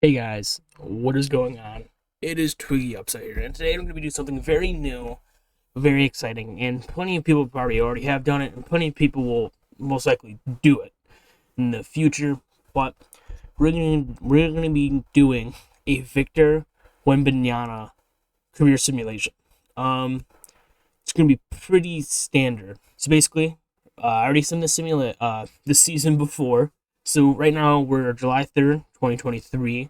Hey guys, what is going on? It is Twiggy Upside here, and today I'm going to be doing something very new, very exciting, and plenty of people probably already have done it, and plenty of people will most likely do it in the future. But we're going to be doing a Victor Wembanyama career simulation. Um, it's going to be pretty standard. So basically, I already seen the season before. So right now we're July 3rd, 2023.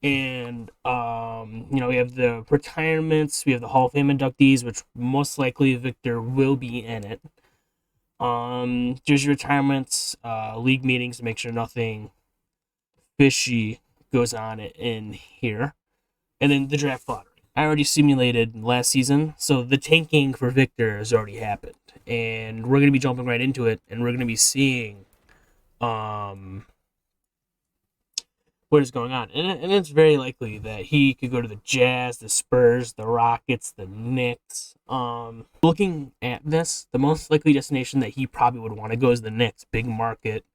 And we have the retirements, we have the Hall of Fame inductees, which most likely Victor will be in it. Jersey retirements, league meetings to make sure nothing fishy goes on in here, and then the draft lottery. I already simulated last season, so the tanking for Victor has already happened, and we're gonna be jumping right into it, and we're gonna be seeing um what is going on. And it's very likely that he could go to the Jazz, the Spurs, the Rockets, the Knicks. Looking at this, the most likely destination that he probably would want to go is the Knicks, big market,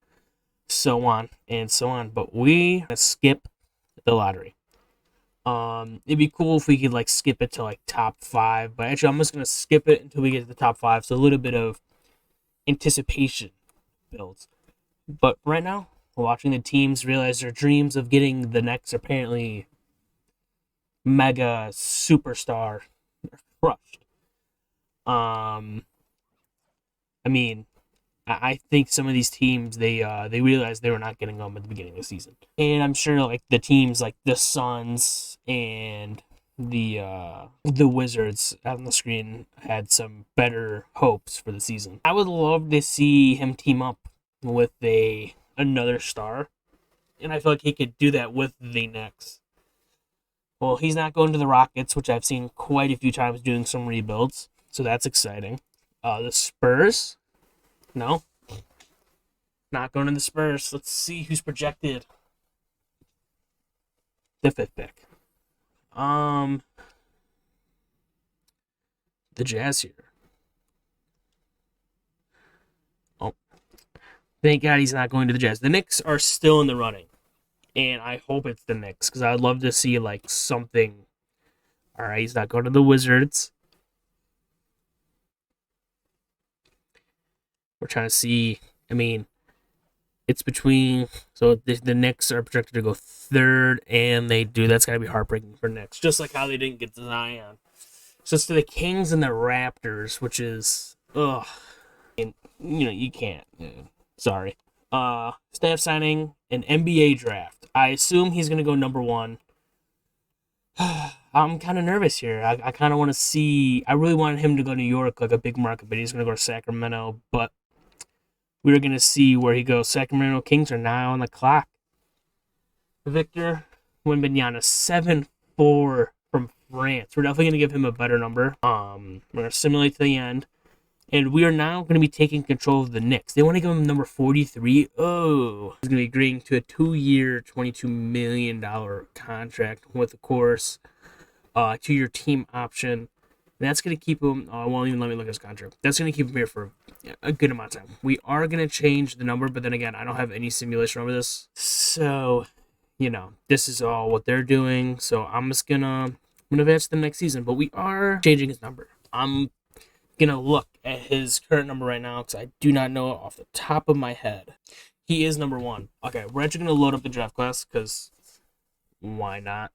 so on and so on. But we skip the lottery. It'd be cool if we could like skip it to like top five, but actually I'm just gonna skip it until we get to the top five, so a little bit of anticipation builds. But right now, watching the teams realize their dreams of getting the next apparently mega superstar crushed. Um, I mean, I think some of these teams they realized they were not getting them at the beginning of the season, and I'm sure like the teams like the Suns and the Wizards on the screen had some better hopes for the season. I would love to see him team up with a another star, and I feel like he could do that with the Knicks. Well, he's not going to the Rockets, which I've seen quite a few times doing some rebuilds, so that's exciting. The Spurs, no, not going to the Spurs. Let's see who's projected. The fifth pick. Um, the Jazz here. Oh, thank God he's not going to the Jazz. The Knicks are still in the running, and I hope it's the Knicks because I'd love to see like something. All right, he's not going to the Wizards. We're trying to see. I mean, it's between. So the Knicks are projected to go third, and they do. That's gotta be heartbreaking for Knicks, just like how they didn't get Zion. So it's to the Kings and the Raptors, which is ugh. And you can't. Sorry. Staff signing an NBA draft. I assume he's gonna go number one. I'm kind of nervous here. I kind of want to see. I really wanted him to go to New York, like a big market, but he's gonna go to Sacramento. But we're going to see where he goes. Sacramento Kings are now on the clock. Victor Wembanyama, 7'4" from France. We're definitely going to give him a better number. We're going to simulate to the end. And we are now going to be taking control of the Knicks. They want to give him number 43. Oh, he's going to be agreeing to a 2-year, $22 million contract with, of course, a 2-year team option. And that's going to keep him. I won't even let me look at his contract. That's going to keep him here for a good amount of time. We are going to change the number, but then again, I don't have any simulation over this. So, this is all what they're doing. So I'm just going to advance to the next season. But we are changing his number. I'm going to look at his current number right now because I do not know it off the top of my head. He is number one. Okay, we're actually going to load up the draft class because why not?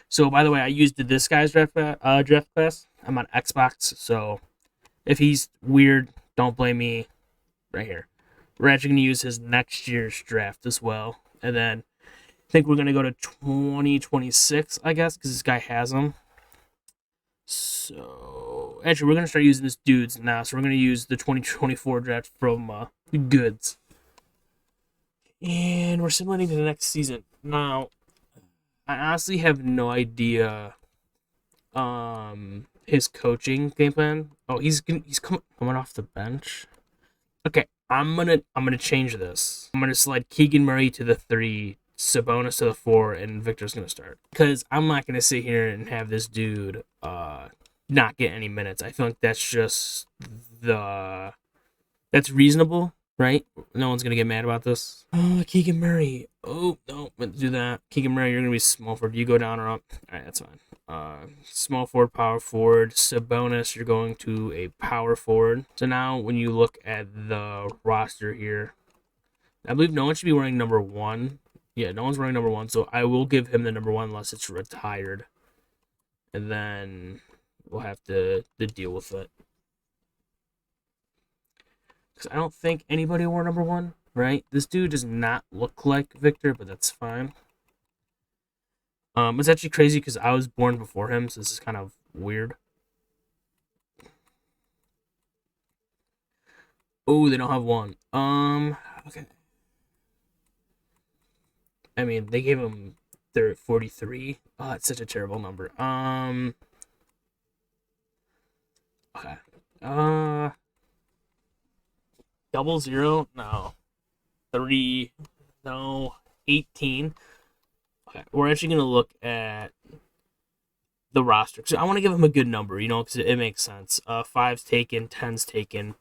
So by the way, I used this guy's draft class. I'm on Xbox, so if he's weird, don't blame me. Right here, we're actually gonna use his next year's draft as well, and then I think we're gonna go to 2026, I guess, because this guy has them. So actually, we're gonna start using this dude's now. So we're gonna use the 2024 draft from Goods, and we're simulating the next season now. I honestly have no idea his coaching game plan. Oh, he's coming off the bench. Okay, I'm gonna change this. I'm gonna slide Keegan Murray to the 3, Sabonis to the 4, and Victor's gonna start. Because I'm not gonna sit here and have this dude not get any minutes. I feel like that's just that's reasonable, right? No one's gonna get mad about this. Keegan Murray. Oh, no, meant to do that. Keegan Murray, you're going to be small forward. Do you go down or up? All right, that's fine. Small forward, power forward. Sabonis, you're going to a power forward. So now when you look at the roster here, I believe no one should be wearing number 1. Yeah, no one's wearing number 1, so I will give him the number 1 unless it's retired. And then we'll have to deal with it. Because I don't think anybody wore number 1, right? This dude does not look like Victor, but that's fine. It's actually crazy because I was born before him, so this is kind of weird. Oh, they don't have 1. Okay. I mean, they gave him their 43. Oh, it's such a terrible number. Okay. 00? No. 30? No. 18? Okay. We're actually gonna look at the roster. So I want to give him a good number, because it makes sense. 5's taken, 10's taken.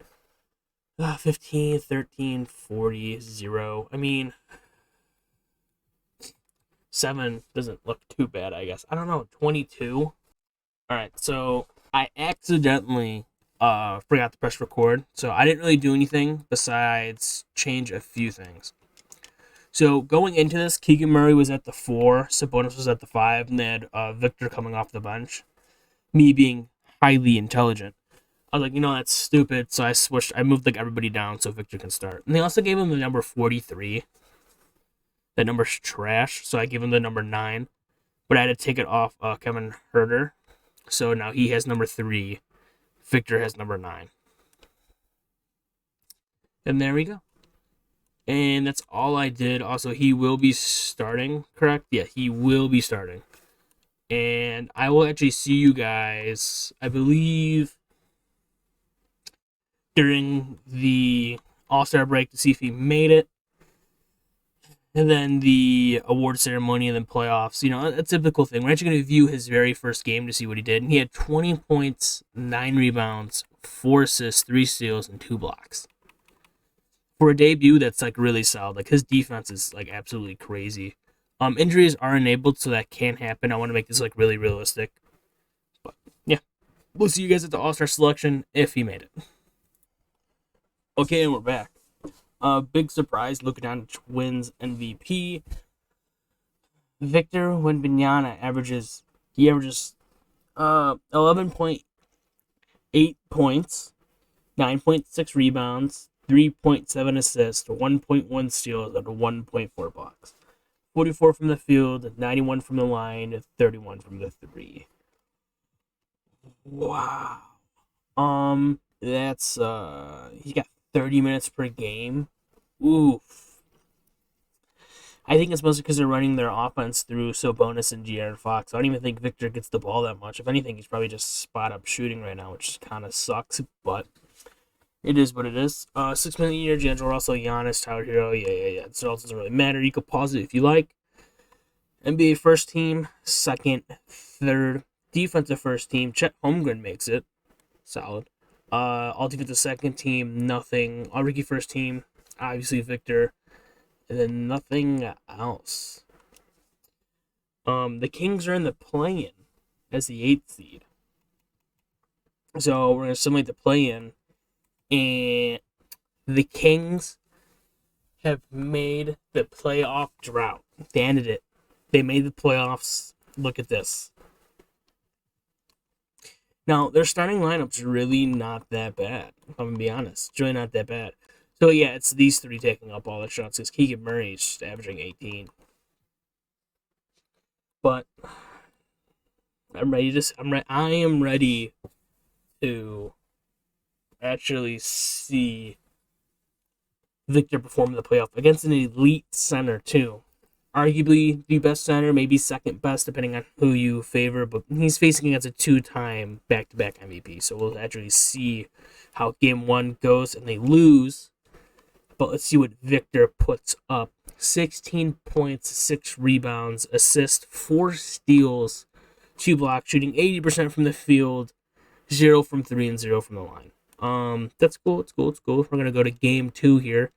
15, 13, 40, 0. I mean, 7 doesn't look too bad, I guess. I don't know, 22. Alright, so I accidentally forgot to press record. So I didn't really do anything besides change a few things. So going into this, Keegan Murray was at the 4, Sabonis was at the 5, and they had Victor coming off the bench. Me being highly intelligent, I was like, that's stupid. So I moved everybody down so Victor can start. And they also gave him the number 43. That number's trash, so I gave him the number 9. But I had to take it off Kevin Herter. So now he has number 3. Victor has number 9. And there we go. And that's all I did. Also, he will be starting, correct? Yeah, he will be starting. And I will actually see you guys, I believe, during the All-Star break to see if he made it. And then the award ceremony and then playoffs. A typical thing. We're actually going to view his very first game to see what he did. And he had 20 points, 9 rebounds, 4 assists, 3 steals, and 2 blocks. For a debut, that's really solid. His defense is absolutely crazy. Injuries are enabled, so that can happen. I want to make this really realistic. But yeah, we'll see you guys at the All-Star selection if he made it. Okay, and we're back. Big surprise, Luka Doncic wins MVP. Victor Wembanyama averages 11.8 points, 9.6 rebounds, 3.7 assists, 1.1 steals, and 1.4 blocks. 44 from the field, 91 from the line, 31 from the 3. Wow. That's he got 30 minutes per game. Oof. I think it's mostly because they're running their offense through Sabonis and De'Aaron Fox. I don't even think Victor gets the ball that much. If anything, he's probably just spot up shooting right now, which kind of sucks, but it is what it is. 6 million a year, D'Angelo Russell, Giannis, Tyler Hero. Yeah. It all doesn't really matter. You could pause it if you like. NBA first team, second, third, defensive first team. Chet Holmgren makes it. Solid. All defensive second team, nothing. All rookie first team, obviously Victor. And then nothing else. The Kings are in the play-in as the 8th seed. So we're going to simulate the play-in. And the Kings have made the playoff drought. They ended it. They made the playoffs. Look at this. Now, their starting lineup's really not that bad, if I'm going to be honest. It's really not that bad. So, yeah, it's these 3 taking up all the shots because Keegan Murray is just averaging 18. But I am ready to actually see Victor perform in the playoff against an elite center, too. Arguably the best center, maybe second best, depending on who you favor. But he's facing against a 2-time back-to-back MVP. So we'll actually see how game 1 goes, and they lose. But let's see what Victor puts up. 16 points, 6 rebounds, assists, 4 steals, 2 blocks, shooting 80% from the field, 0 from 3 and 0 from the line. That's cool. It's cool. We're going to go to game 2 here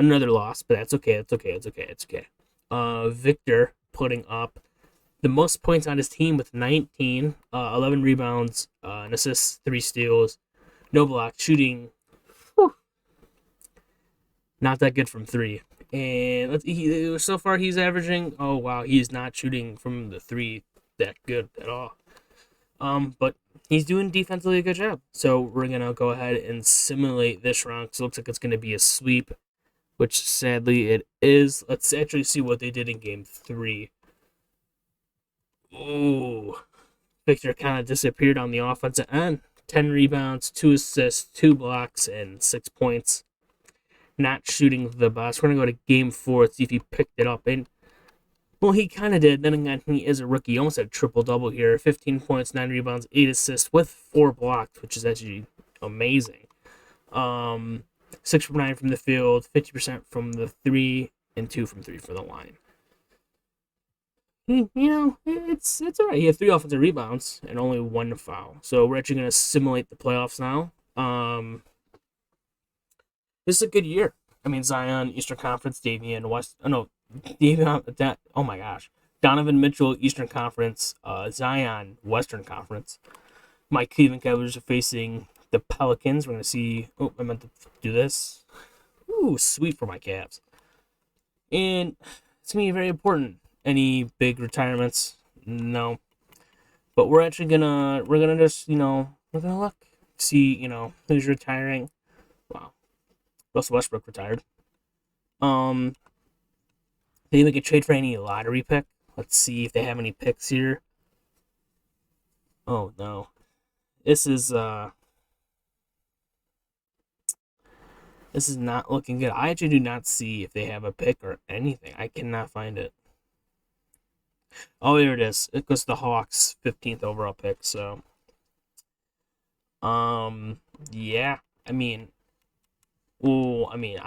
Another loss, but that's okay. It's okay. Victor putting up the most points on his team with 19, 11 rebounds, an assist, 3 steals, no blocks, shooting not that good from 3. And so far he's averaging, oh wow, he's not shooting from the 3 that good at all. But he's doing defensively a good job. So we're going to go ahead and simulate this round because it looks like it's going to be a sweep, which sadly it is. Let's actually see what they did in game 3. Ooh, Victor kind of disappeared on the offensive end. 10 rebounds, 2 assists, 2 blocks, and 6 points. Not shooting the best. We're going to go to game 4 and see if he picked it up. And, well, he kind of did. Then again, he is a rookie. He almost had a triple-double here. 15 points, 9 rebounds, 8 assists with 4 blocks, which is actually amazing. 6 from 9 from the field, 50% from the 3, and 2 from 3 for the line. It's all right. He had 3 offensive rebounds and only 1 foul. So we're actually going to simulate the playoffs now. This is a good year. I mean, Zion, Eastern Conference, Davion, oh my gosh. Donovan Mitchell, Eastern Conference, Zion, Western Conference. My Cleveland Cavaliers are facing the Pelicans. We're going to see, I meant to do this. Ooh, sweet for my Cavs. And it's going to be very important. Any big retirements? No. But we're actually we're gonna just, we're gonna look, see, who's retiring. Wow. Russell Westbrook retired. They make a trade for any lottery pick. Let's see if they have any picks here. Oh no. This is not looking good. I actually do not see if they have a pick or anything. I cannot find it. Oh, here it is. It goes to the Hawks, 15th overall pick. So, yeah. I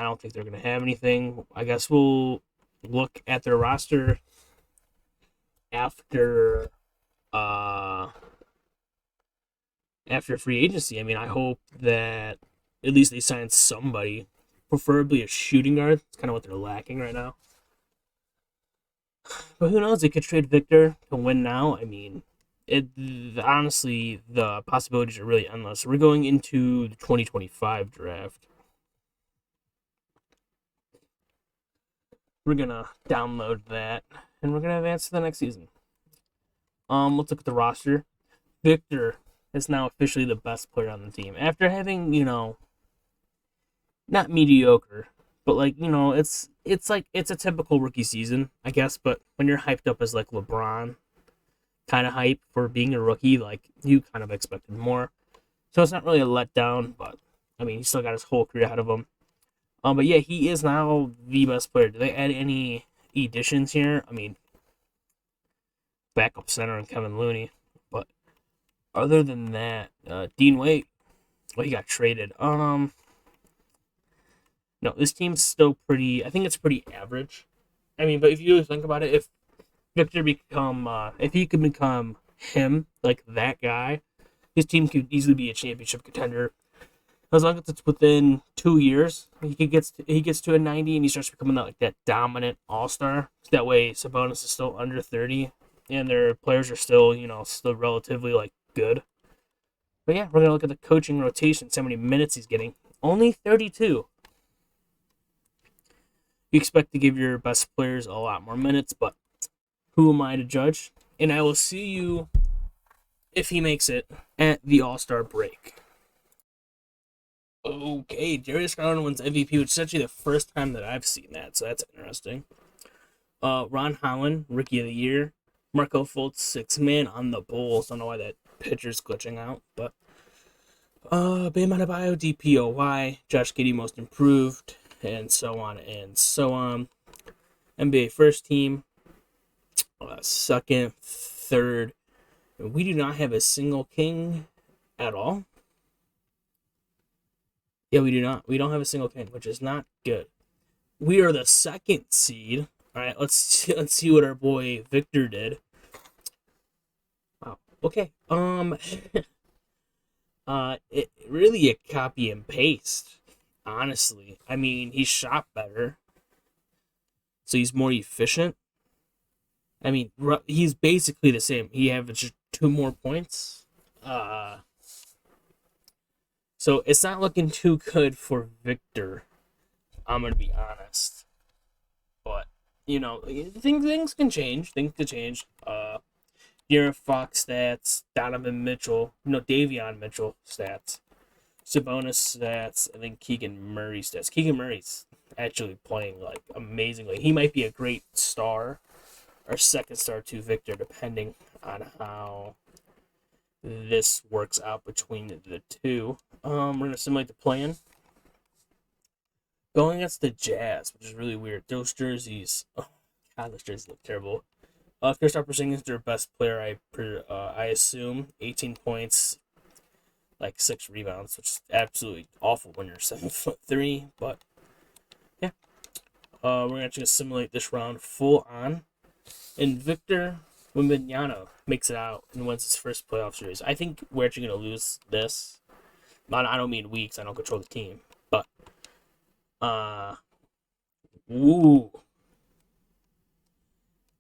don't think they're gonna have anything. I guess we'll look at their roster after free agency. I hope that at least they sign somebody, preferably a shooting guard. It's kind of what they're lacking right now. But who knows? They could trade Victor to win now. Honestly, the possibilities are really endless. We're going into the 2025 draft. We're gonna download that, and we're gonna advance to the next season. Let's look at the roster. Victor is now officially the best player on the team after having, not mediocre, but it's a typical rookie season, I guess. But when you're hyped up as like LeBron, kind of hype for being a rookie, you kind of expected more. So it's not really a letdown, but he still got his whole career ahead of him. But yeah, he is now the best player. Do they add any additions here? Backup center and Kevin Looney. But other than that, Dean Wade, he got traded. No, this team's still pretty. I think it's pretty average. But if you really think about it, if Victor if he could become him, like that guy, his team could easily be a championship contender. As long as it's within 2 years, he gets to a 90 and he starts becoming that dominant all-star. That way, Sabonis is still under 30, and their players are still still relatively good. But yeah, we're gonna look at the coaching rotation. How many minutes he's getting? Only 32. You expect to give your best players a lot more minutes, but who am I to judge? And I will see you if he makes it at the All-Star break. Okay, Darius Garland wins MVP, which is actually the first time that I've seen that, so that's interesting. Ron Holland, Rookie of the Year. Marco Fultz, 6th man on the Bulls. Don't know why that pitcher's glitching out, but Bam Adebayo, DPOY. Josh Giddey, Most Improved, and so on and so on. NBA first team, 2nd, 3rd. We do not have a single king at all. Yeah, we do not. We don't have a single king, which is not good. We are the 2nd seed. All right, let's see what our boy Victor did. Wow. Okay. It really a copy and paste. honestly. I mean, he shot better, so he's more efficient. I mean, he's basically the same. He averaged 2 more points. Uh, so it's not looking too good for Victor. I'm gonna be honest, but things can change. Things can change. De'Aaron Fox stats, Donovan Mitchell, Davion Mitchell stats, Sabonis stats, and then Keegan Murray stats. Keegan Murray's actually playing like amazingly. He might be a great star or second star to Victor, depending on how this works out between the two. We're gonna simulate the plan. Going against the Jazz, which is really weird. Those jerseys, oh god, those jerseys look terrible. Kristaps Porzingis is their best player. I assume 18 points, like 6 rebounds, which is absolutely awful when you're 7'3". But yeah, we're actually gonna simulate this round full on, and Victor Wembanyama makes it out and wins his first playoff series. I think we're actually gonna lose this. I don't mean weeks. I don't control the team, but uh, woo.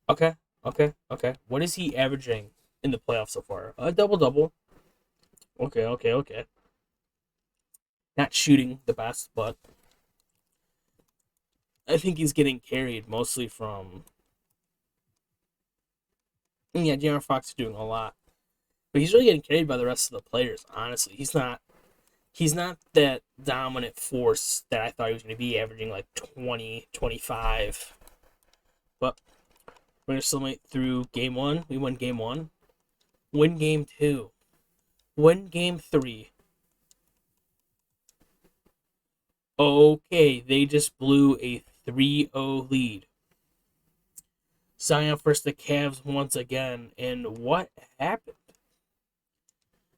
Okay, okay. What is he averaging in the playoffs so far? A double double. Okay. Not shooting the best, but I think he's getting carried mostly from. Yeah, De'Aaron Fox is doing a lot, but he's really getting carried by the rest of the players. Honestly, he's not. He's not that dominant force that I thought he was going to be, averaging like 20, 25. But we're going to simulate through game one. We won game one. Win game two. Win game three. Okay, they just blew a 3-0 lead. Zion versus the Cavs once again. And what happened?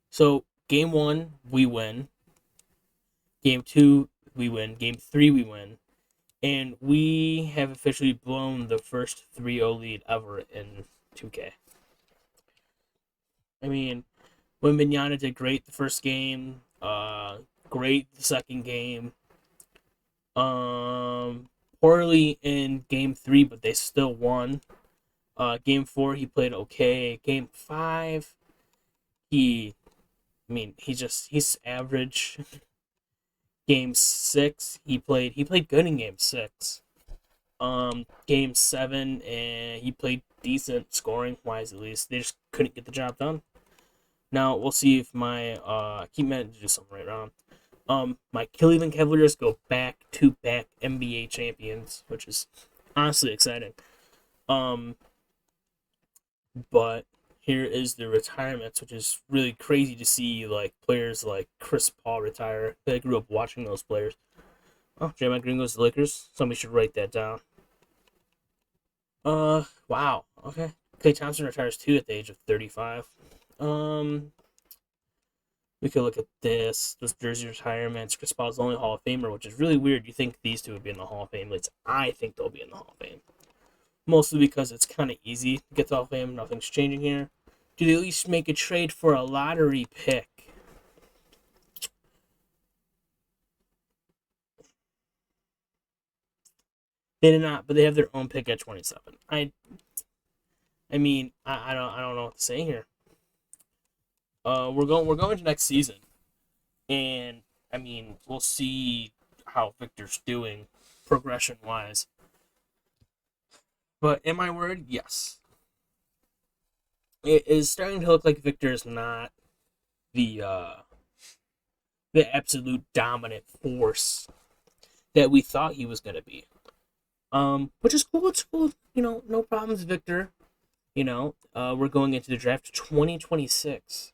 So, game one, we win. Game two, we win. Game three, we win. And we have officially blown the first 3-0 lead ever in 2K. I mean, Wembanyama did great the first game. Great the second game. Poorly in game three, but they still won. Game four, he played okay. Game five, he's average. Game six, he played good in game six. Game seven, and he played decent scoring wise at least. They just couldn't get the job done. Now we'll see if my I keep meant to do something right around. My Cleveland Cavaliers go back-to-back NBA champions, which is honestly exciting. But here is the retirements, which is really crazy to see, like players like Chris Paul retire. I grew up watching those players. Oh, Draymond Green goes to the Lakers. Somebody should write that down. Wow. Okay. Klay Thompson retires too at the age of 35. We could look at this jersey retirements. Chris Paul's the only Hall of Famer, which is really weird. You think these two would be in the Hall of Fame? I think they'll be in the Hall of Fame. Mostly because it's kind of easy to get to Hall of Fame. Nothing's changing here. Do they at least make a trade for a lottery pick? They did not, but they have their own pick at 27. I don't know what to say here. We're going to next season, and I mean, we'll see how Victor's doing progression wise. But in my word, yes, it is starting to look like Victor is not the absolute dominant force that we thought he was going to be. Which is cool. It's cool. No problems, Victor. We're going into the draft 2026.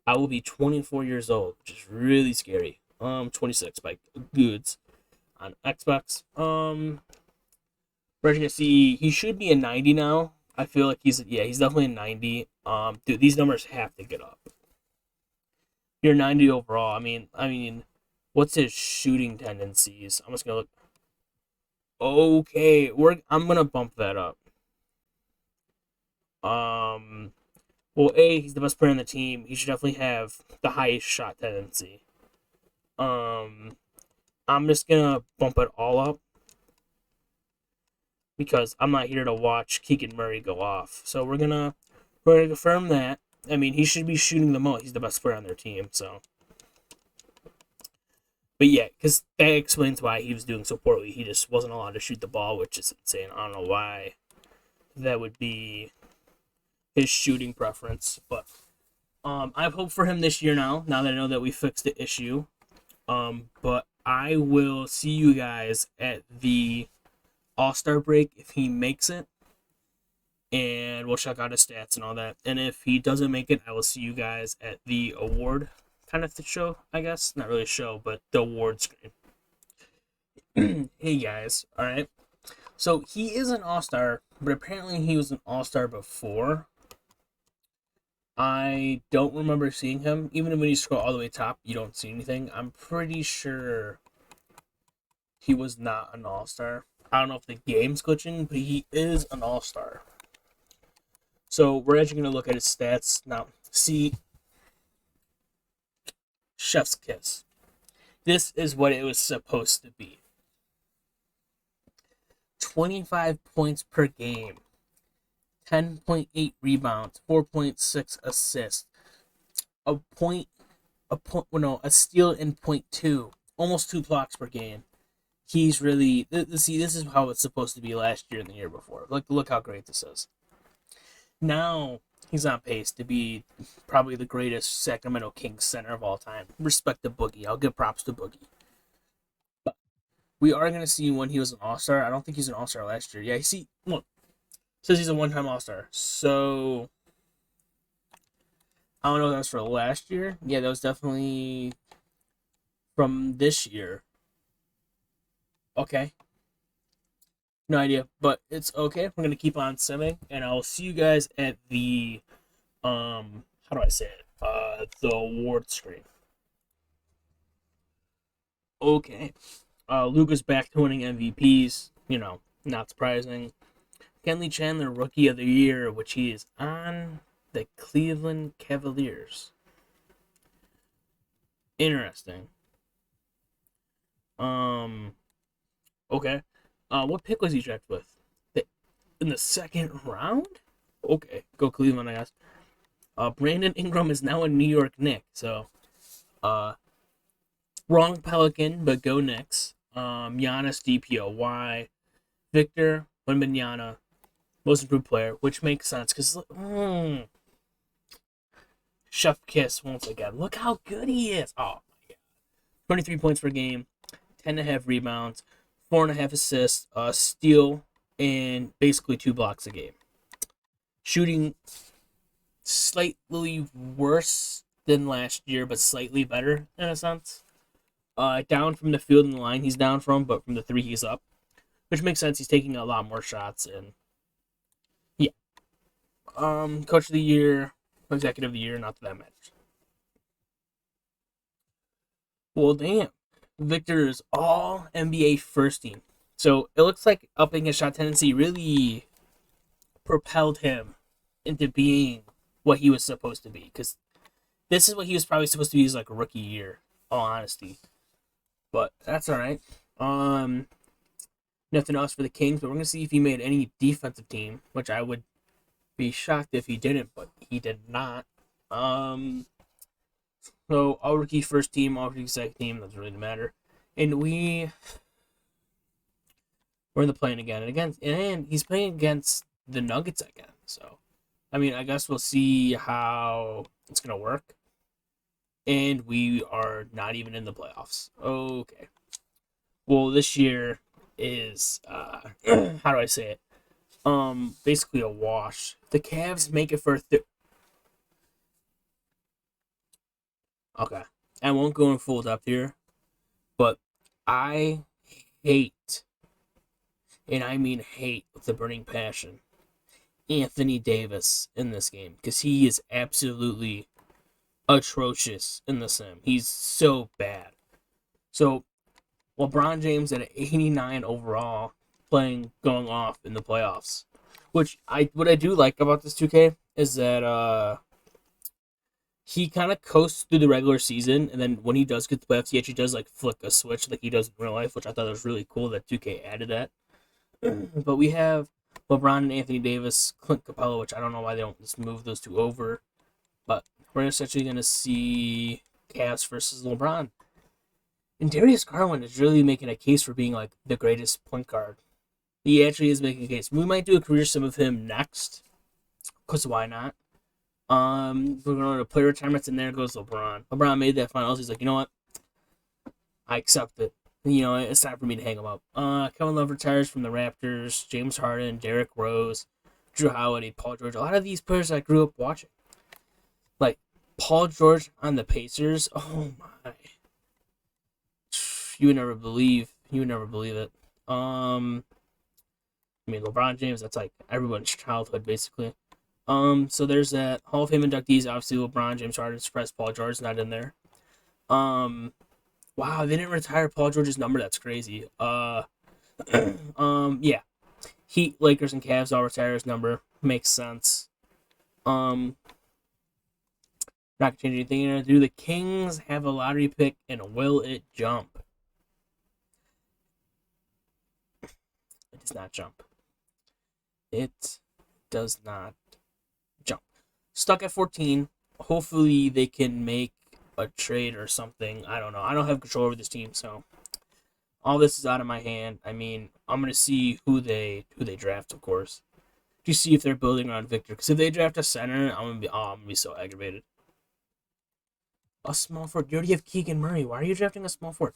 I will be 24 years old, which is really scary. 26 by Goods on Xbox. We're gonna see. He should be a 90 now. I feel like he's definitely a 90. Dude, these numbers have to get up. You're 90 overall. I mean, what's his shooting tendencies? I'm just gonna look. Okay, I'm gonna bump that up. Well, he's the best player on the team. He should definitely have the highest shot tendency. I'm just gonna bump it all up because I'm not here to watch Keegan Murray go off. So we're gonna confirm that. I mean, he should be shooting the most. He's the best player on their team. So, but yeah, because that explains why he was doing so poorly. He just wasn't allowed to shoot the ball, which is insane. I don't know why that would be his shooting preference, but I have hope for him this year now. Now that I know that we fixed the issue, but I will see you guys at the All-Star break if he makes it, and we'll check out his stats and all that. And if he doesn't make it, I will see you guys at the award kind of show, I guess. Not really a show, but the award screen. Hey guys, all right. So he is an all-star, but apparently he was an all-star before. I don't remember seeing him. Even when you scroll all the way top, you don't see anything. I'm pretty sure he was not an all-star. I don't know if the game's glitching, but he is an all-star. So we're actually going to look at his stats now. See, chef's kiss. This is what it was supposed to be. 25 points per game, 10.8 rebounds, 4.6 assists, a steal in 0.2, almost 2 blocks per game. He's really, see, this is how it's supposed to be last year and the year before. Look how great this is. Now he's on pace to be probably the greatest Sacramento Kings center of all time. Respect to Boogie. I'll give props to Boogie. But we are going to see when he was an all-star. I don't think he was an all-star last year. Yeah, you see, look. Says he's a one-time all-star. So, I don't know if that was for last year. Yeah, that was definitely from this year. Okay. No idea, but it's okay. We're going to keep on simming, and I'll see you guys at the, how do I say it? The award screen. Okay. Luka's back to winning MVPs. Not surprising. Kenley Chandler, Rookie of the Year, which he is on the Cleveland Cavaliers. Interesting. Okay. What pick was he drafted with? In the second round? Okay, go Cleveland, I guess. Brandon Ingram is now a New York Knick, so wrong Pelican, but go Knicks. Giannis DPOY, Victor Wembanyama, most improved player, which makes sense because chef kiss once again. Look how good he is. Oh my god, 23 points per game, 10.5 rebounds, 4.5 assists, steal, and basically 2 blocks a game. Shooting slightly worse than last year, but slightly better in a sense. Down from the field and the line he's down from, but from the 3 he's up, which makes sense. He's taking a lot more shots, and yeah. Coach of the year, executive of the year, not that matters. Well, damn. Victor's all NBA first team. So it looks like upping his shot tendency really propelled him into being what he was supposed to be. Because this is what he was probably supposed to be his rookie year, all honesty. But that's alright. Nothing else for the Kings, but we're going to see if he made any defensive team, which I would be shocked if he didn't, but he did not. So all rookie first team, all rookie second team, doesn't really matter. And we're in the play-in again, and he's playing against the Nuggets again. So, I mean, I guess we'll see how it's gonna work. And we are not even in the playoffs. Okay. Well, this year is how do I say it? Basically a wash. The Cavs make it for okay. I won't go in full depth here, but I hate, and I mean hate with a burning passion, Anthony Davis in this game because he is absolutely atrocious in the sim. He's so bad. So, LeBron James at 89 overall, going off in the playoffs. What I do like about this 2K is that he kind of coasts through the regular season, and then when he does get the playoffs, he actually does like flick a switch like he does in real life, which I thought was really cool that 2K added that. But we have LeBron and Anthony Davis, Clint Capella, which I don't know why they don't just move those two over. But we're essentially going to see Cavs versus LeBron. And Darius Garland is really making a case for being like the greatest point guard. He actually is making a case. We might do a career sim of him next, because why not? We're going to player retirements, and there goes LeBron. LeBron made that finals. He's like, you know what? I accept it. You know, it's time for me to hang him up. Kevin Love retires from the Raptors. James Harden, Derrick Rose, Drew Holiday, Paul George. A lot of these players I grew up watching. Like, Paul George on the Pacers. Oh, my. You would never believe. You would never believe it. I mean, LeBron James, that's like everyone's childhood, basically. So there's that. Hall of Fame inductees, obviously LeBron, James Harden, suppressed Paul George, not in there. Wow, they didn't retire Paul George's number. That's crazy. Yeah. Heat, Lakers, and Cavs all retire his number. Makes sense. Not gonna change anything here. Do the Kings have a lottery pick, and will it jump? It does not jump. It does not jump. Stuck at 14. Hopefully they can make a trade or something. I don't know. I don't have control over this team, so all this is out of my hand. I mean, I'm gonna see who they draft, of course, to see if they're building around Victor. Because if they draft a center, I'm gonna be so aggravated. A small forward. You already have Keegan Murray. Why are you drafting a small forward?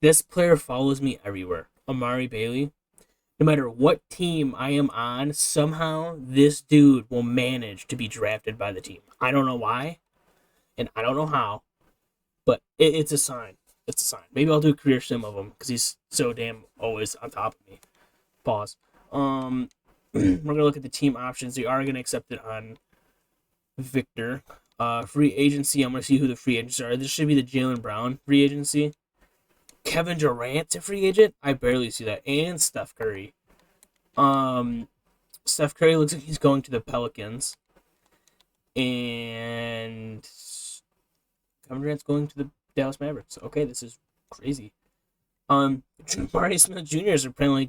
This player follows me everywhere. Amari Bailey. No matter what team I am on, somehow this dude will manage to be drafted by the team. I don't know why, and I don't know how, but it's a sign. It's a sign. Maybe I'll do a career sim of him because he's so damn always on top of me. Pause. We're gonna look at the team options. They are gonna accept it on Victor. Free agency. I'm gonna see who the free agents are. This should be the Jaylen Brown free agency. Kevin Durant's a free agent. I barely see that. And Steph Curry. Steph Curry looks like he's going to the Pelicans. And Kevin Durant's going to the Dallas Mavericks. Okay, this is crazy. Jabari Smith Jr. is apparently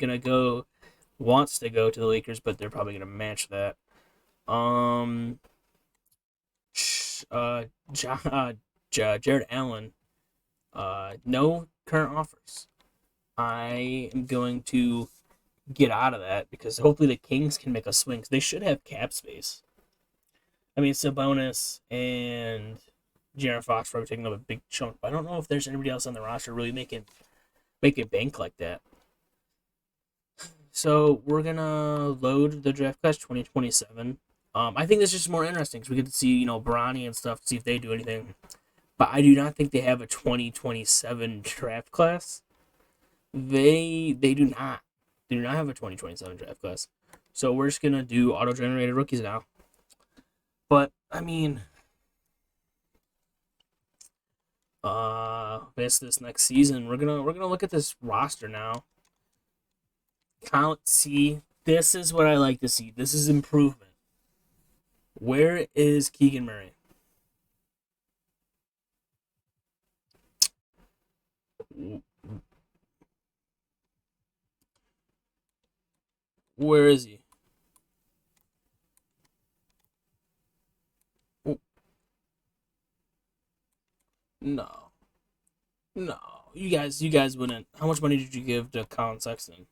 wants to go to the Lakers, but they're probably gonna match that. Jared Allen. No current offers. I am going to get out of that because hopefully the Kings can make a swing. 'Cause they should have cap space. I mean, Sabonis and De'Aaron Fox probably taking up a big chunk, but I don't know if there's anybody else on the roster really making bank like that. So we're gonna load the draft class 2027. I think this is just more interesting because we get to see Bronny and stuff, to see if they do anything. But I do not think they have a 2027 draft class. They do not. They do not have a 2027 draft class. So we're just gonna do auto-generated rookies now. But I mean, this next season, we're gonna look at this roster now. See. This is what I like to see. This is improvement. Where is Keegan Murray? Where is he? No. No. You guys wouldn't. How much money did you give to Colin Sexton?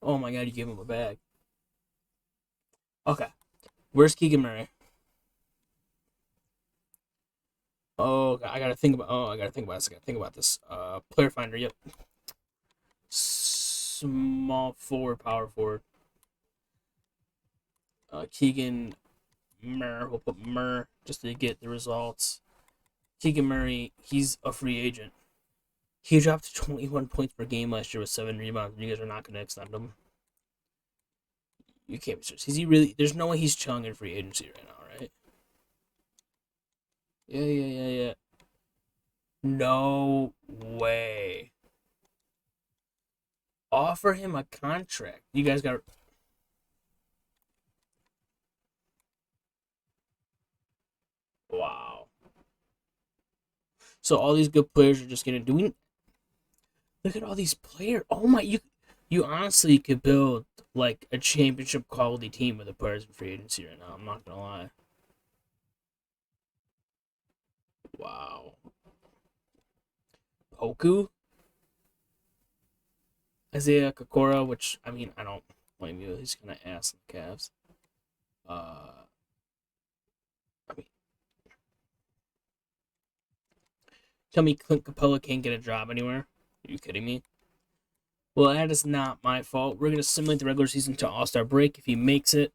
Oh my god, you gave him a bag. Okay. Where's Keegan Murray? Oh, I gotta think about this. I gotta think about this. Player finder, yep. Small forward, power forward. Keegan Murray, we'll put Murray just to get the results. Keegan Murray, he's a free agent. He dropped 21 points per game last year with 7 rebounds. You guys are not going to extend him. You can't be serious. Is he really? There's no way he's chilling in free agency right now, right? Yeah. No way. Offer him a contract. You guys got. Wow. So all these good players are just gonna do. Look at all these players. Oh my, you honestly could build like a championship quality team with the players in free agency right now. I'm not gonna lie. Wow. Poku, Isaiah Kokora, which I mean I don't blame you. He's gonna ass the Cavs. I mean, tell me Clint Capella can't get a job anywhere? Are you kidding me? Well, that is not my fault. We're gonna simulate the regular season to All-Star break if he makes it.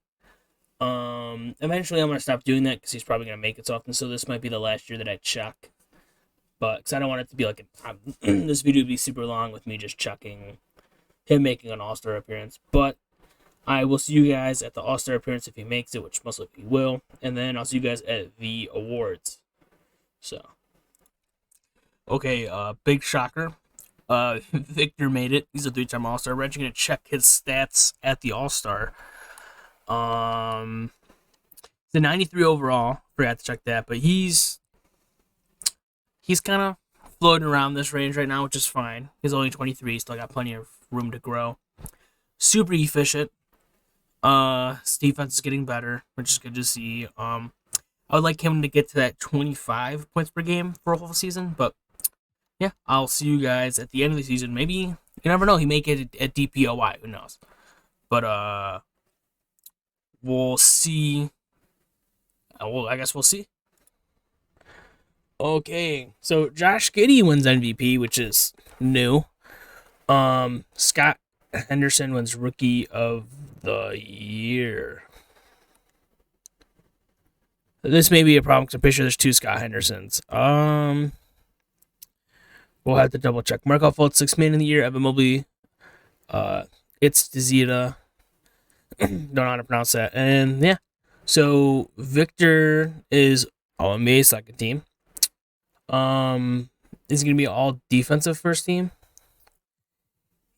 Eventually I'm gonna stop doing that because he's probably gonna make it so often. So this might be the last year that I chuck, but because I don't want it to be like this video would be super long with me just chucking him making an All-Star appearance. But I will see you guys at the All-Star appearance if he makes it, which most likely he will, and then I'll see you guys at the awards. So, okay, big shocker. Victor made it. He's a 3-time All-Star. We're actually gonna check his stats at the All-Star. The 93 overall. Forgot to check that, but he's kind of floating around this range right now, which is fine. He's only 23. Still got plenty of room to grow. Super efficient. His defense is getting better, which is good to see. I would like him to get to that 25 points per game for a whole season, but yeah, I'll see you guys at the end of the season. Maybe, you never know, he may get at DPOY, who knows. But, we'll see. Well, I guess we'll see. Okay, so Josh Giddey wins MVP, which is new. Scott Henderson wins Rookie of the Year. This may be a problem because I'm pretty sure there's 2 Scott Hendersons. We'll have to double check. Markov Fultz 6th Man of the Year. Evan Mobley. It's Dezita. Don't know how to pronounce that. And yeah. So Victor is all NBA second team. Is he gonna be all defensive first team?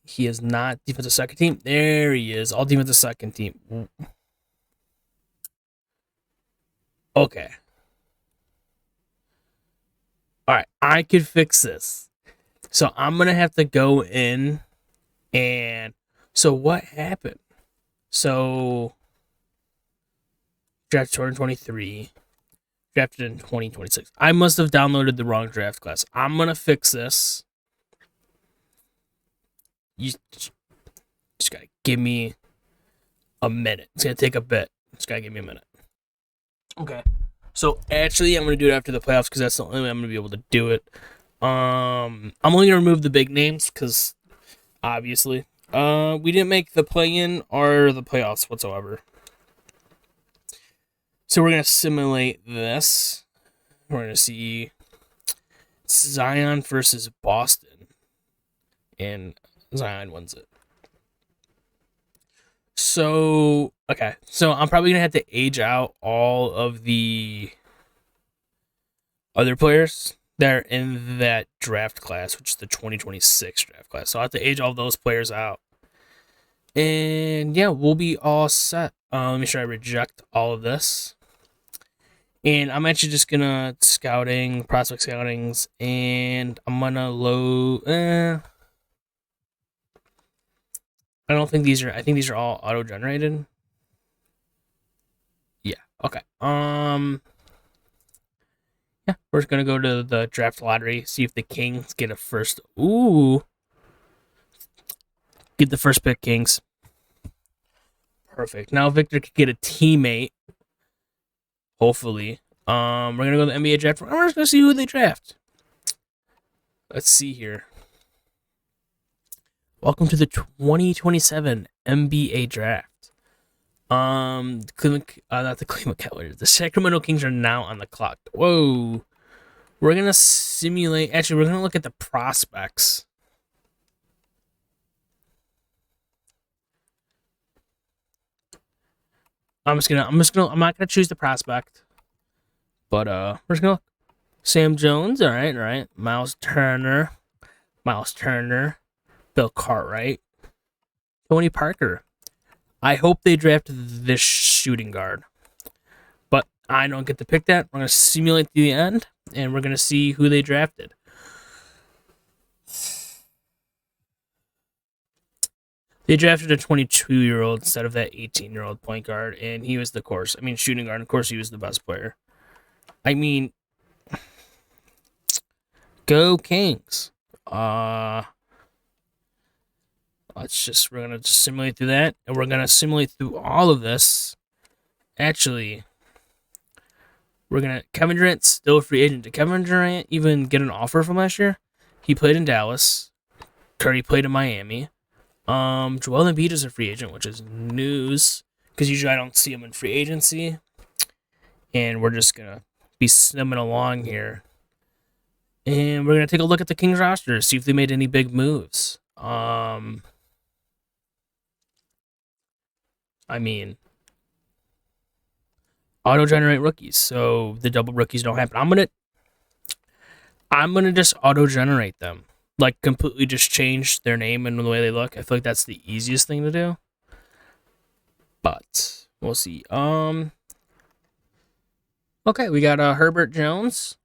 He is not defensive second team. There he is. All defensive second team. Okay. Alright, I could fix this. So I'm gonna have to go in and so what happened? So drafted 2023, drafted in 2026. I must have downloaded the wrong draft class. I'm gonna fix this. You just gotta give me a minute. It's gonna take a bit. Just gotta give me a minute. Okay. So actually, I'm gonna do it after the playoffs because that's the only way I'm gonna be able to do it. I'm only gonna remove the big names because obviously, we didn't make the play-in or the playoffs whatsoever. So we're gonna simulate this. We're gonna see Zion versus Boston, and Zion wins it. So okay, so I'm probably gonna have to age out all of the other players that are in that draft class, which is the 2026 draft class. So I'll have to age all those players out. And yeah, we'll be all set. Let me make sure I reject all of this. And I'm actually just gonna prospect scoutings, and I'm gonna load. I don't think these are. I think these are all auto generated. Yeah. Okay. Yeah, we're just gonna go to the draft lottery, see if the Kings get a first. Ooh. Get the first pick, Kings. Perfect. Now Victor could get a teammate. Hopefully. We're gonna go to the NBA draft. We're just gonna see who they draft. Let's see here. Welcome to the 2027 NBA draft. Not the Cleveland Cavaliers. The Sacramento Kings are now on the clock. Whoa. We're gonna simulate. Actually, we're gonna look at the prospects. I'm not gonna choose the prospect. But we're just gonna look. Sam Jones, all right. Miles Turner. Bill Cartwright. Tony Parker. I hope they draft this shooting guard. But I don't get to pick that. We're going to simulate the end, and we're going to see who they drafted. They drafted a 22-year-old instead of that 18-year-old point guard, and he was shooting guard. Of course, he was the best player. I mean, go Kings. We're gonna just simulate through that, and we're gonna simulate through all of this. Actually, Kevin Durant's still a free agent. Did Kevin Durant even get an offer from last year? He played in Dallas. Curry played in Miami. Joel Embiid is a free agent, which is news because usually I don't see him in free agency. And we're just gonna be snimming along here, and we're gonna take a look at the Kings roster, see if they made any big moves. I mean, auto-generate rookies, so the double rookies don't happen. I'm gonna just auto-generate them. Like, completely just change their name and the way they look. I feel like that's the easiest thing to do. But we'll see. Okay, we got Herbert Jones.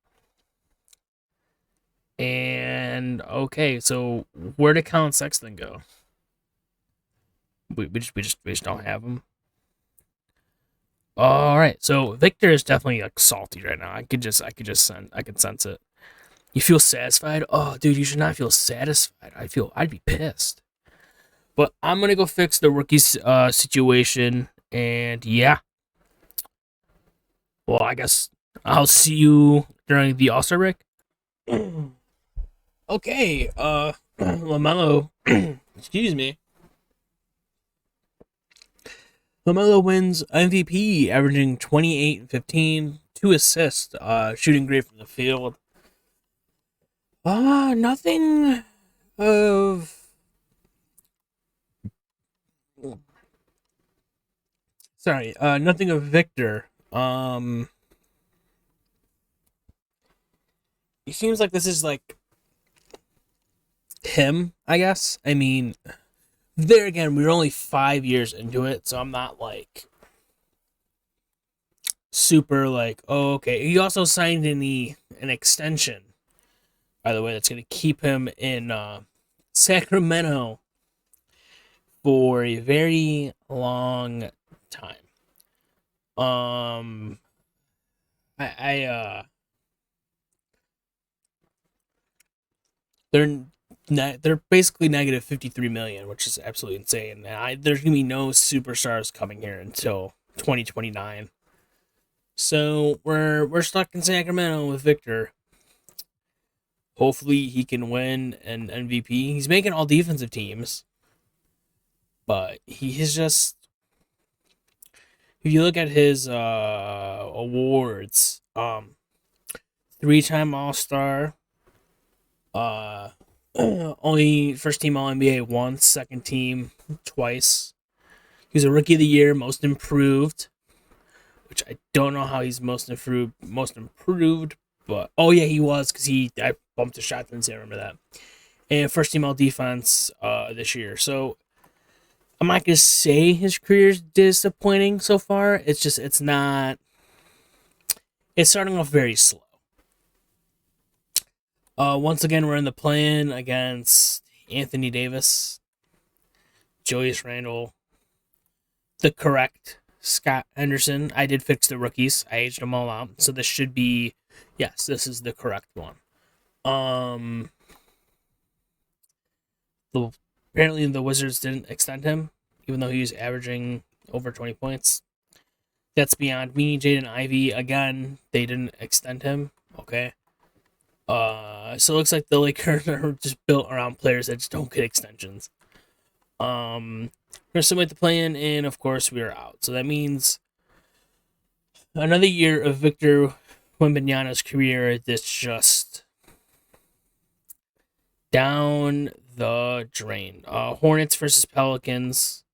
And okay, so where did Colin Sexton go? We just don't have him. All right, so Victor is definitely like salty right now. I could sense it. You feel satisfied? Oh, dude, you should not feel satisfied. I'd be pissed. But I'm gonna go fix the rookies situation, and yeah. Well, I guess I'll see you during the All-Star break. Okay, LaMelo, excuse me. LaMelo wins MVP, averaging 28 and 15, 2 assists, shooting great from the field. Nothing of... Sorry, nothing of Victor. It seems like this is like him, I guess. I mean, there again, we're only 5 years into it, so I'm not like super like, oh, okay. He also signed an extension, by the way, that's going to keep him in Sacramento for a very long time. They're basically negative 53 million, which is absolutely insane. And there's gonna be no superstars coming here until 2029. So we're stuck in Sacramento with Victor. Hopefully he can win an MVP. He's making all defensive teams, but he is just. If you look at his awards, 3-time All-Star, only first team All NBA once, second team twice. He was a Rookie of the Year, Most Improved, which I don't know how he's most improved, but oh yeah, he was because I bumped a shot and I remember that. And first team All Defense this year. So I'm not gonna say his career's disappointing so far. It's not. It's starting off very slow. Once again, we're in the play-in against Anthony Davis, Julius Randle, the correct Scott Henderson. I did fix the rookies. I aged them all out. So this should be, yes, this is the correct one. Apparently the Wizards didn't extend him, even though he was averaging over 20 points. That's beyond me. Jaden Ivey, again, they didn't extend him. Okay. So it looks like the Lakers are just built around players that just don't get extensions. We're gonna simulate the play-in, and of course we are out. So that means another year of Victor Wembanyama's career that's just down the drain. Hornets versus Pelicans.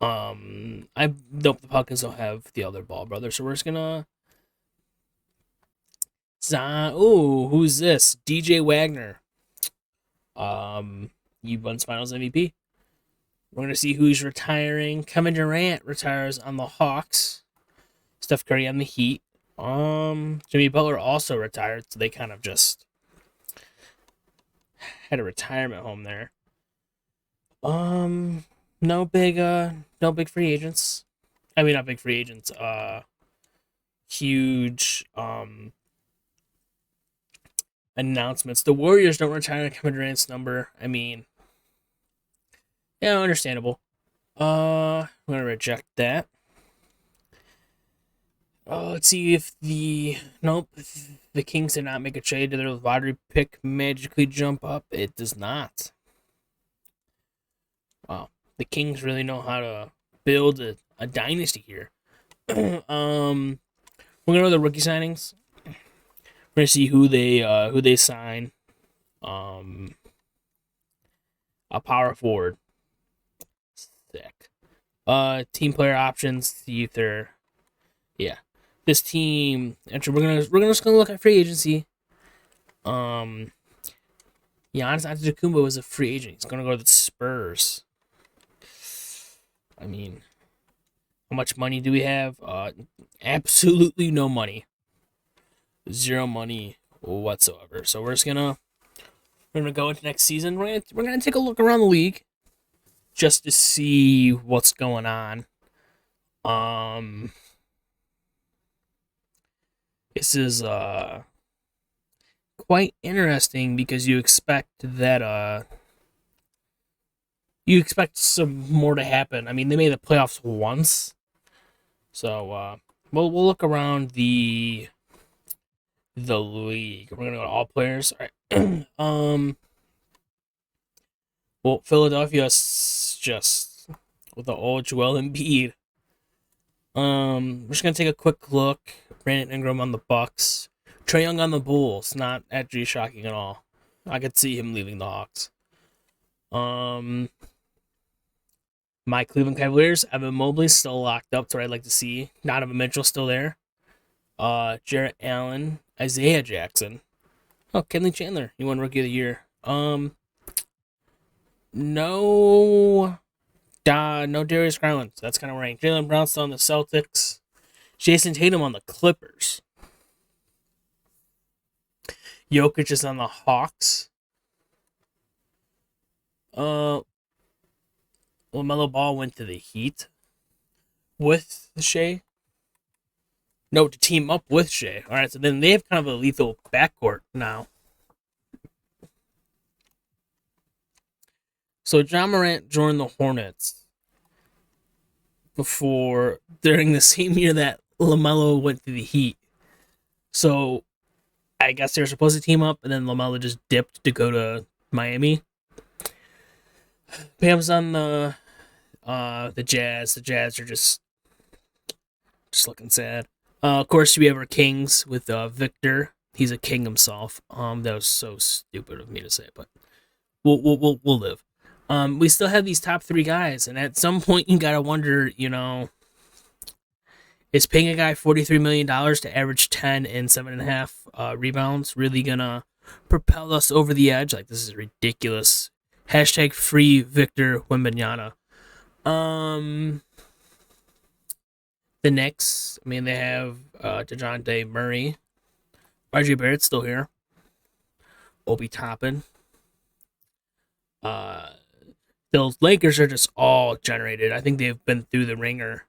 I nope, the Pelicans don't have the other ball brother, so we're just gonna. Who's this? DJ Wagner. He won Finals MVP. We're gonna see who's retiring. Kevin Durant retires on the Hawks. Steph Curry on the Heat. Jimmy Butler also retired, so they kind of just had a retirement home there. No big free agents. I mean, not big free agents. Huge announcements. The Warriors don't retire Kevin Durant's number. I mean, yeah, understandable. I'm gonna reject that. Let's see if the Kings did not make a trade. Did their lottery pick magically jump up? It does not. Wow, the Kings really know how to build a dynasty here. We're gonna go to the rookie signings. We're gonna see who they sign. A power forward. Sick. Team player options. See if they're, yeah. This team. Actually, we're just gonna look at free agency. Giannis Antetokounmpo is a free agent. He's gonna go to the Spurs. I mean, how much money do we have? Absolutely no money. Zero money whatsoever. So we're gonna go into next season. We're gonna take a look around the league just to see what's going on. This is quite interesting because you expect some more to happen. I mean, they made the playoffs once, so we'll look around the league. We're gonna go to all players. All right. Well, Philadelphia's just with the old Joel Embiid. We're just gonna take a quick look. Brandon Ingram on the Bucks. Trae Young on the Bulls. Not actually shocking at all. I could see him leaving the Hawks. My Cleveland Cavaliers. Evan Mobley's still locked up to what I'd like to see. Donovan Mitchell still there. Jarrett Allen. Isaiah Jackson. Oh, Kenley Chandler. He won Rookie of the Year. No Darius Garland. So that's kind of worrying. Jaylen Brown still on the Celtics. Jason Tatum on the Clippers. Jokic is on the Hawks. LaMelo Ball went to the Heat with Shea. No, to team up with Shea. All right, so then they have kind of a lethal backcourt now. So John Morant joined the Hornets during the same year that LaMelo went to the Heat. So I guess they're supposed to team up, and then LaMelo just dipped to go to Miami. Pam's on the Jazz. The Jazz are just looking sad. Of course, we have our Kings with Victor. He's a king himself. That was so stupid of me to say, but we'll live. We still have these top three guys, and at some point you gotta wonder, is paying a guy $43 million to average 10 and 7.5 rebounds really gonna propel us over the edge? Like, this is ridiculous. Hashtag free Victor Wembanyama. The Knicks, I mean, they have DeJounte Murray. RJ Barrett's still here. Obi Toppin. The Lakers are just all generated. I think they've been through the ringer.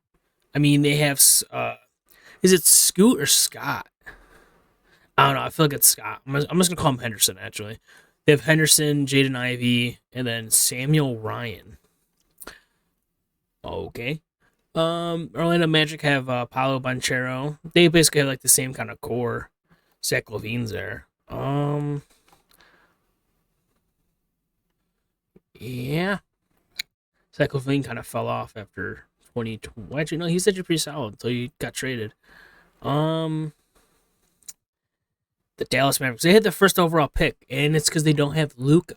I mean, they have, is it Scoot or Scott? I don't know. I feel like it's Scott. I'm just going to call him Henderson, actually. They have Henderson, Jaden Ivey, and then Samuel Ryan. Okay. Orlando Magic have Paolo Banchero. They basically have like the same kind of core. Zach LaVine's there. Yeah. Zach LaVine kind of fell off after 2020. Actually, no, he's actually pretty solid until he got traded. The Dallas Mavericks, they had the first overall pick, and it's because they don't have Luka.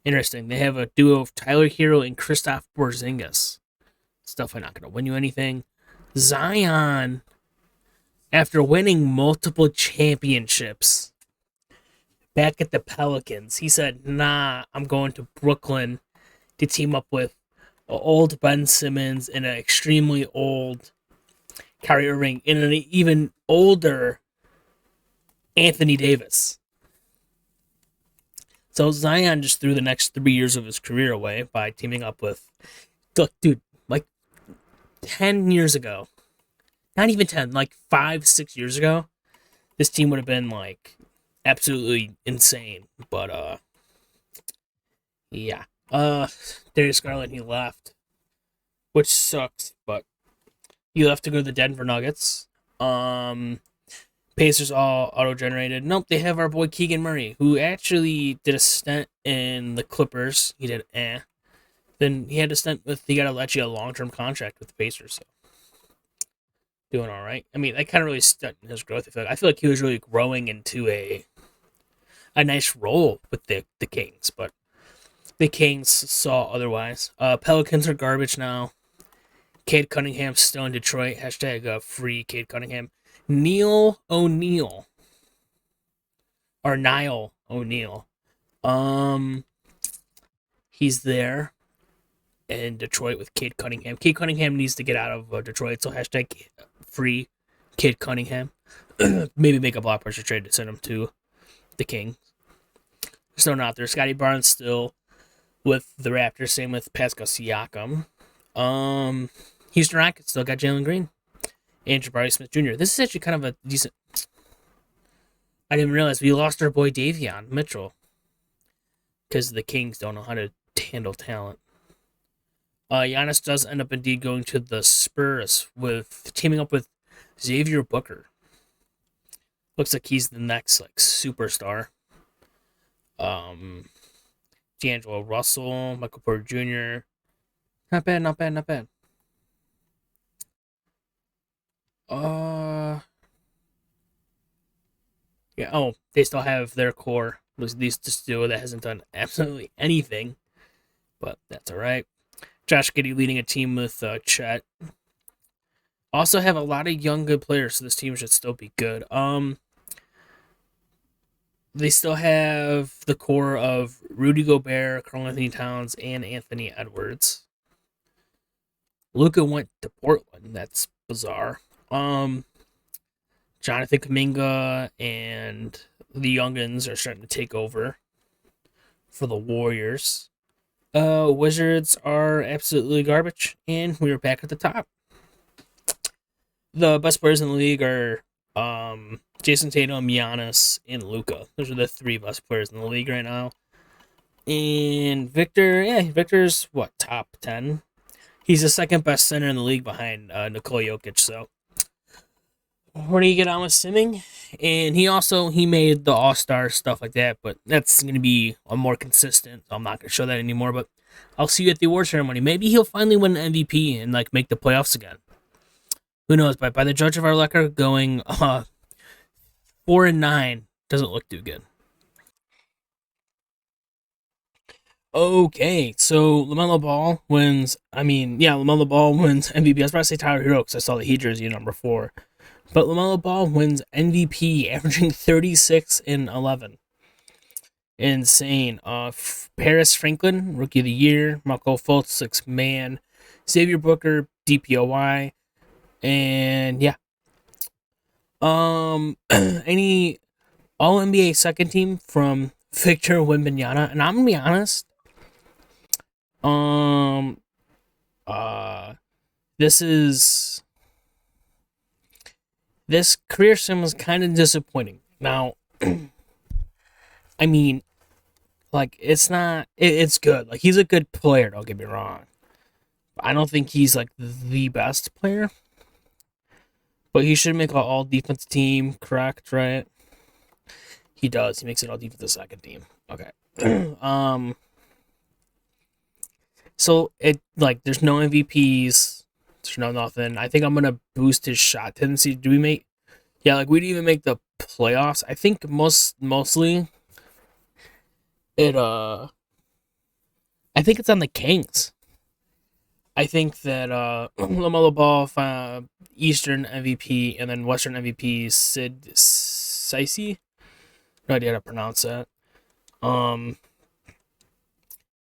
Interesting. They have a duo of Tyler Hero and Kristaps Porzingis. It's definitely not going to win you anything. Zion, after winning multiple championships back at the Pelicans, he said, nah, I'm going to Brooklyn to team up with old Ben Simmons and an extremely old Kyrie Irving and an even older Anthony Davis. So Zion just threw the next 3 years of his career away by teaming up with, look, dude, like 10 years ago, not even 10, like 5, 6 years ago, this team would have been like absolutely insane. But yeah. Darius Garland, he left, which sucks, but he left to go to the Denver Nuggets. Pacers all auto-generated. Nope, they have our boy Keegan Murray, who actually did a stint in the Clippers. He did Then he had a stint with, he got actually a long-term contract with the Pacers, so doing all right. I mean, that kind of really stunted his growth. I feel like he was really growing into a nice role with the Kings, but the Kings saw otherwise. Pelicans are garbage now. Cade Cunningham's still in Detroit. Hashtag free Cade Cunningham. Neil O'Neal. Or Niall O'Neal. He's there in Detroit with Cade Cunningham. Cade Cunningham needs to get out of Detroit, so hashtag free Cade Cunningham. Maybe make a blockbuster trade to send him to the Kings. Still not there. Scotty Barnes still with the Raptors. Same with Pascal Siakam. Houston Rockets still got Jalen Green and Jabari Smith Jr. This is actually kind of a decent. I didn't realize we lost our boy Davion Mitchell because the Kings don't know how to handle talent. Giannis does end up indeed going to the Spurs with teaming up with Xavier Booker. Looks like he's the next like superstar. D'Angelo Russell, Michael Porter Jr. Not bad. Yeah. Oh, they still have their core. These duo that hasn't done absolutely anything, but that's all right. Josh Giddey leading a team with Chet. Also have a lot of young good players, so this team should still be good. They still have the core of Rudy Gobert, Karl-Anthony Towns, and Anthony Edwards. Luka went to Portland. That's bizarre. Jonathan Kuminga and the Youngins are starting to take over for the Warriors. Wizards are absolutely garbage, and we're back at the top. The best players in the league are Jason Tatum, Giannis, and Luka. Those are the 3 best players in the league right now. And Victor's top 10. He's the second best center in the league behind Nikola Jokic. So where do you get on with simming? And he made the All-Star stuff like that, but that's going to be a more consistent. So I'm not going to show that anymore, but I'll see you at the award ceremony. Maybe he'll finally win an MVP and like make the playoffs again. Who knows? But by the judge of our liquor, going 4-9 doesn't look too good. Okay, so LaMelo Ball wins. LaMelo Ball wins MVP. I was about to say Tyler Hero because I saw the Heat jersey number 4. But LaMelo Ball wins MVP, averaging 36 and 11. Insane. Paris Franklin, Rookie of the Year. Marco Fultz, 6th man. Xavier Booker, DPOY. And yeah. Any All-NBA second team from Victor Wembanyama. And I'm going to be honest. This career sim was kind of disappointing. Now, I mean, like, it's good. Like, he's a good player, don't get me wrong. I don't think he's, like, the best player. But he should make an all-defense team, correct, right? He does. He makes it all-defense second team. Okay. So, there's no MVPs. There's no nothing. I think I'm going to boost his shot tendency. We didn't even make the playoffs. I think mostly I think it's on the Kings. I think that LaMelo Ball, Eastern MVP, and then Western MVP Sid Sicey. No idea how to pronounce that.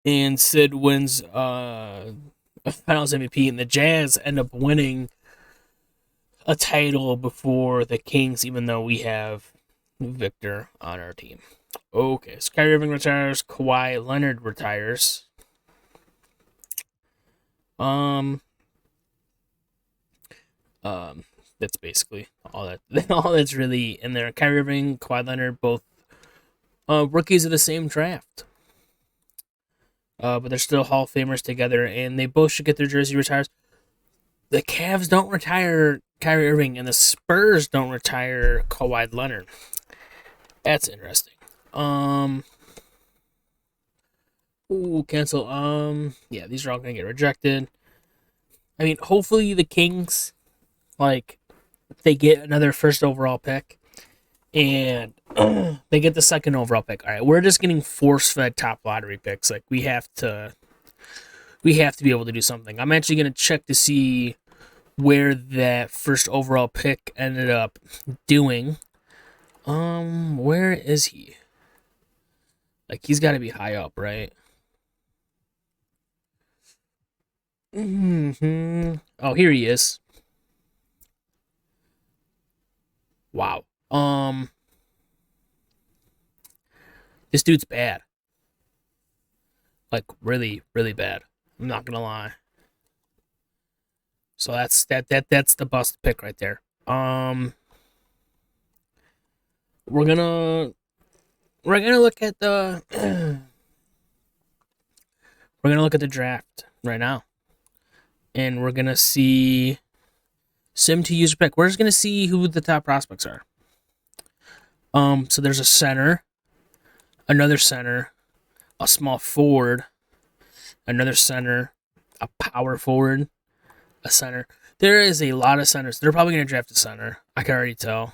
And Sid wins Finals MVP, and the Jazz end up winning a title before the Kings, even though we have Victor on our team. Okay, so Kyrie Irving retires, Kawhi Leonard retires. That's basically all that's really in there. Kyrie Irving, Kawhi Leonard, both rookies of the same draft. But they're still Hall of Famers together, and they both should get their jersey retires. The Cavs don't retire Kyrie Irving, and the Spurs don't retire Kawhi Leonard. That's interesting. Cancel. Yeah, these are all gonna get rejected. I mean, hopefully the Kings, they get another first overall pick, and they get the second overall pick. All right, we're just getting force-fed top lottery picks. Like, we have to be able to do something. I'm actually gonna check to see where that first overall pick ended up doing. Where is he? Like, he's got to be high up, right? Oh, here he is. Wow. This dude's bad. Like, really, really bad. I'm not gonna lie. So that's the bust pick right there. We're gonna look at the we're gonna look at the draft right now, and we're gonna see sim to user pick. We're just gonna see who the top prospects are. So there's a center, another center, a small forward, another center, a power forward, a center. There is a lot of centers. They're probably gonna draft a center. I can already tell.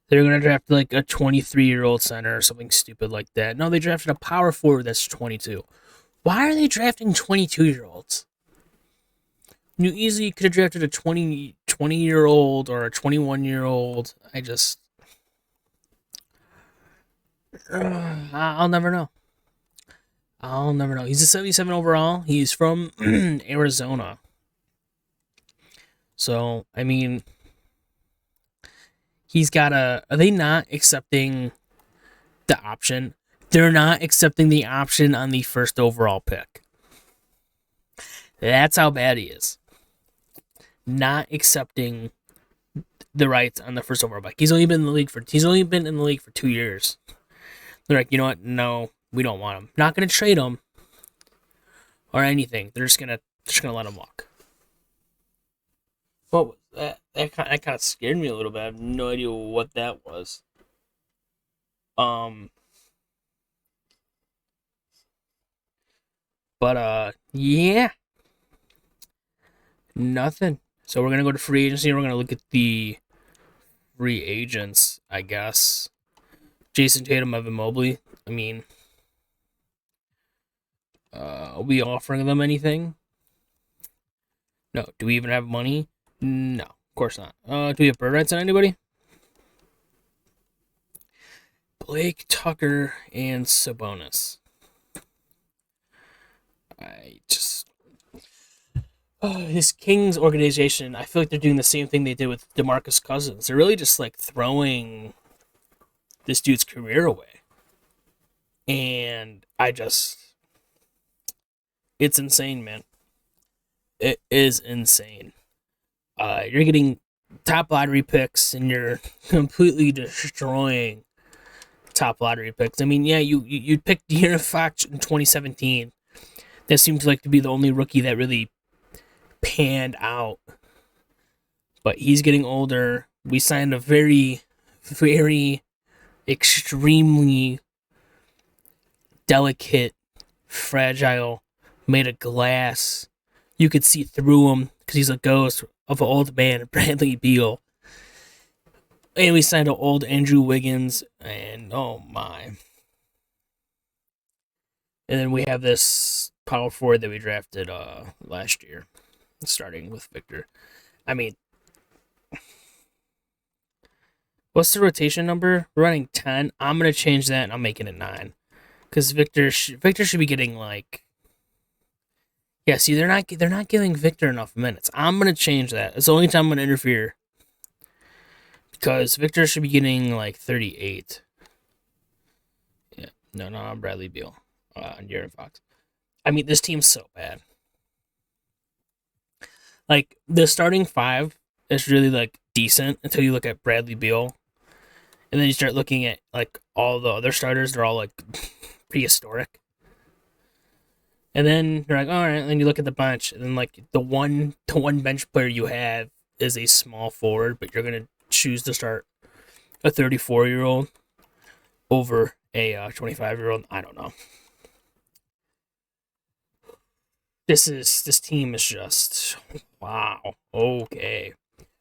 They're going to draft like a 23-year-old center or something stupid like that. No, they drafted a power forward that's 22. Why are they drafting 22-year-olds? You easily could have drafted a 20-year-old or a 21-year-old. I'll never know. He's a 77 overall. He's from Arizona. So, I mean, are they not accepting the option? They're not accepting the option on the first overall pick. That's how bad he is. Not accepting the rights on the first overall pick. He's only been in the league for 2 years. They're like, you know what? No, we don't want him. Not gonna trade him or anything. They're just gonna let him walk. What was that? That kind of scared me a little bit. I have no idea what that was. But yeah, nothing. So we're gonna go to free agency. We're gonna look at the free agents, I guess. Jason Tatum, Evan Mobley. I mean, are we offering them anything? No. Do we even have money? No, of course not. Do we have bird rights on anybody? Blake, Tucker, and Sabonis. This Kings organization, I feel like they're doing the same thing they did with DeMarcus Cousins. They're really just like throwing this dude's career away. And it's insane, man. It is insane. You're getting top lottery picks, and you're completely destroying top lottery picks. I mean, yeah, you picked De'Aaron Fox in 2017. That seems like to be the only rookie that really panned out. But he's getting older. We signed a very, very extremely delicate, fragile, made of glass. You could see through him because he's a ghost of an old man, Bradley Beal. And we signed an old Andrew Wiggins, and oh my. And then we have this power forward that we drafted last year, starting with Victor. I mean, what's the rotation number? We're running 10. I'm going to change that, and I'm making it 9. Because Victor should be getting, like, Yeah, see, they're not giving Victor enough minutes. I'm gonna change that. It's the only time I'm gonna interfere because Victor should be getting like 38. Yeah, no, I'm Bradley Beal, and De'Aaron Fox. I mean, this team's so bad. Like the starting five is really like decent until you look at Bradley Beal, and then you start looking at like all the other starters. They're all like prehistoric. And then you're like, all right. And then you look at the bench, and then like the one bench player you have is a small forward, but you're gonna choose to start a 34-year-old over a 25-year-old. I don't know. This team is just wow. Okay.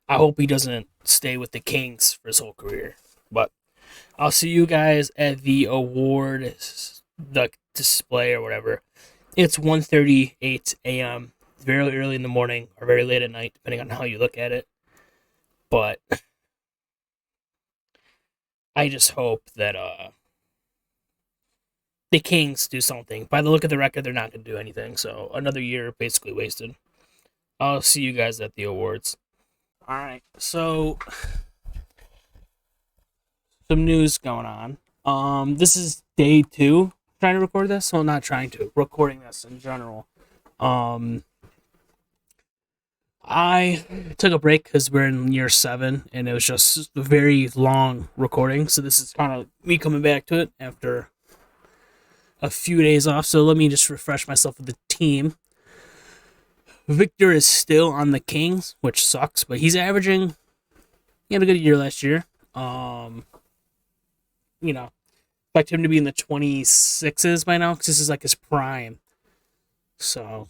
I hope he doesn't stay with the Kings for his whole career. But I'll see you guys at the award, the display or whatever. It's 1:38 a.m. Very early in the morning or very late at night, depending on how you look at it. But I just hope that the Kings do something. By the look of the record, they're not going to do anything. So another year basically wasted. I'll see you guys at the awards. All right. So some news going on. This is day 2 trying to record this. Well, not trying to recording this in general. I took a break because we're in year 7 and it was just a very long recording. So this is kind of me coming back to it after a few days off. So let me just refresh myself with the team. Victor is still on the Kings, which sucks, but he's averaging. He had a good year last year. You know, expect him to be in the 26s by now because this is like his prime. So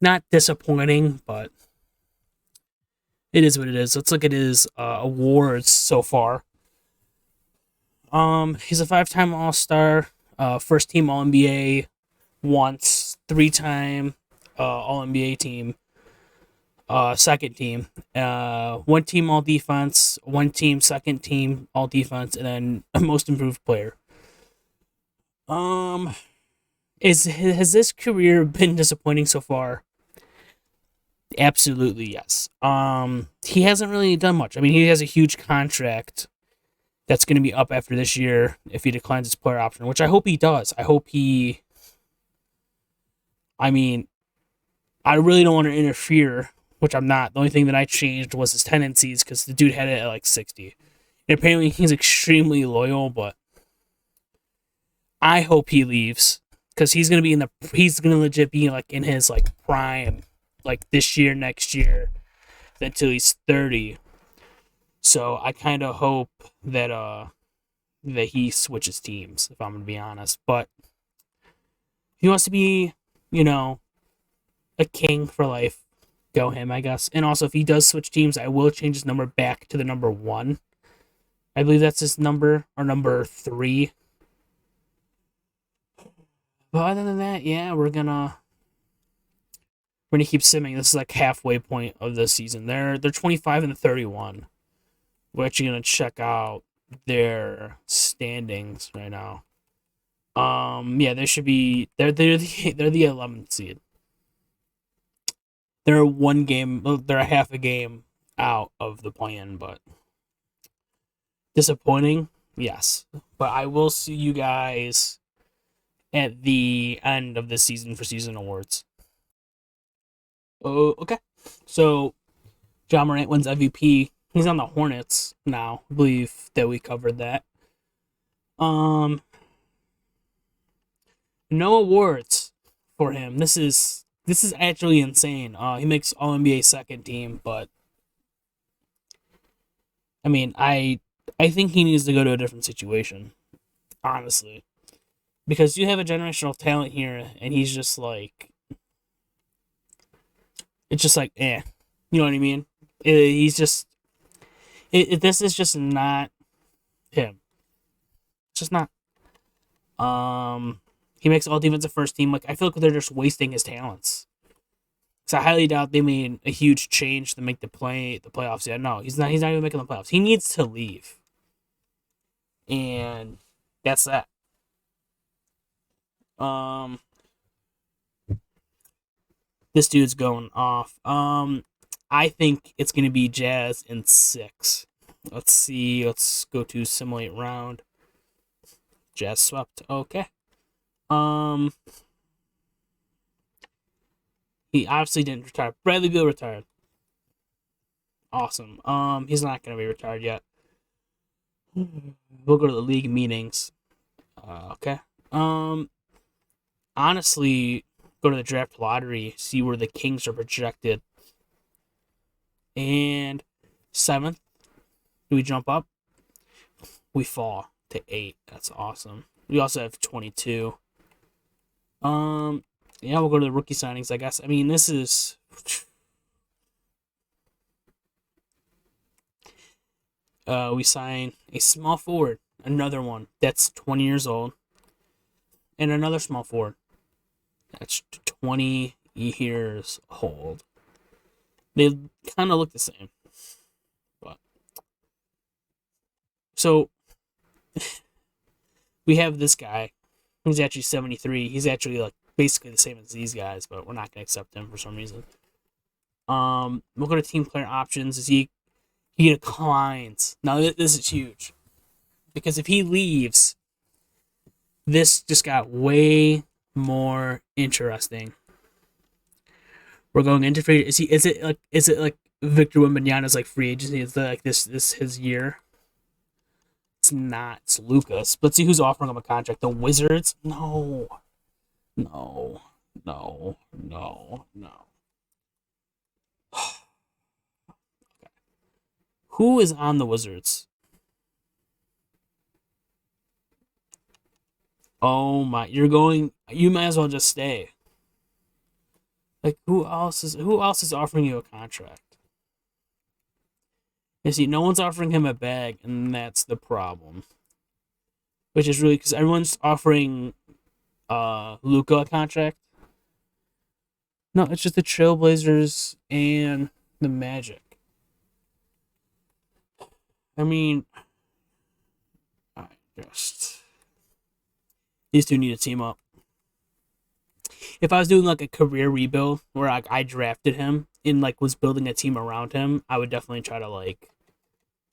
not disappointing, but it is what it is. Let's look at his awards so far. He's a 5-time All-Star, first team All-NBA once, 3-time All-NBA team, second team, one team All Defense, one team second team All Defense, and then most improved player. Has this career been disappointing so far? Absolutely yes. He hasn't really done much. I mean, he has a huge contract that's going to be up after this year if he declines his player option, which I hope he does. I hope he. I mean, I really don't want to interfere, which I'm not. The only thing that I changed was his tendencies because the dude had it at like 60. And apparently he's extremely loyal, but I hope he leaves because he's gonna be he's gonna legit be like in his like prime, like this year, next year, until he's 30. So I kind of hope that he switches teams, if I'm gonna be honest. But if he wants to be, you know, a king for life, go him, I guess. And also, if he does switch teams, I will change his number back to the number 1. I believe that's his number, or number 3. But other than that, yeah, we're gonna keep simming. This is like halfway point of the season. They're 25 and 31. We're actually gonna check out their standings right now. Yeah, they should be. They're the 11th seed. They're one game. They're a half a game out of the plan, but disappointing. Yes, but I will see you guys at the end of the season for season awards. Oh, okay. So John Morant wins MVP. He's on the Hornets now. I believe that we covered that. Um, no awards for him. This is actually insane. He makes All NBA second team, but I mean, I think he needs to go to a different situation, honestly, because you have a generational talent here, and he's just like, it's just like, you know what I mean? He's just, this is just not him. It's just not. He makes all defensive first team. Like I feel like they're just wasting his talents. So I highly doubt they made a huge change to make the playoffs. Yeah, no, he's not. He's not even making the playoffs. He needs to leave, and that's that. Um, This dude's going off. I think it's gonna be Jazz in 6. Let's see. Let's go to simulate round. Jazz swept. Okay. Um, he obviously didn't retire. Bradley Beal retired. Awesome. He's not gonna be retired yet. We'll go to the league meetings. Okay. Honestly, go to the draft lottery, see where the Kings are projected. And 7th, do we jump up? We fall to 8. That's awesome. We also have 22. Yeah, we'll go to the rookie signings, I guess. I mean, this is. We sign a small forward, another one that's 20 years old, and another small forward that's 20 years old. They kind of look the same, but so we have this guy who's actually 73. He's actually like basically the same as these guys, but we're not gonna accept him for some reason. We'll go to team player options. Is he declines. Now this is huge because if he leaves, this just got way more interesting. We're going into free. Is it like Victor Wembanyama's like free agency? Is that like this his year? It's not. It's Lucas. Let's see who's offering him a contract. The Wizards? No. No. No. No. No. Who is on the Wizards? Oh my, you might as well just stay. Like who else is offering you a contract? You see, no one's offering him a bag, and that's the problem. Which is really because everyone's offering Luka a contract. No, it's just the Trailblazers and the Magic. I mean, I just these two need to team up. If I was doing like a career rebuild where like I drafted him and like was building a team around him, I would definitely try to like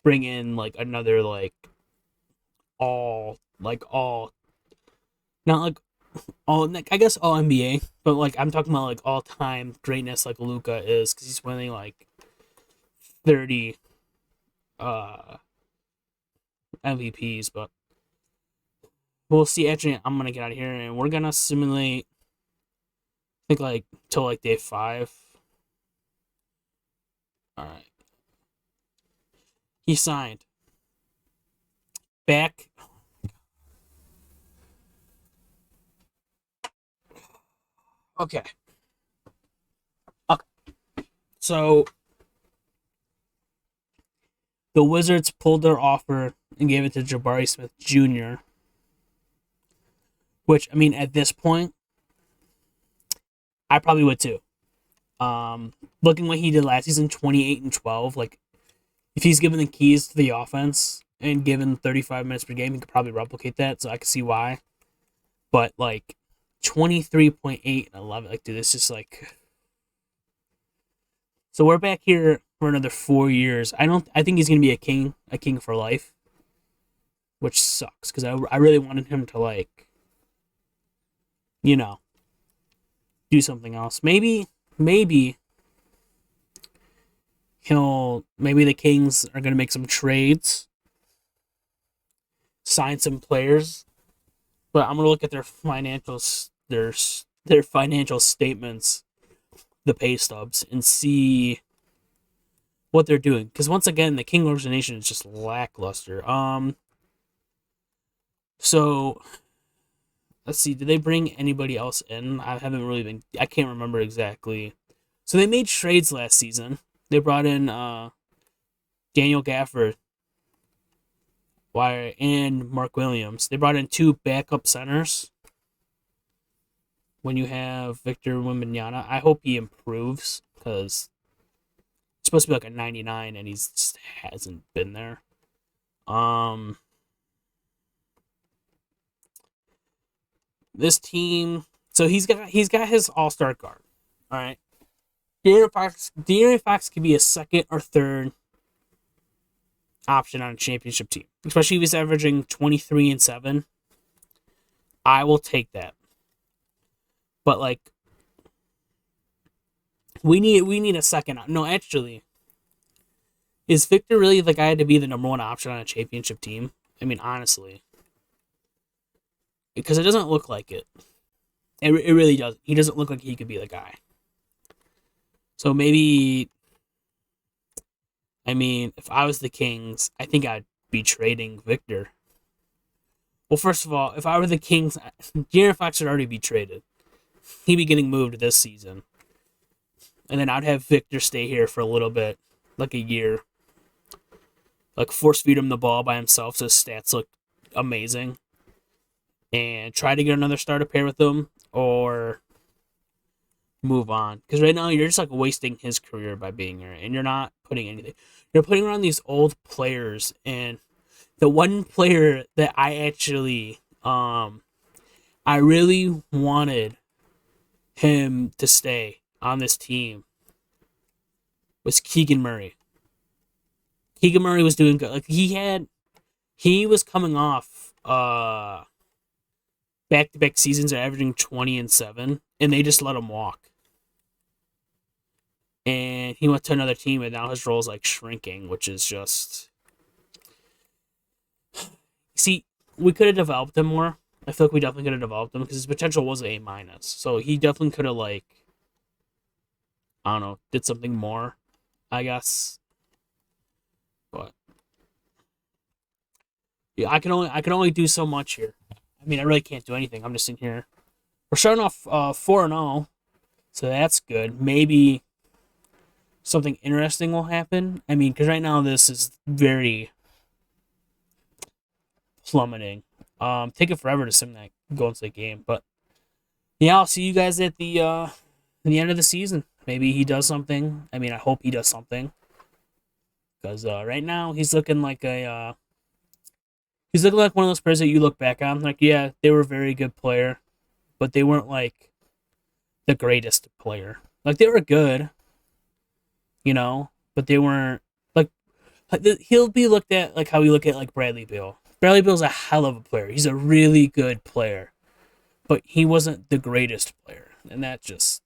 bring in like another like all not like all like, I guess all NBA, but like I'm talking about like all time greatness like Luka is because he's winning like 30 MVPs, but we'll see. Actually, I'm gonna get out of here and we're gonna simulate. I think like till like day 5. All right, he signed back. Okay. Okay. So the Wizards pulled their offer and gave it to Jabari Smith Jr. Which I mean, at this point, I probably would too. Looking what he did last season, 28 and 12. Like, if he's given the keys to the offense and given 35 minutes per game, he could probably replicate that. So I can see why. But like, 23.8 and 11. Like, dude, this is like. So we're back here for another 4 years. I think he's gonna be a king for life, which sucks because I really wanted him to like, you know, do something else. Maybe maybe the Kings are gonna make some trades, sign some players, but I'm gonna look at their financials, their financial statements, the pay stubs, and see what they're doing. Because once again, the King organization is just lackluster. So let's see. Did they bring anybody else in? I haven't really been. I can't remember exactly. So they made trades last season. They brought in Daniel Gafford, and Mark Williams. They brought in 2 backup centers. When you have Victor Wembanyama, I hope he improves because it's supposed to be like a 99, and he just hasn't been there. This team, so he's got his all-star guard. All right. De'Aaron Fox could be a second or third option on a championship team, especially if he's averaging 23 and 7. I will take that. But like, we need a second. No, actually, is Victor really the guy to be the number one option on a championship team? I mean, honestly, because it doesn't look like it. It really does. He doesn't look like he could be the guy. So maybe, I mean, if I was the Kings, I think I'd be trading Victor. Well, first of all, if I were the Kings, De'Aaron Fox would already be traded. He'd be getting moved this season. And then I'd have Victor stay here for a little bit, like a year. Like, force feed him the ball by himself so his stats look amazing. And try to get another starter pair with him, or move on. Because right now, you're just, like, wasting his career by being here. And you're not putting anything. You're putting around these old players. And the one player that I actually, I really wanted him to stay on this team was Keegan Murray. Keegan Murray was doing good. Like, he was coming off back-to-back seasons averaging 20 and 7, and they just let him walk. And he went to another team, and now his role is like shrinking, which is just, see, we could have developed him more. I feel like we definitely could have developed him because his potential was A minus. So he definitely could have, like, I don't know, did something more, I guess. But yeah, I can only do so much here. I mean, I really can't do anything. I'm just sitting here. We're starting off 4-0, so that's good. Maybe something interesting will happen. I mean, because right now this is very plummeting. Take it forever to sim that Golden State game, but yeah, I'll see you guys at the end of the season. Maybe he does something. I mean, I hope he does something. Because right now he's looking like one of those players that you look back on, like, yeah, they were a very good player, but they weren't like the greatest player. Like, they were good, but they weren't like he'll be looked at like how we look at like Bradley Beal. Bradley Beal's a hell of a player. He's a really good player, but he wasn't the greatest player, and that just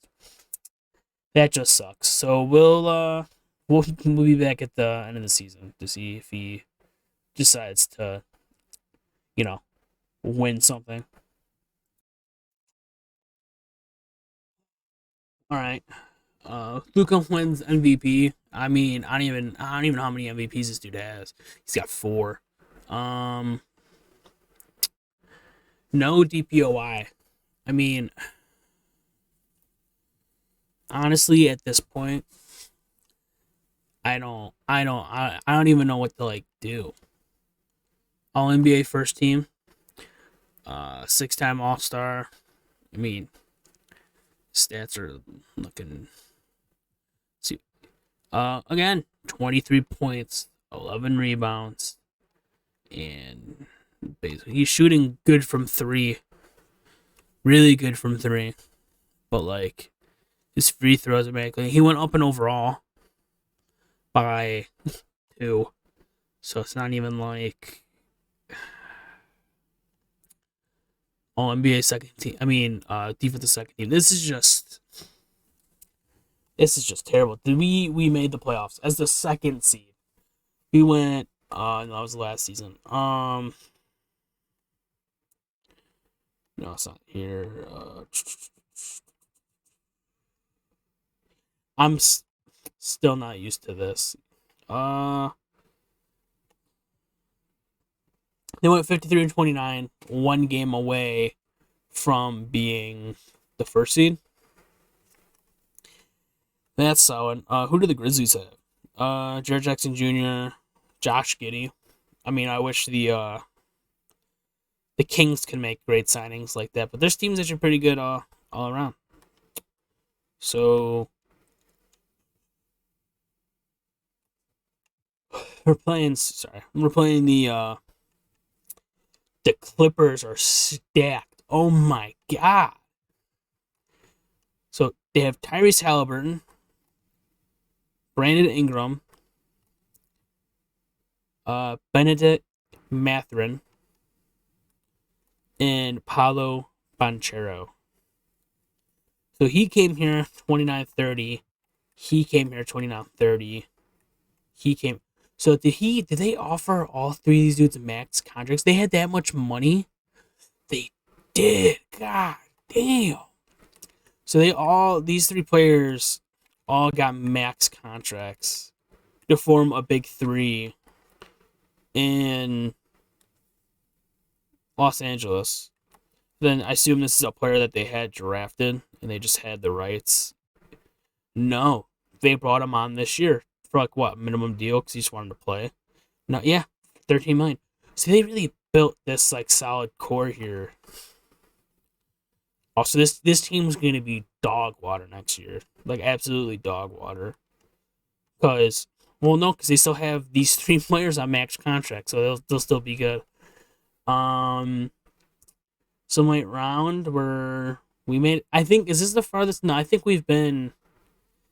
sucks. So we'll be back at the end of the season to see if he decides to, win something. All right. Luka wins MVP. I mean, I don't even know how many MVPs this dude has. He's got 4. Um, no DPOI. I mean, honestly, at this point, I don't even know what to like do. All NBA first team, 6-time All Star. I mean, stats are looking. See, again, 23 points, 11 rebounds, and basically he's shooting good from 3, really good from 3, but like his free throws automatically. He went up in overall by 2, so it's not even like all NBA second team. I mean, defensive second team. This is just terrible. We made the playoffs as the second seed. We went. No, that was the last season. No, it's not here. I'm still not used to this. They went 53-29, 1 game away from being the first seed. That's solid. Who do the Grizzlies have? Jared Jackson Jr., Josh Giddey. I mean, I wish the Kings can make great signings like that, but there's teams that are pretty good all around. So we're playing the Clippers are stacked. Oh my god. So they have Tyrese Halliburton, Brandon Ingram, Benedict Mathurin, and Paulo Banchero. So he came here 29-30. He came here 29-30. He came. So did they offer all three of these dudes max contracts? They had that much money? They did. God damn. So these three players all got max contracts to form a big three in Los Angeles. Then I assume this is a player that they had drafted and they just had the rights. No, they brought him on this year for like what, minimum deal because he just wanted to play. No, yeah, 13 million. So they really built this like solid core here. Also, this team's gonna be dog water next year, like absolutely dog water. Because they still have these three players on max contract, so they'll still be good. Some late round where we made. I think is this the farthest? No, I think we've been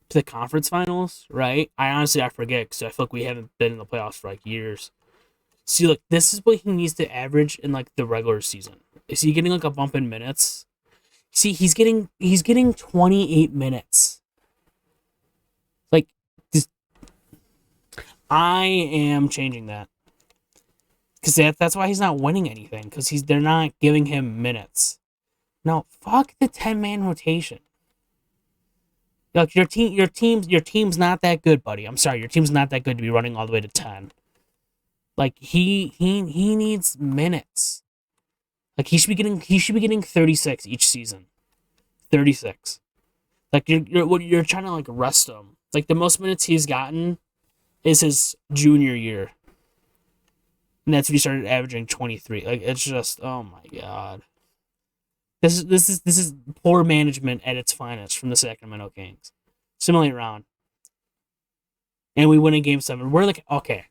to the conference finals, right? I forget because I feel like we haven't been in the playoffs for like years. See, look, this is what he needs to average in like the regular season. Is he getting like a bump in minutes? See, he's getting 28 minutes. Like this, I am changing that because that's why he's not winning anything because they're not giving him minutes. No, fuck the 10-man rotation. Like your team's not that good, buddy. I'm sorry, your team's not that good to be running all the way to 10. Like he needs minutes. Like he should be getting 36 each season. 36. Like you're trying to like rest him. Like the most minutes he's gotten is his junior year. And that's when he started averaging 23. Like it's just, oh my god. This is poor management at its finest from the Sacramento Kings. Similarly round. And we win in game 7. We're like, okay.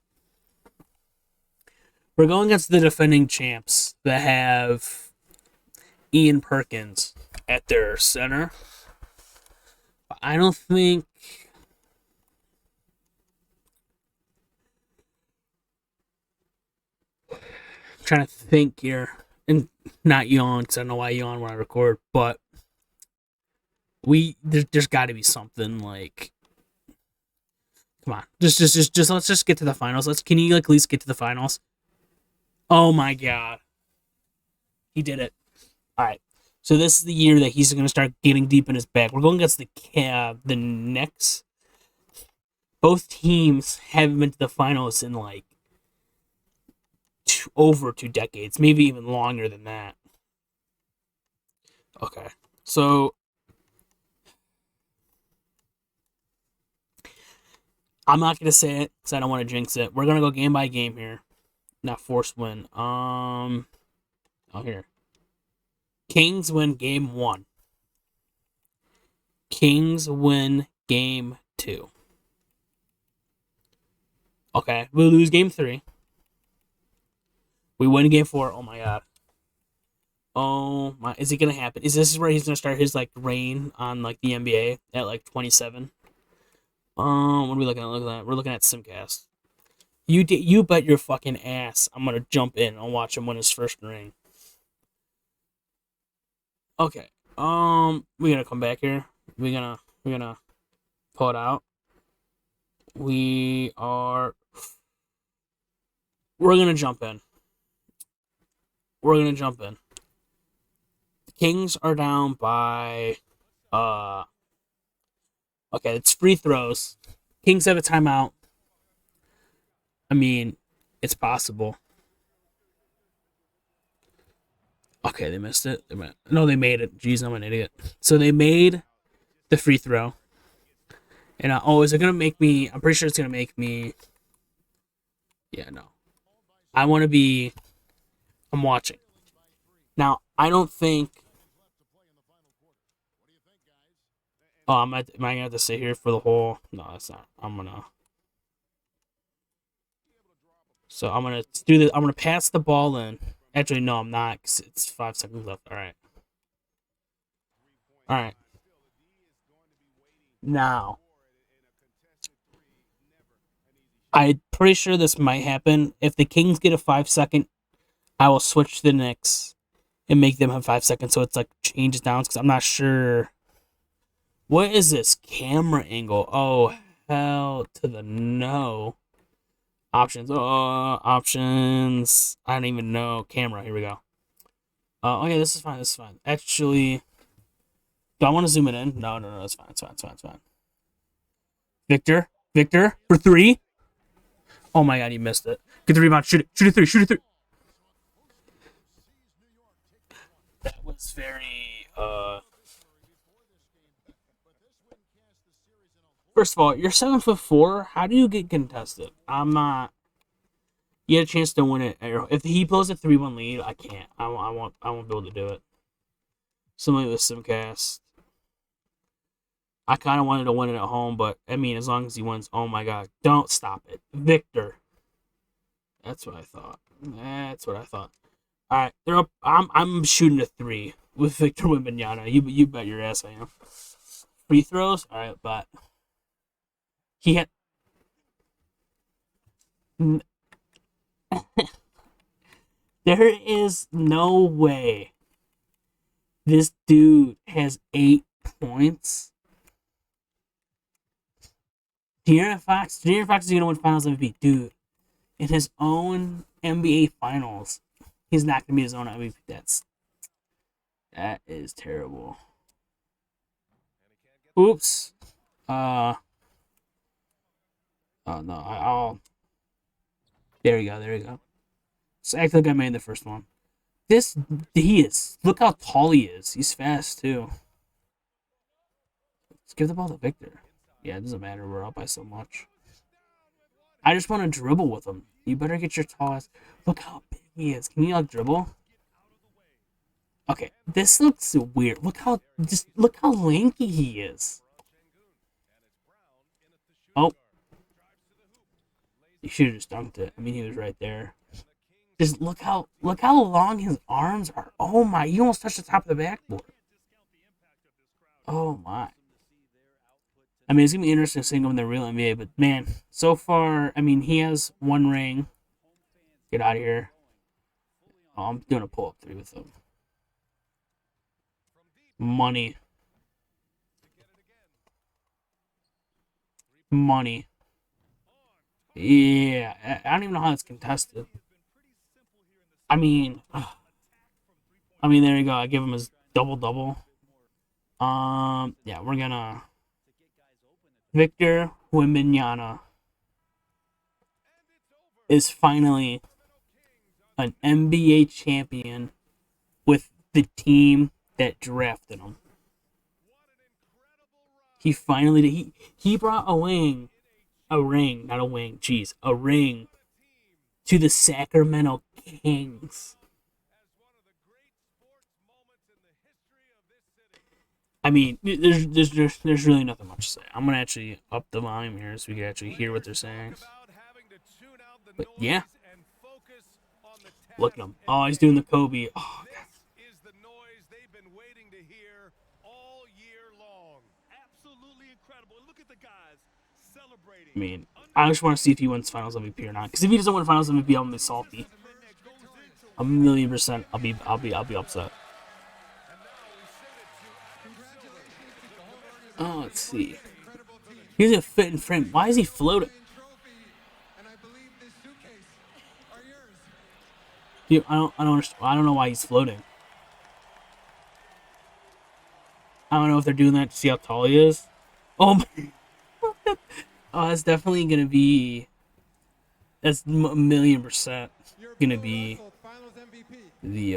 We're going against the defending champs that have Ian Perkins at their center. I don't think. I'm trying to think here. And not yawn, because I know why I yawn when I record, but there's got to be something like. Come on, just let's just get to the finals. Can you like at least get to the finals? Oh my god, he did it! All right, so this is the year that he's going to start getting deep in his bag. We're going against the Knicks. Both teams haven't been to the finals in like over 2 decades, maybe even longer than that. Okay, so I'm not gonna say it because I don't want to jinx it. We're gonna go game by game here, not force win. Here, Kings win game 1. Kings win game 2. Okay, we lose game 3. We win game 4. Oh my god. Oh my, is it gonna happen? Is this where he's gonna start his like reign on like the NBA at like 27? What are we looking at? Look at that. We're looking at Simcast. You bet your fucking ass I'm gonna jump in and watch him win his first ring. Okay. We're gonna come back here. We're gonna pull it out. We're gonna jump in. We're gonna jump in. The Kings are down by okay, it's free throws. Kings have a timeout. I mean, it's possible. Okay, they missed it. No, they made it. Jeez, I'm an idiot. So they made the free throw. And is it gonna make me? I'm pretty sure it's gonna make me. Yeah, no. I want to be. I'm watching. Now, I don't think. Oh, am I gonna have to sit here for the whole? No, that's not. I'm gonna. So I'm gonna do this. I'm gonna pass the ball in. Actually, no, I'm not. Cause it's 5 seconds left. All right. All right. Now, I'm pretty sure this might happen. If the Kings get a 5-second, I will switch to the Knicks and make them have 5 seconds, so it's like changes down. Because I'm not sure. What is this camera angle? Oh, hell to the no. Options. Oh, options. I don't even know. Camera. Here we go. Oh yeah, this is fine. This is fine. Actually, do I want to zoom it in? No, it's fine. It's fine. It's fine. It's fine. Victor for 3. Oh my god, you missed it. Get the rebound. Shoot it. Shoot it 3. Shoot it 3. That was very. First of all, you're 7'4". How do you get contested? I'm not. You had a chance to win it. If he pulls a 3-1 lead, I can't. I won't be able to do it. Somebody with Simcast. I kind of wanted to win it at home, but I mean, as long as he wins, oh my god, don't stop it, Victor. That's what I thought. All right, they're up. I'm shooting a 3 with Victor Wembanyama. You bet your ass I am. Free throws. All right, but he had. There is no way this dude has 8 points. De'Aaron Fox is going to win Finals MVP. Dude, in his own NBA Finals, he's not going to be his own MVP. That is terrible. Oops. Oh, no. I'll... There we go. So act like I made the first one. Look how tall he is. He's fast, too. Let's give the ball to Victor. Yeah, it doesn't matter. We're up by so much. I just want to dribble with him. You better get your tall ass. Look how big he is. Can you, like, dribble? Okay, this looks weird. Look how lanky he is. Oh. You should have just dunked it. I mean, he was right there. Just look how long his arms are. Oh my, you almost touched the top of the backboard. Oh my. I mean, it's going to be interesting seeing him in the real NBA, but man, so far, I mean, he has 1 ring. Get out of here. Oh, I'm doing a pull-up 3 with him. Money. Yeah, I don't even know how it's contested. I mean, there you go. I give him his double-double. Yeah, we're gonna Victor Wembanyama is finally an NBA champion with the team that drafted him. He finally did. He brought a ring to the Sacramento Kings. I mean, there's really nothing much to say. I'm gonna actually up the volume here so we can actually hear what they're saying. But yeah, look at him. Oh, he's doing the Kobe. Oh, God. I mean, I just want to see if he wins Finals MVP or not. Because if he doesn't win Finals MVP, I'm gonna be salty. 1,000,000%. I'll be upset. Oh, let's see. He doesn't fit in frame. Why is he floating? Dude, I don't understand. I don't know why he's floating. I don't know if they're doing that to see how tall he is. Oh my. Oh, that's definitely gonna be. That's 1,000,000% gonna be the.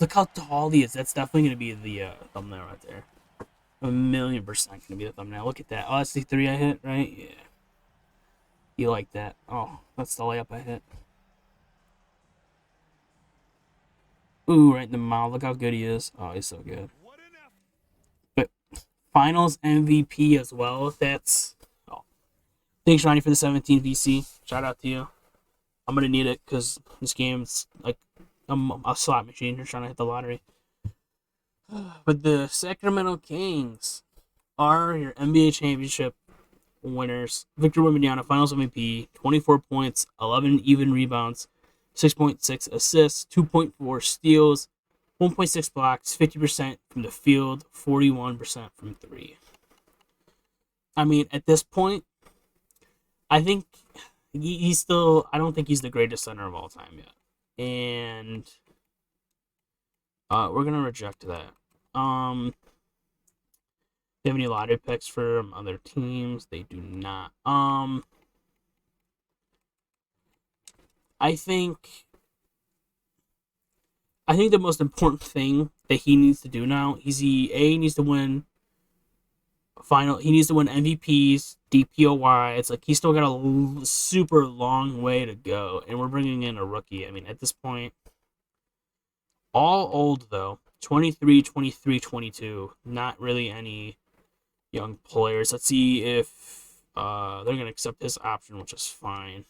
Look how tall he is. That's definitely gonna be the thumbnail right there. 1,000,000% gonna be the thumbnail. Look at that. Oh, that's the 3 I hit, right? Yeah. You like that? Oh, that's the layup I hit. Ooh, right in the mouth. Look how good he is. Oh, he's so good. But Finals MVP as well. That's. Oh. Thanks, Ronnie, for the 17 VC. Shout out to you. I'm gonna need it because this game's like a slot machine. You're trying to hit the lottery. But the Sacramento Kings are your NBA championship winners: Victor Wembanyama, Finals MVP, 24 points, 11 even rebounds, 6.6 assists, 2.4 steals, 1.6 blocks, 50% from the field, 41% from three. I mean, at this point, I think he's still. I don't think he's the greatest center of all time yet, and we're gonna reject that. They have any lottery picks from other teams? They do not. I think the most important thing that he needs to do now is he needs to win he needs to win MVPs, DPOY. It's like he's still got a super long way to go, and we're bringing in a rookie. I mean, at this point, all old though, 23, 23, 22. Not really any young players. Let's see if they're going to accept his option, which is fine.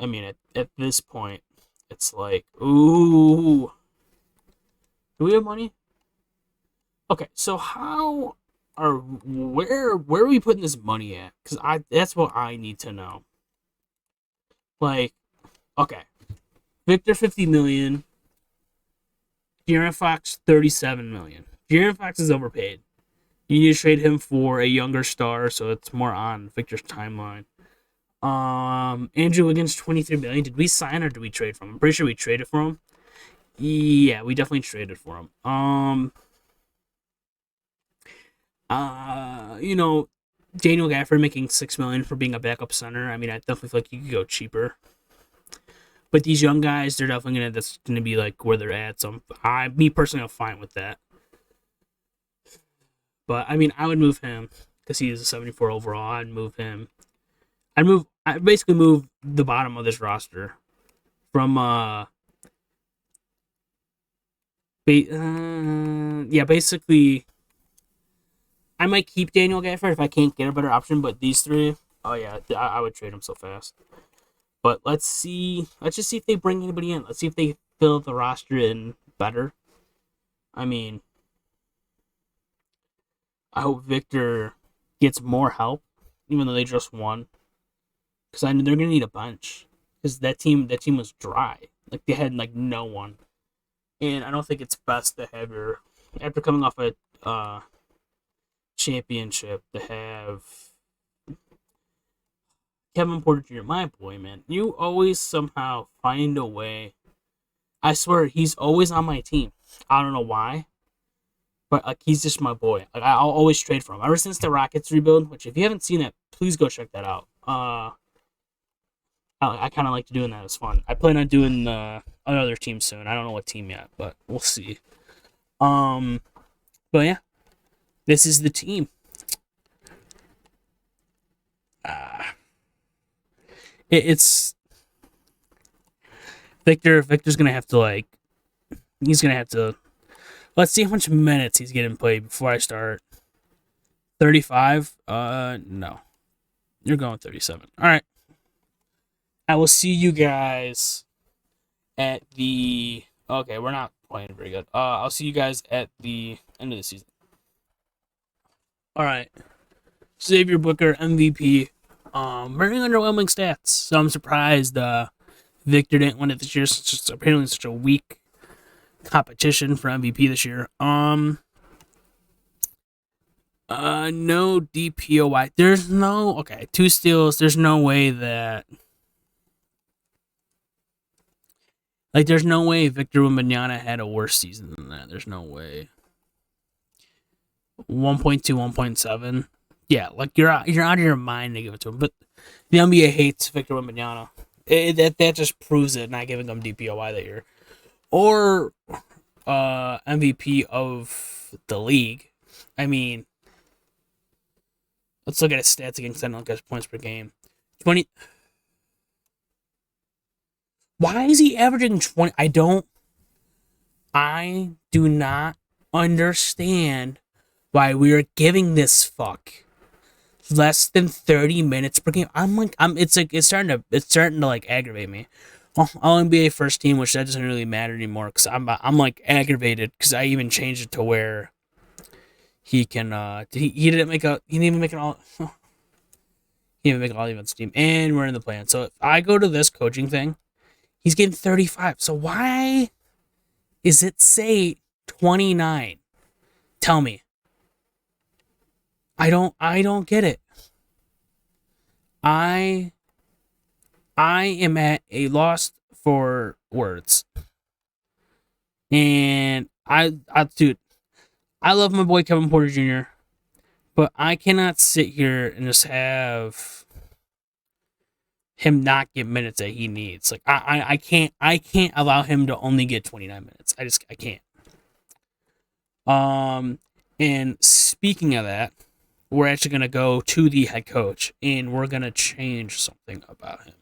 I mean, at this point, it's like, ooh. Do we have money? Okay, so where are we putting this money at? Because that's what I need to know. Like, okay, Victor 50 million, De'Aaron Fox 37 million. De'Aaron Fox is overpaid. You need to trade him for a younger star, so it's more on Victor's timeline. Andrew Wiggins 23 million. Did we sign or did we trade for him? I'm pretty sure we traded for him. Yeah, we definitely traded for him. Daniel Gafford making $6 million for being a backup center. I mean, I definitely feel like you could go cheaper. But these young guys, they're definitely that's gonna be like where they're at. So me personally, I'm fine with that. But I mean, I would move him because he is a 74 overall. I'd move him. I'd basically move the bottom of this roster from basically. I might keep Daniel Gafford if I can't get a better option, but these three, oh yeah, I would trade them so fast. But let's just see if they bring anybody in. Let's see if they fill the roster in better. I mean, I hope Victor gets more help, even though they just won. Because I know they're gonna need a bench. Because that team was dry. Like they had like no one. And I don't think it's best to have after coming off a championship, to have Kevin Porter Jr., my boy, man. You always somehow find a way. I swear, he's always on my team. I don't know why. But like he's just my boy. Like I'll always trade for him. Ever since the Rockets rebuild, which if you haven't seen it, please go check that out. I kind of like doing that. It's fun. I plan on doing another team soon. I don't know what team yet, but we'll see. But yeah, this is the team. It's Victor. Victor's gonna have to he's gonna have to. Let's see how much minutes he's getting played before I start. 35? No. You're going 37. All right. I will see you guys at the. Okay, we're not playing very good. I'll see you guys at the end of the season. All right. Xavier Booker, MVP. Very underwhelming stats. So I'm surprised Victor didn't win it this year. It's just apparently such a weak competition for MVP this year. No DPOY. There's no 2 steals. There's no way that there's no way Victor Wembanyama had a worse season than that. There's no way. 1.2, 1.7. Yeah, you're out of your mind to give it to him. But the NBA hates Victor Wembanyama. That just proves it. Not giving him DPOY that year, or MVP of the league. I mean, let's look at his stats against his points per game. 20. Why is he averaging 20? I do not understand why we are giving this fuck less than 30 minutes per game. It's starting to aggravate me. All NBA first team, which that doesn't really matter anymore because I'm aggravated because I even changed it to where he can. He didn't make a. He didn't even make an all. He didn't even make an all defense team, and we're in the plan. So if I go to this coaching thing, he's getting 35. So why is it say 29? Tell me. I don't get it. I am at a loss for words. And dude, I love my boy Kevin Porter Jr., but I cannot sit here and just have him not get minutes that he needs. Like I can't allow him to only get 29 minutes. I can't. And speaking of that, we're actually gonna go to the head coach and we're gonna change something about him.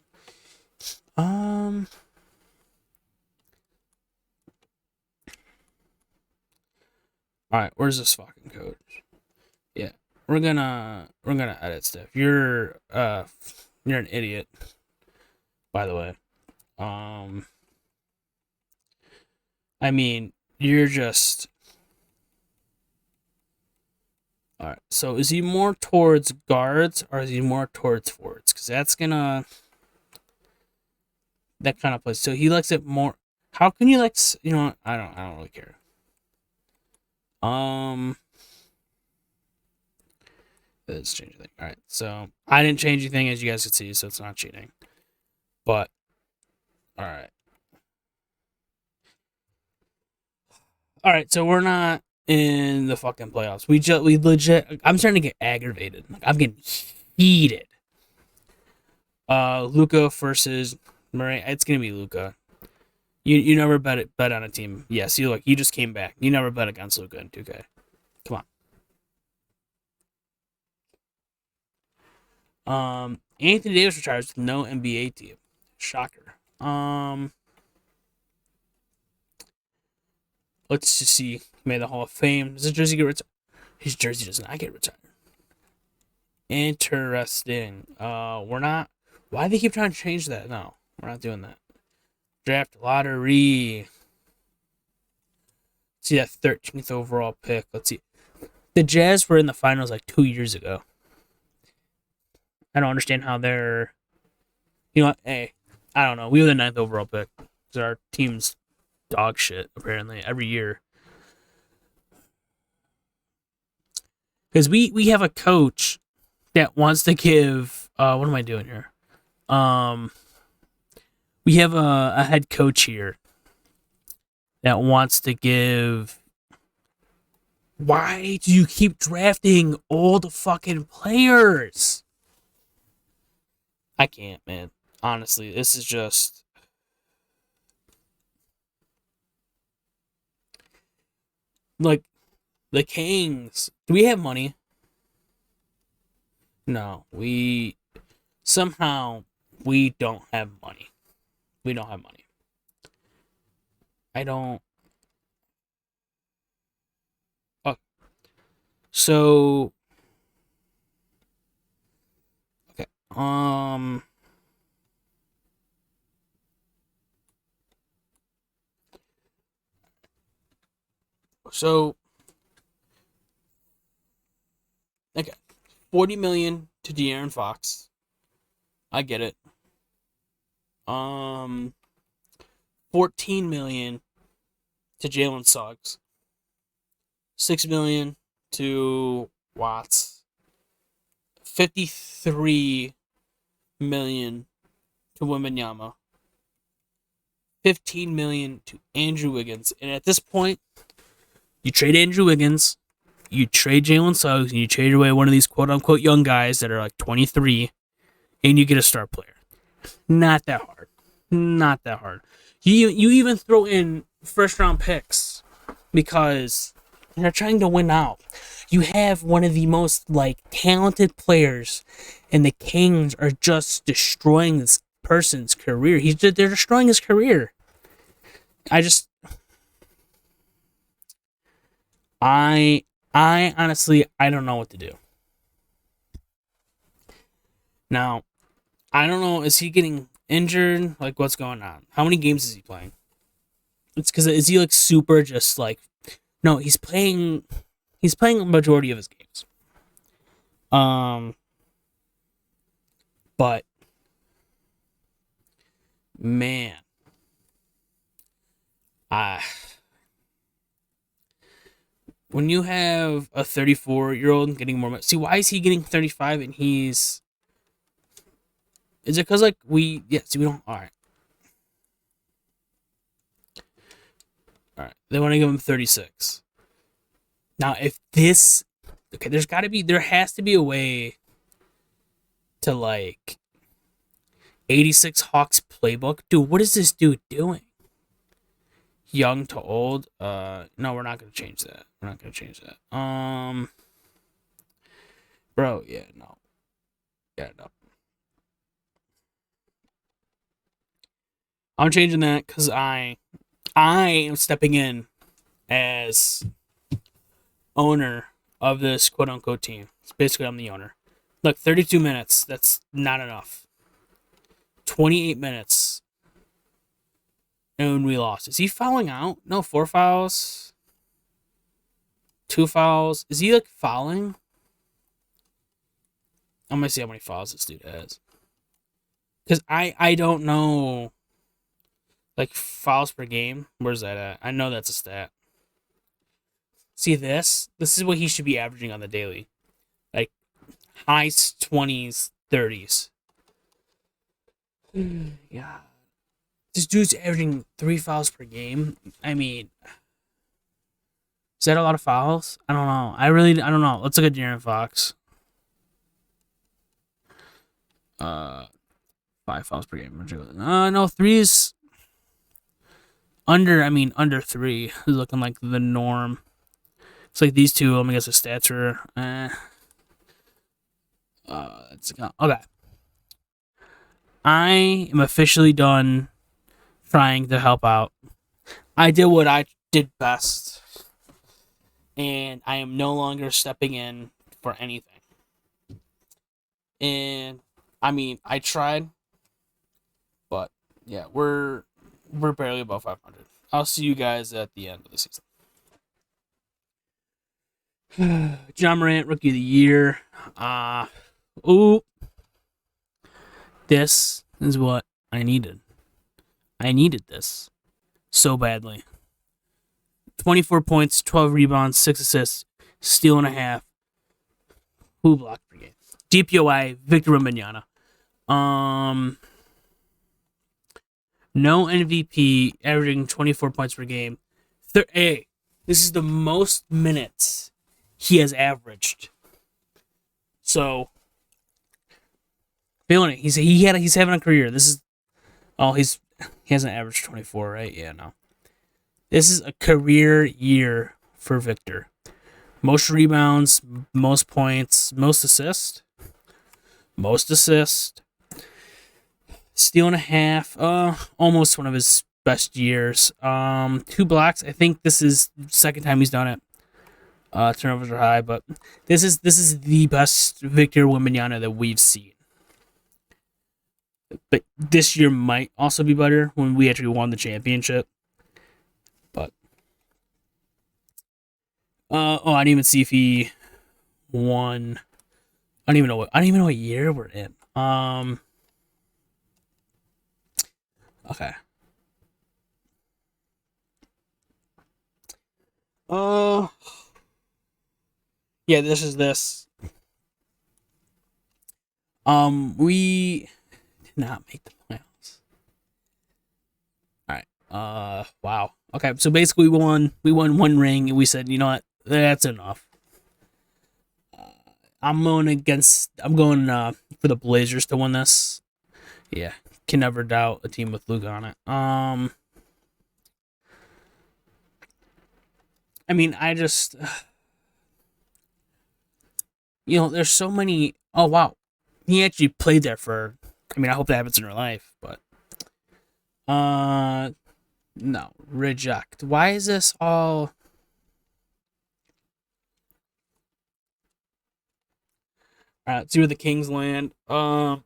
Alright, where's this fucking coach? Yeah. We're gonna edit stuff. You're an idiot, by the way. I mean, you're just. Alright, so is he more towards guards or is he more towards forwards? Because that's gonna. That kind of place. So he likes it more. How can you like. You know what? I don't really care. Let's change anything. Alright, so I didn't change anything as you guys can see, so it's not cheating. But. Alright. Alright, so we're not in the fucking playoffs. We legit. I'm starting to get aggravated. Like, I'm getting heated. Luka versus Murray. It's gonna be Luka. You never bet on a team. Yes, you just came back. You never bet against Luka in 2K. Come on. Anthony Davis retires with no NBA team. Shocker. Let's just see. Made the Hall of Fame. Does his jersey get retired? His jersey does not get retired. Interesting. We're not. Why do they keep trying to change that? No, we're not doing that. Draft lottery. See that 13th overall pick. Let's see. The Jazz were in the finals like 2 years ago. I don't understand how they're. You know what? Hey, I don't know. We were the 9th overall pick. So our team's dog shit, apparently, every year. Because we have a coach that wants to give. What am I doing here? We have a head coach here that wants to give. Why do you keep drafting old fucking players? I can't, man. Honestly, this is just. Like, the Kings. Do we have money? No, somehow we don't have money. We don't have money. I don't. Oh. So. Okay. So. Okay. 40 million to De'Aaron Fox. I get it. 14 million to Jalen Suggs. 6 million to Watts. 53 million to Wembanyama. 15 million to Andrew Wiggins. And at this point, you trade Andrew Wiggins, you trade Jalen Suggs, and you trade away one of these quote-unquote young guys that are like 23, and you get a star player. Not that hard. Not that hard. You even throw in first-round picks because they're trying to win out. You have one of the most like talented players, and the Kings are just destroying this person's career. They're destroying his career. I honestly, I don't know what to do. Now, I don't know, is he getting injured? Like, what's going on? How many games is he playing? It's because, is he like super just like, no, he's playing, He's playing a majority of his games. But man, when you have a 34-year-old getting more, see, why is he getting 35 and he's? Is it because we don't. All right. They want to give him 36. Now, if this, okay, there has to be a way to 86 Hawks playbook. Dude, what is this dude doing? Young to old? No, we're not gonna change that. Bro, yeah, no. I'm changing that because I am stepping in as owner of this quote unquote team. It's basically I'm the owner. Look, 32 minutes. That's not enough. 28 minutes. And we lost. Is he fouling out? No, 4 fouls. 2 fouls. Is he fouling? I'm gonna see how many fouls this dude has. Because I don't know. Fouls per game. Where's that at? I know that's a stat. See this? This is what he should be averaging on the daily. High 20s, 30s. Yeah. This dude's averaging 3 fouls per game. I mean, is that a lot of fouls? I don't know. I don't know. Let's look at De'Aaron Fox. 5 fouls per game. No, 3 is under 3 is looking like the norm. It's like these two, let me guess the stats are okay. I am officially done trying to help out. I did what I did best. And I am no longer stepping in for anything. And I tried, but yeah, we're barely above 500. I'll see you guys at the end of the season. John Morant, Rookie of the Year. This is what I needed. I needed this so badly. 24 points, 12 rebounds, 6 assists, steal and a half. Who blocked per game? DPOI, Victor Wembanyama. No MVP, averaging 24 points per game. This is the most minutes he has averaged. So, feeling it. He's having a career. He hasn't averaged 24, right? Yeah, no. This is a career year for Victor. Most rebounds, most points, most assists. Steal and a half. Almost one of his best years. 2 blocks. I think this is the second time he's done it. Turnovers are high, but this is the best Victor Wembanyama that we've seen. But this year might also be better when we actually won the championship. But I didn't even see if he won. I don't even know what year we're in. Okay. Yeah, this is this. We did not make the playoffs. All right. Wow. Okay, so basically we won 1 ring, and we said, you know what, that's enough. I'm going for the Blazers to win this. Yeah, can never doubt a team with Luke on it. I just, there's so many. Oh wow, he actually played there for. I hope that happens in real life, but no, reject. Why is this all? Alright, let's see where the Kings land. Oh,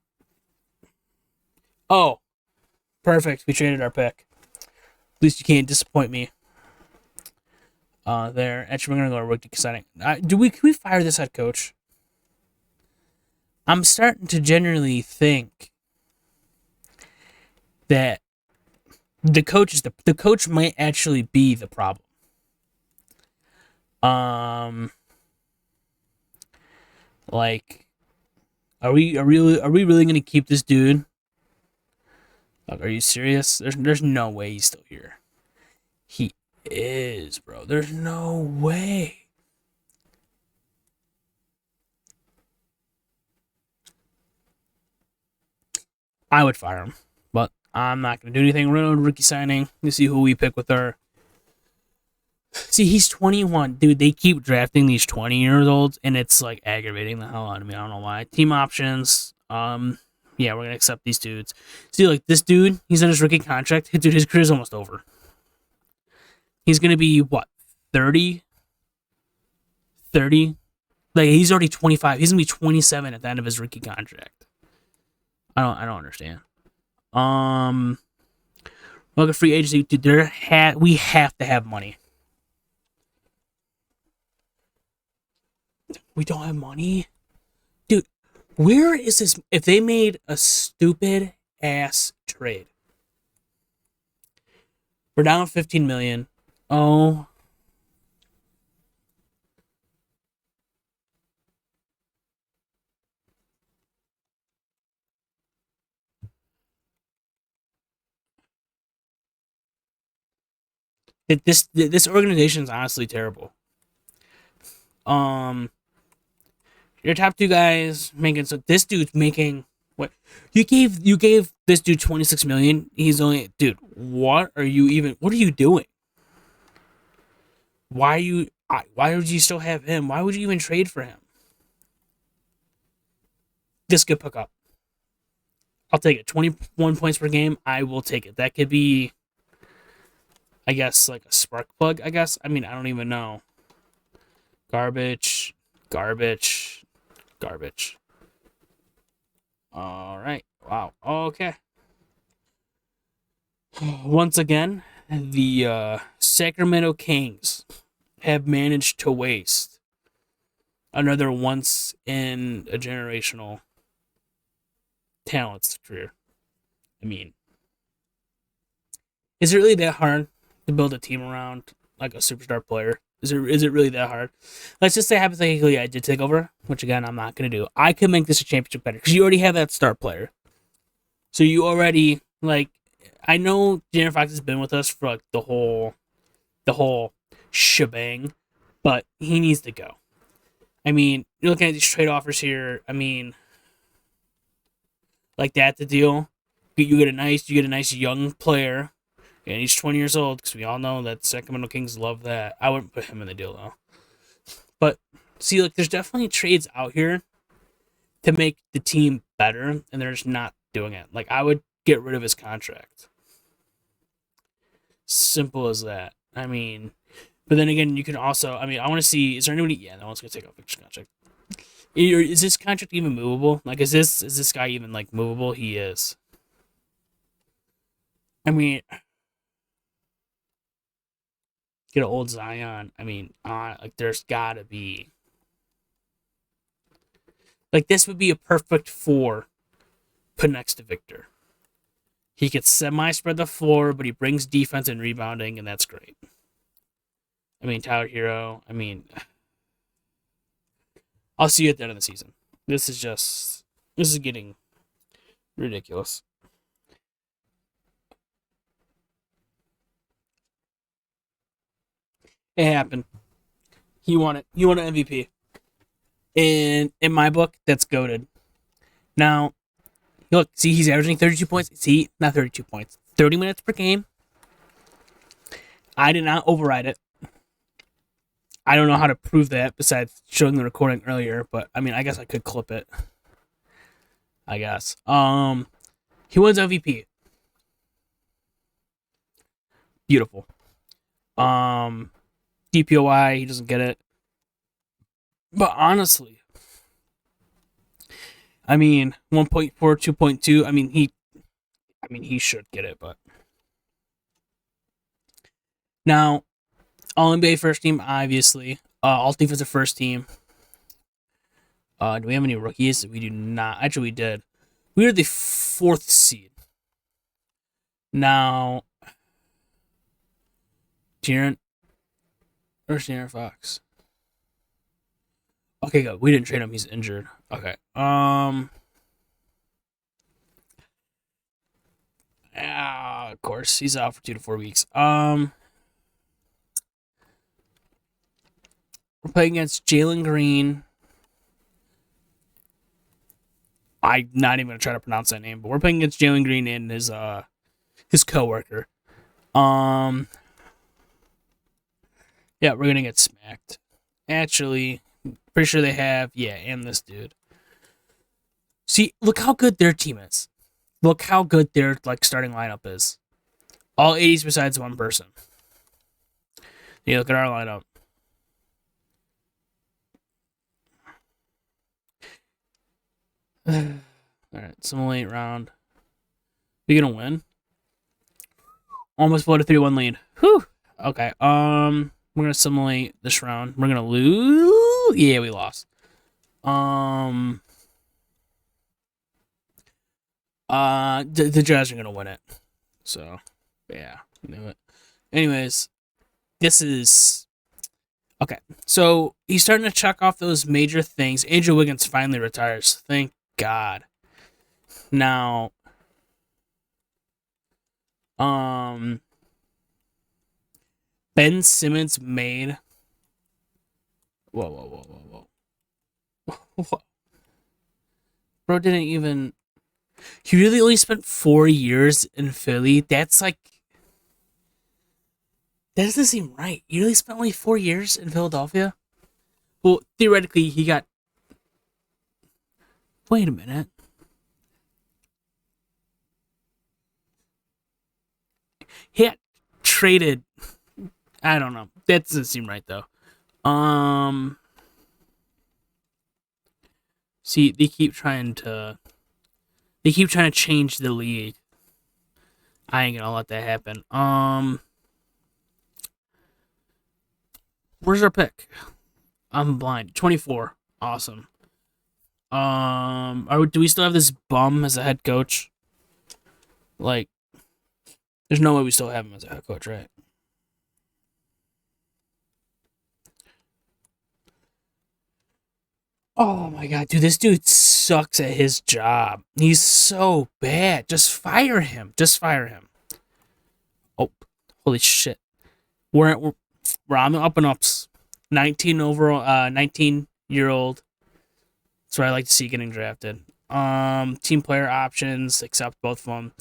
perfect. We traded our pick. At least you can't disappoint me. There. Actually, we're gonna go to rookie signing. Can we fire this head coach? I'm starting to genuinely think that the coach might actually be the problem. Like, are we really gonna keep this dude? Like, are you serious? There's no way he's still here. He is, bro. There's no way. I would fire him, but I'm not gonna do anything. We're gonna rookie signing to see who we pick with our. See, he's 21, dude. They keep drafting these 20-year-olds, and it's like aggravating the hell out of me. I don't know why. Team options. Yeah, we're gonna accept these dudes. See, like this dude, he's on his rookie contract. Dude, his career's almost over. He's gonna be what, 30? 30? Like he's already 25. He's gonna be 27 at the end of his rookie contract. I don't understand. Look at free agency, dude. We have to have money. We don't have money, dude. Where is this? If they made a stupid ass trade, we're down 15 million. Oh, this organization is honestly terrible. Your top two guys making, so this dude's making what? You gave this dude 26 million. He's only, dude. What are you doing? Why would you still have him? Why would you even trade for him? This could pick up. I'll take it. 21 points per game. I will take it. That could be, I guess, like a spark plug. I guess. I mean, I don't even know. Garbage. All right. Wow. Okay. Once again, the Sacramento Kings have managed to waste another once in a generational talent's career. I mean, is it really that hard to build a team around like a superstar player? Is it really that hard? Let's just say hypothetically I did take over, which again I'm not gonna do. I could make this a championship better because you already have that star player. So you already, like, I know De'Aaron Fox has been with us for like the whole shebang, but he needs to go. I mean, you're looking at these trade offers here. I mean, like that's the deal. You get a nice young player, and he's 20 years old because we all know that Sacramento Kings love that. I wouldn't put him in the deal though. But see, like there's definitely trades out here to make the team better, and they're just not doing it. Like I would get rid of his contract. Simple as that. I mean, but then again, you can also. I mean, I want to see. Is there anybody? Yeah, no one's gonna take off Victor's contract. Is this contract even movable? Like, is this guy even like movable? He is. I mean, get an old Zion. I mean, like there's gotta be. Like this would be a perfect four put next to Victor. He could semi-spread the floor, but he brings defense and rebounding, and that's great. I mean, Tyler Hero. I mean, I'll see you at the end of the season. This is getting ridiculous. It happened. He won it. He won an MVP. And in my book, that's goated. Now, look, see, he's averaging 32 points. See, not 32 points. 30 minutes per game. I did not override it. I don't know how to prove that besides showing the recording earlier, but I mean, I guess I could clip it. I guess. He wins MVP. Beautiful. DPOI, he doesn't get it. But honestly, I mean, 1.4, 2.2. I mean, he should get it, but now All NBA first team, obviously. All defensive first team. Do we have any rookies? We do not. Actually, we did. We were the 4th seed. Now, De'Aaron. Where's De'Aaron Fox? Okay, good. We didn't trade him. He's injured. Okay. Of course, he's out for 2 to 4 weeks. We're playing against Jalen Green. I'm not even gonna try to pronounce that name, but we're playing against Jalen Green and his coworker. Yeah, we're gonna get smacked. Actually, pretty sure they have, and this dude. See, look how good their team is. Look how good their starting lineup is. All 80s besides one person. Yeah, look at our lineup. Alright, simulate round. We gonna win? Almost blow a 3-1 lead. Whew. Okay, we're gonna simulate this round. We're gonna lose. Yeah, we lost. The Jazz are gonna win it. So, yeah, knew it. Anyways, this is okay. So he's starting to check off those major things. Andrew Wiggins finally retires. Thank God. Now, Ben Simmons made. Whoa. Bro didn't even. He really only spent 4 years in Philly. That's like. That doesn't seem right. He really spent only 4 years in Philadelphia? Well, theoretically, he got. Wait a minute. He got traded. I don't know. That doesn't seem right, though. See, they keep trying to change the league. I ain't gonna let that happen. Where's our pick? I'm blind. 24. Awesome. Do we still have this bum as a head coach? Like, there's no way we still have him as a head coach, right? Oh my god, dude, this dude sucks at his job. He's so bad. Just fire him. Oh, holy shit. We're on the up and ups. 19-year-old. That's what I like to see getting drafted. Team player options, accept both of them.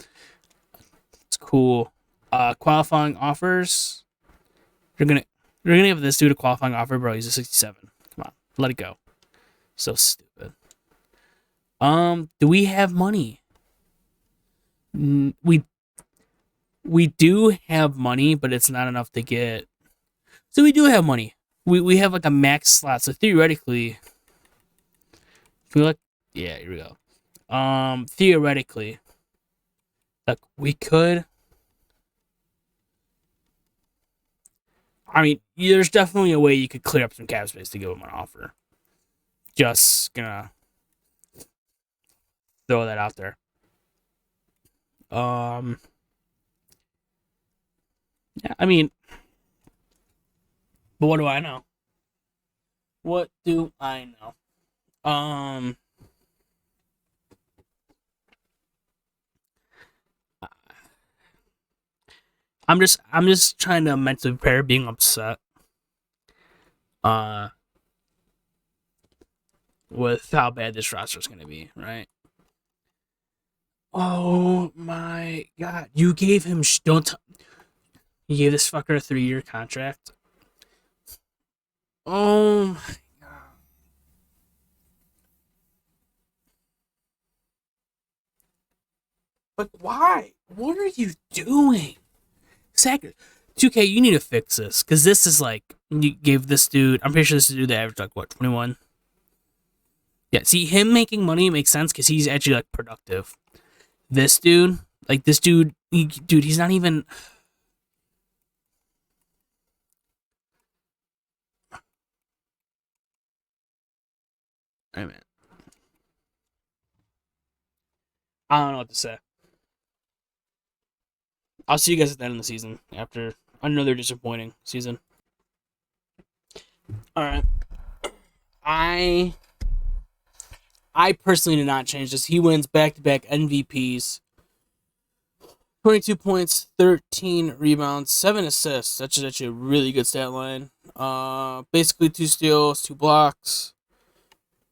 It's cool. Qualifying offers. You're gonna give this dude a qualifying offer, bro. He's a 67. Come on, let it go. So stupid. Do we have money? We do have money, but it's not enough to get. So we do have money. We have like a max slot. So theoretically, if we look, yeah, here we go. Theoretically, like we could. I mean, there's definitely a way you could clear up some cap space to give him an offer. Just gonna throw that out there. Yeah, I mean, but what do I know? What do I know? I'm just trying to mentally prepare being upset. With how bad this roster is going to be, right? Oh my god! You gave him you gave this fucker a 3-year contract. Oh my god! But why? What are you doing? 2K, you need to fix this because this is like you gave this dude. I'm pretty sure this dude that averaged like what 21. Yeah, see him making money makes sense because he's actually like productive. This dude, he's not even. I mean, I don't know what to say. I'll see you guys at the end of the season after another disappointing season. All right. I personally did not change this. He wins back-to-back MVPs. 22 points, 13 rebounds, 7 assists. That's actually a really good stat line. Basically 2 steals, 2 blocks.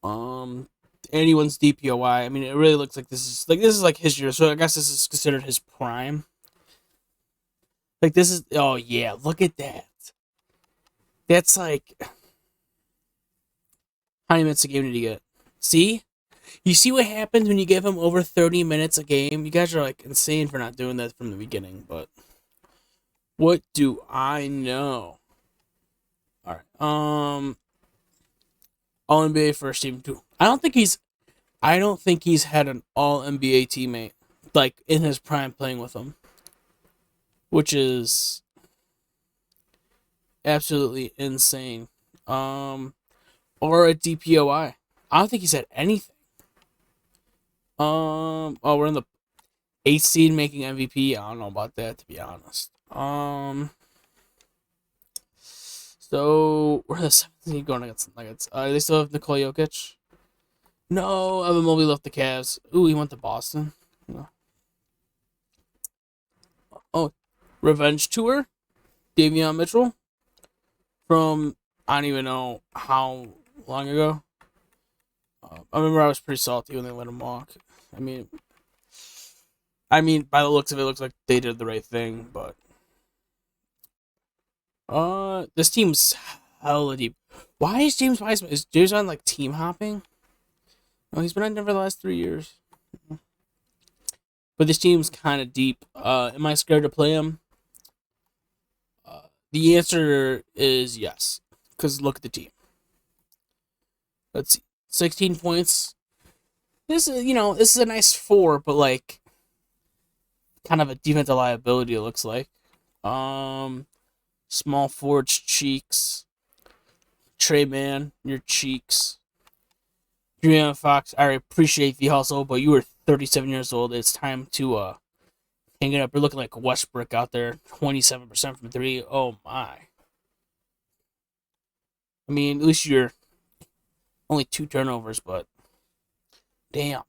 And he wins DPOI. I mean, it really looks like this is like his year. So I guess this is considered his prime. Like this is, oh yeah, look at that. That's like, how many minutes a game did he get? See? You see what happens when you give him over 30 minutes a game? You guys are like insane for not doing that from the beginning, but what do I know? Alright. All NBA first team too. I don't think he's had an all NBA teammate like in his prime playing with him. Which is absolutely insane. Or a DPOI. I don't think he's had anything. Oh, we're in the 8th seed making MVP. I don't know about that, to be honest. So we're the 7th seed going against the Nuggets. They still have Nikola Jokic. No, Evan Mobley left the Cavs. Ooh, he went to Boston. No. Oh, Revenge Tour. Davion Mitchell. From I don't even know how long ago. I remember I was pretty salty when they let him walk. I mean, by the looks of it, looks like they did the right thing, but this team's hella deep. Why is James Wiseman? Is James on like team hopping? No, he's been on Denver the last 3 years. But this team's kind of deep. Am I scared to play him? The answer is yes, because look at the team. Let's see, 16 points. This is a nice 4, but like kind of a defensive liability. It looks like. Small forwards cheeks. Trey Man, your cheeks. Julian Fox, I appreciate the hustle, but you were 37 years old. It's time to hang it up. You're looking like Westbrook out there, 27% from 3. Oh my. I mean, at least you're only 2 turnovers, but damn.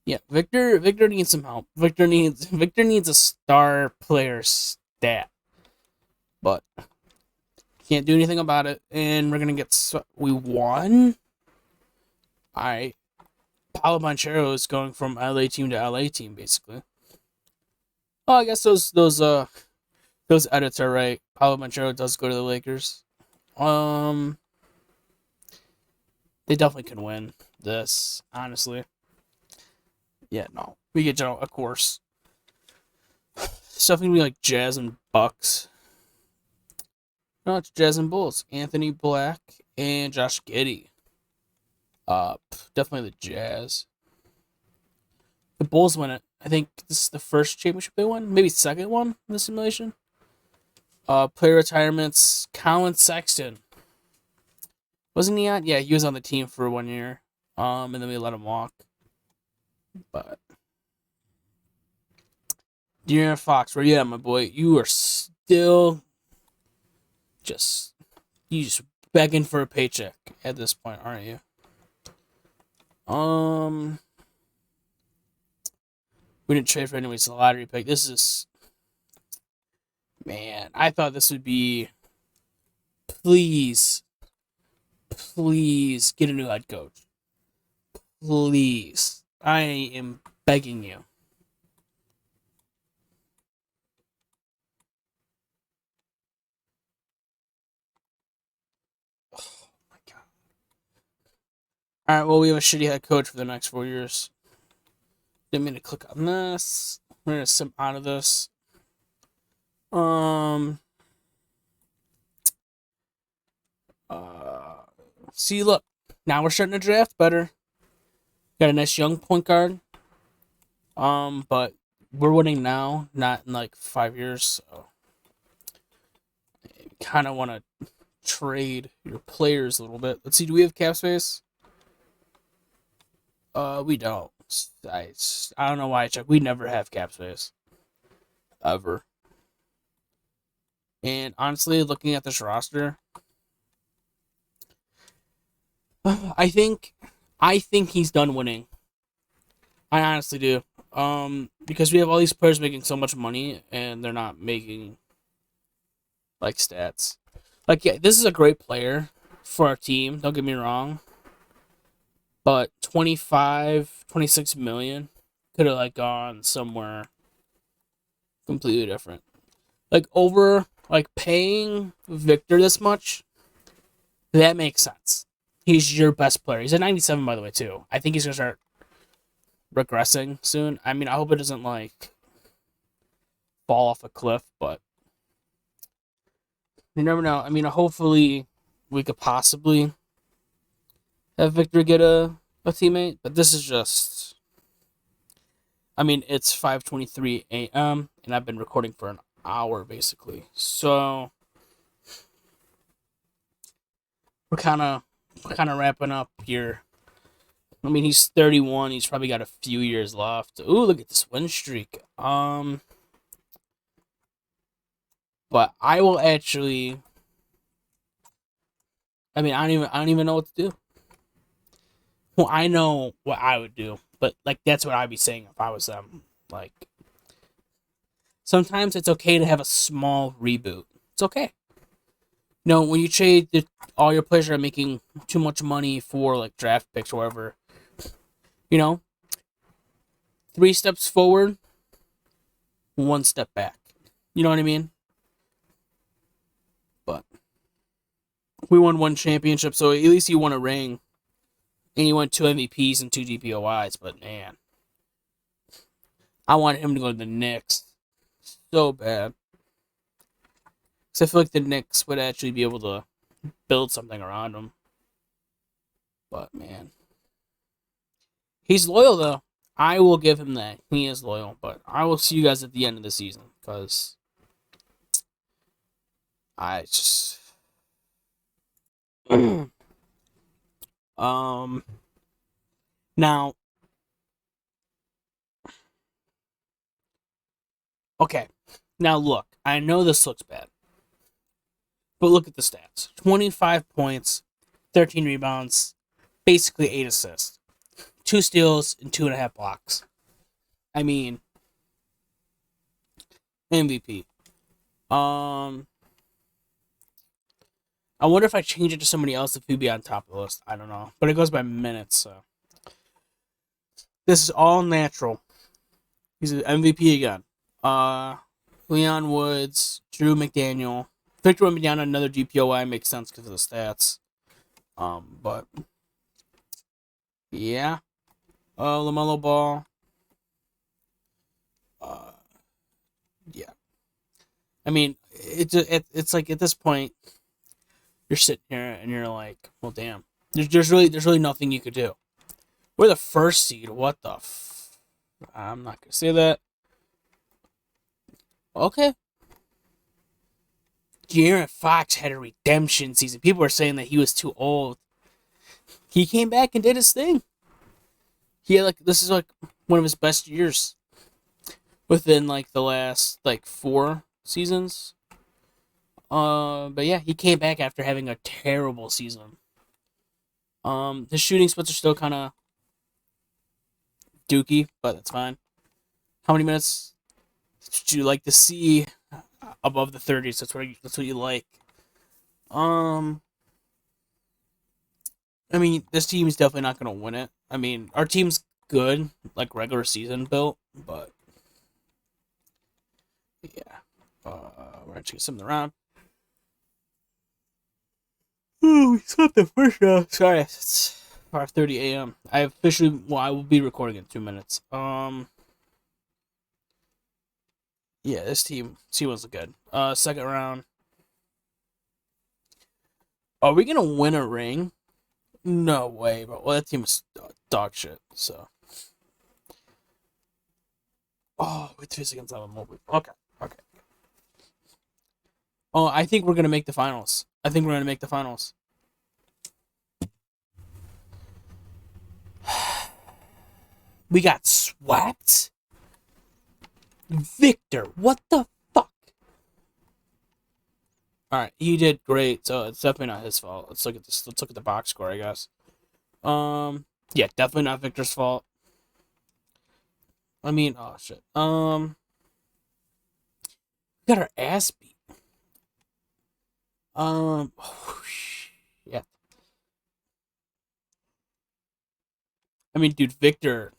Yeah, Victor needs some help. Victor needs a star player stat. But can't do anything about it, and we're gonna get we won. Alright. Paolo Banchero is going from LA team to LA team, basically. Oh, I guess those edits are right. Paolo Banchero does go to the Lakers. They definitely can win this, honestly. Yeah, no. We get, of course. Stuff gonna be like Jazz and Bucks. No, it's Jazz and Bulls. Anthony Black and Josh Giddey. Definitely the Jazz. The Bulls win it. I think this is the first championship they won. Maybe second one in the simulation. Player retirements. Colin Sexton. Wasn't he on? Yeah, he was on the team for 1 year. And then we let him walk. But De'Aaron Fox, where you at, my boy? You are still just begging for a paycheck at this point, aren't you? We didn't trade for anyone. It's a lottery pick. This is, man, I thought this would be, please get a new head coach. Please. I am begging you. Oh my god. Alright, well, we have a shitty head coach for the next 4 years. Didn't mean to click on this. We're gonna sim out of this. See, look. Now we're starting to draft better. Got a nice young point guard. But we're winning now, not in like 5 years. So kind of want to trade your players a little bit. Let's see, do we have cap space? We don't. I don't know why I checked. We never have cap space. Ever. And honestly, looking at this roster, I think he's done winning. I honestly do. Because we have all these players making so much money and they're not making like stats. Like, yeah, this is a great player for our team, don't get me wrong. But 26 million could have like gone somewhere completely different. Like over like paying Victor this much, that makes sense. He's your best player. He's at 97 by the way too. I think he's gonna start regressing soon. I mean, I hope it doesn't like fall off a cliff, but you never know. I mean, hopefully we could possibly have Victor get a teammate, but this is just. I mean, it's 5:23 a.m. and I've been recording for an hour basically, so we're kind of wrapping up here. I mean, he's 31. He's probably got a few years left. Ooh, look at this win streak. But I will actually. I mean, I don't even know what to do. Well, I know what I would do, but like that's what I'd be saying if I was them. Like, sometimes it's okay to have a small reboot. It's okay. No, when you trade all your players are making too much money for like draft picks or whatever, 3 steps forward, 1 step back. You know what I mean? But we won 1 championship, so at least you won a ring. And you won 2 MVPs and 2 DPOIs, but man. I wanted him to go to the Knicks so bad. Because I feel like the Knicks would actually be able to build something around him. But man. He's loyal though. I will give him that. He is loyal. But I will see you guys at the end of the season. Because I just... Now... Okay. Now look. I know this looks bad. But look at the stats. 25 points, 13 rebounds, basically 8 assists, 2 steals, and 2.5 blocks. I mean, MVP. I wonder if I change it to somebody else if he'd be on top of the list. I don't know. But it goes by minutes, so. This is all natural. He's an MVP again. Leon Woods, Drew McDaniel, Victor Wembanyama, another DPOI, makes sense because of the stats. But yeah. LaMelo Ball. Yeah. I mean, it's like at this point, you're sitting here and you're like, well, damn. There's really nothing you could do. We're the first seed. What the? I'm not gonna say that. Okay. De'Aaron Fox had a redemption season. People were saying that he was too old. He came back and did his thing. He had this is like one of his best years within like the last like 4 seasons. But yeah, he came back after having a terrible season. His shooting splits are still kind of dookie, but that's fine. How many minutes would you like to see above the 30s? That's what you like. I mean, this team is definitely not going to win it. I mean, our team's good, like regular season built, but yeah. We're going to get something around. Oh, we slept the first round. Sorry, it's 5:30 a.m. I will be recording in 2 minutes. Yeah, this team was good. Second round. Are we going to win a ring? No way, but that team is dog shit, so. Oh, we face against them. Okay. Oh, I think we're gonna make the finals. I think we're going to make the finals. We got swept? Victor, what the fuck? Alright, he did great, so it's definitely not his fault. Let's look at this. Let's look at the box score, I guess. Yeah, definitely not Victor's fault. I mean, oh shit. We got our ass beat. Oh, yeah. I mean, dude, Victor.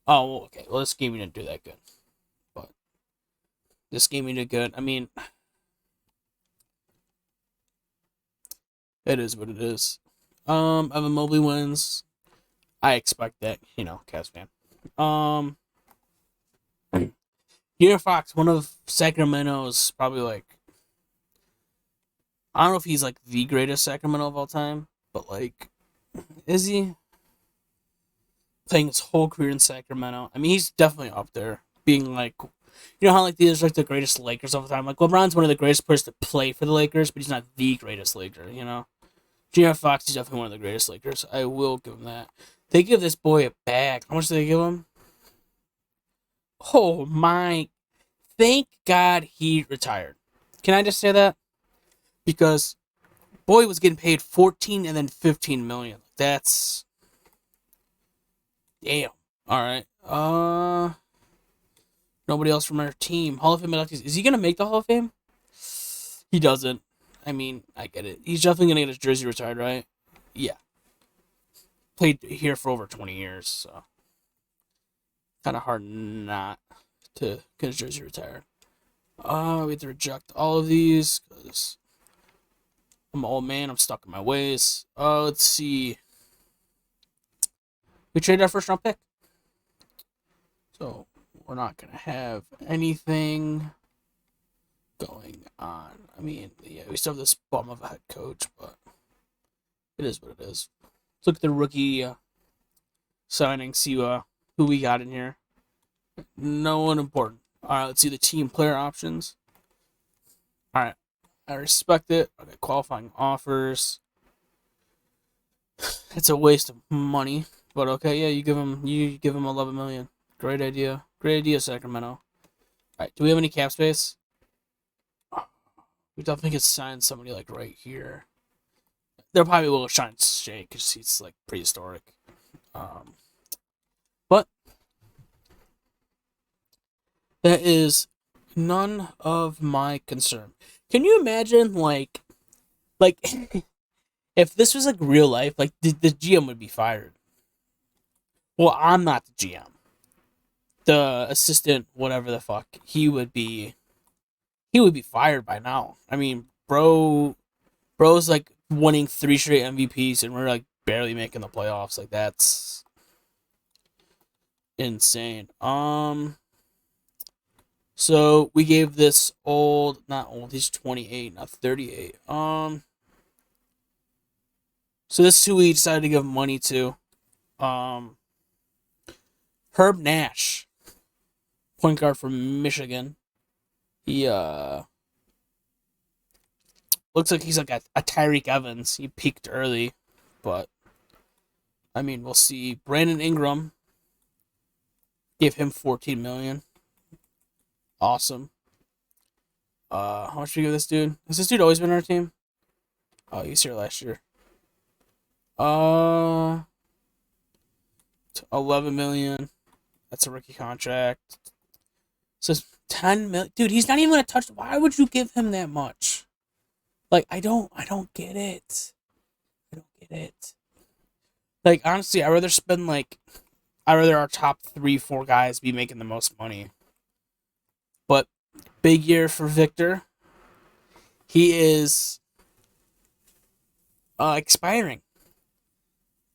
Oh, okay. Well, this game didn't do that good, but this game did good. I mean, it is what it is. Evan Mobley wins. I expect that, Cavs fan. De'Aaron Fox, one of Sacramento's probably like, I don't know if he's like the greatest Sacramento of all time, but like, is he? Playing his whole career in Sacramento. I mean, he's definitely up there, being like, how like these are like the greatest Lakers of all time. Like LeBron's one of the greatest players to play for the Lakers, but he's not the greatest Laker. De'Aaron Fox is definitely one of the greatest Lakers. I will give him that. They give this boy a bag. How much do they give him? Oh my! Thank God he retired. Can I just say that? Because boy was getting paid 14 and then 15 million. That's damn. All right. Nobody else from our team. Hall of Fame inductees. Is he gonna make the Hall of Fame? He doesn't. I mean, I get it. He's definitely gonna get his jersey retired, right? Yeah. Played here for over 20 years, so kind of hard not to get his jersey retired. We have to reject all of these because I'm an old man. I'm stuck in my ways. Let's see. We traded our first round pick, so we're not gonna have anything going on. I mean, yeah, we still have this bum of a head coach, but it is what it is. Let's look at the rookie signing, see who we got in here. No one important. Alright, let's see the team player options. Alright, I respect it. Okay, qualifying offers. It's a waste of money, but okay, yeah, you give him 11 million. Great idea, Sacramento. Alright, do we have any cap space? We definitely could sign somebody like right here. They'll probably will shine Shea because he's like prehistoric. But that is none of my concern. Can you imagine like if this was like real life, like the GM would be fired. Well, I'm not the GM. The assistant, whatever the fuck, he would be fired by now. I mean, bro's like winning 3 straight MVPs and we're like barely making the playoffs. Like that's insane. So we gave this not old, he's 28, not 38. So this is who we decided to give money to. Herb Nash, point guard from Michigan. He looks like he's like a Tyreek Evans. He peaked early, but I mean, we'll see. Brandon Ingram, give him 14 million. Awesome. How much do we give this dude? Has this dude always been on our team? Oh, he was here last year. 11 million. That's a rookie contract. So 10 million. Dude, he's not even gonna touch. Why would you give him that much? Like, I don't get it. I don't get it. Like, honestly, I'd rather our top 3-4 guys be making the most money. But big year for Victor. He is expiring.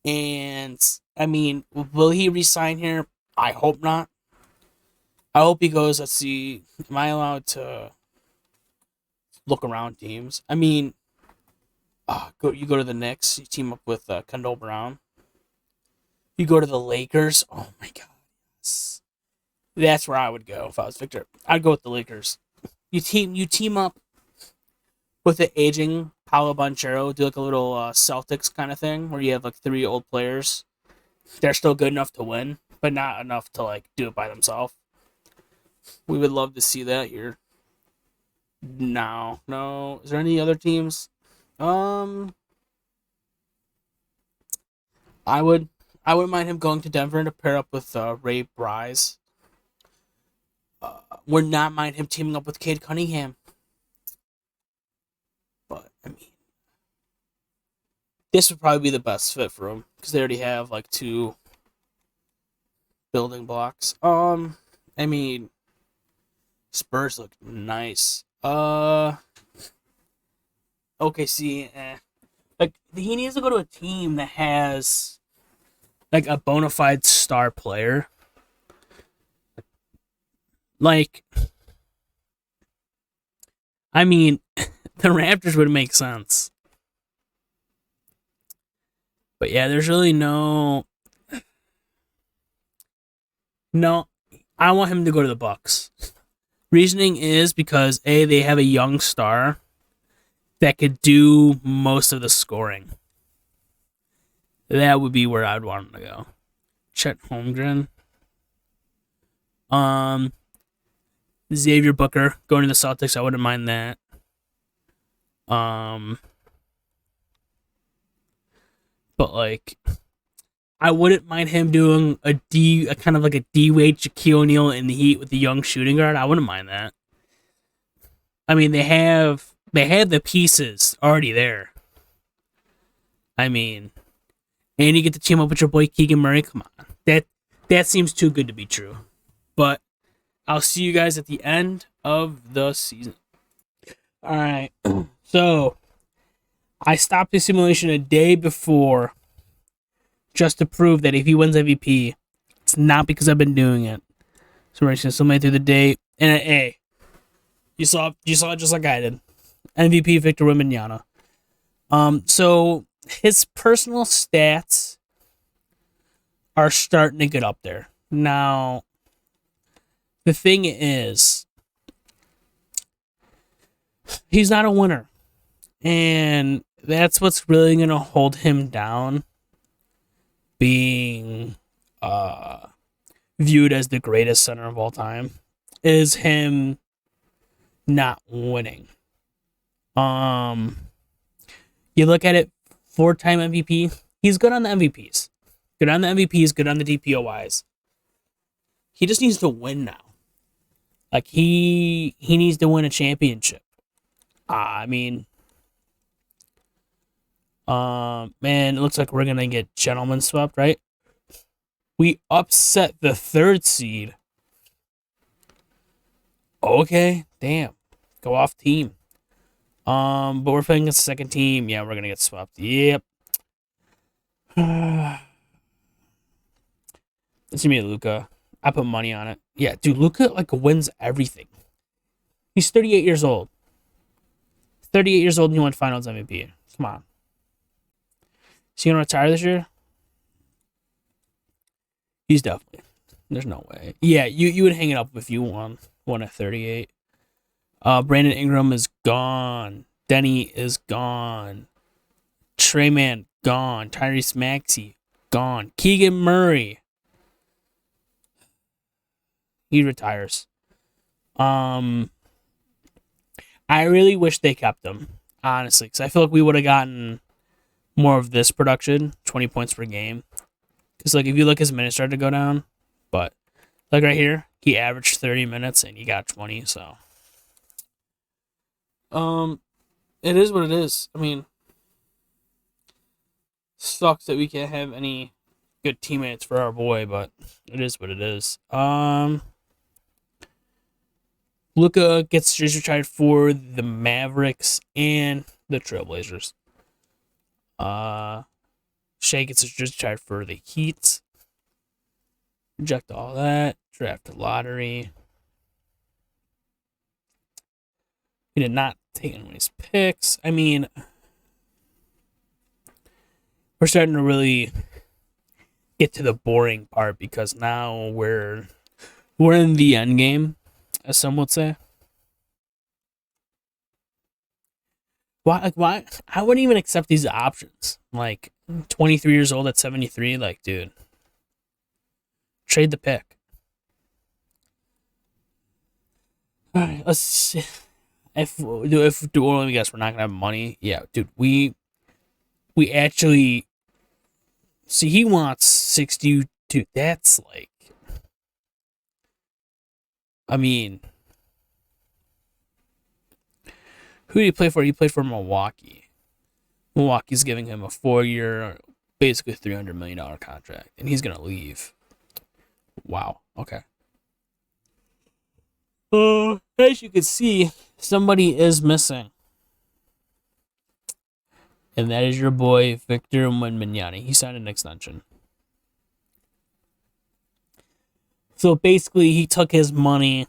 And I mean, will he resign here? I hope not. I hope he goes, let's see, am I allowed to look around teams? I mean, you go to the Knicks, you team up with Kendall Brown. You go to the Lakers. Oh my God. That's where I would go if I was Victor. I'd go with the Lakers. You team up with the aging Paolo Banchero, do like a little Celtics kind of thing where you have like 3 old players. They're still good enough to win, but not enough to like do it by themselves. We would love to see that here. No. Is there any other teams? I wouldn't mind him going to Denver to pair up with Ray Bryce. Would not mind him teaming up with Cade Cunningham. But I mean, this would probably be the best fit for him because they already have like 2 building blocks. I mean, Spurs look nice. OKC, like he needs to go to a team that has like a bona fide star player. Like, I mean, the Raptors would make sense. But yeah, there's really no. I want him to go to the Bucks. Reasoning is because A, they have a young star that could do most of the scoring. That would be where I'd want him to go. Chet Holmgren. Xavier Booker going to the Celtics, I wouldn't mind that. But like, I wouldn't mind him doing a kind of like a D-Wade, Shaquille O'Neal in the Heat with the young shooting guard. I wouldn't mind that. I mean, they have the pieces already there. I mean, and you get to team up with your boy Keegan Murray. Come on, that seems too good to be true. But I'll see you guys at the end of the season. All right. So I stopped the simulation a day before just to prove that if he wins MVP, it's not because I've been doing it. So we're just still made through the day. And hey, you saw it just like I did. MVP Victor Wembanyama. So his personal stats are starting to get up there. Now, the thing is, he's not a winner. And that's what's really going to hold him down, being viewed as the greatest center of all time, is him not winning. You look at it, 4-time MVP. He's good on the MVPs. Good on the MVPs, good on the DPOYs. He just needs to win now. Like, he needs to win a championship. I mean, man, it looks like we're going to get gentlemen swept, right? We upset the 3rd seed. Okay, damn. Go off team. But we're playing against the 2nd team. Yeah, we're going to get swept. Yep. It's going to be Luka. I put money on it. Yeah, dude, Luka, like, wins everything. He's 38 years old. 38 years old and he won Finals MVP. Come on. Is he going to retire this year? He's definitely. There's no way. Yeah, you would hang it up if you won at 38. Brandon Ingram is gone. Denny is gone. Treyman, gone. Tyrese Maxey, gone. Keegan Murray. He retires. I really wish they kept him, honestly, because I feel like we would have gotten more of this production, 20 points per game. Because, like, if you look, his minutes started to go down. But, like, right here, he averaged 30 minutes and he got 20, so. It is what it is. I mean, sucks that we can't have any good teammates for our boy, but it is what it is. Luka gets jersey retired for the Mavericks and the Trailblazers. Shea gets his jersey retired for the Heat. Reject all that. Draft lottery. He did not take anybody's picks. I mean, we're starting to really get to the boring part because now we're in the end game, as some would say. Why? Like, why? I wouldn't even accept these options. Like 23 years old at 73. Like, dude, trade the pick. All right, let's see. If let me guess, we're not gonna have money. Yeah, dude, we actually see he wants 60. Dude, that's like, I mean, who did he play for? He played for Milwaukee. Milwaukee's giving him a 4-year, basically $300 million contract, and he's gonna leave. Wow. Okay. As you can see, somebody is missing, and that is your boy Victor Wembanyama. He signed an extension. So basically, he took his money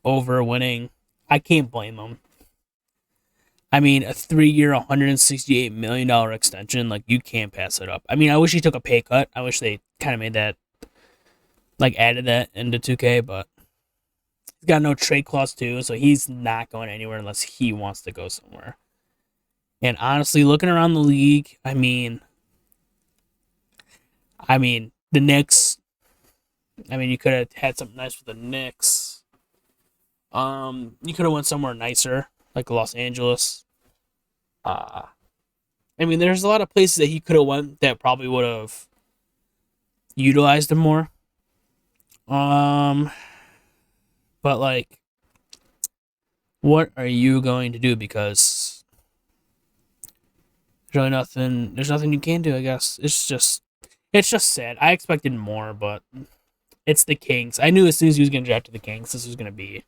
over winning. I can't blame him. I mean, a 3-year, $168 million extension, like, you can't pass it up. I mean, I wish he took a pay cut. I wish they kind of made that, like, added that into 2K, but he's got no trade clause, too, so he's not going anywhere unless he wants to go somewhere. And honestly, looking around the league, I mean, the Knicks, you could have had something nice with the Knicks. You could have went somewhere nicer, like Los Angeles. There's a lot of places that he could have went that probably would have utilized him more. But like, what are you going to do? Because there's really nothing. There's nothing you can do. I guess it's just sad. I expected more, but it's the Kings. I knew as soon as he was going to draft to the Kings, this was going to be.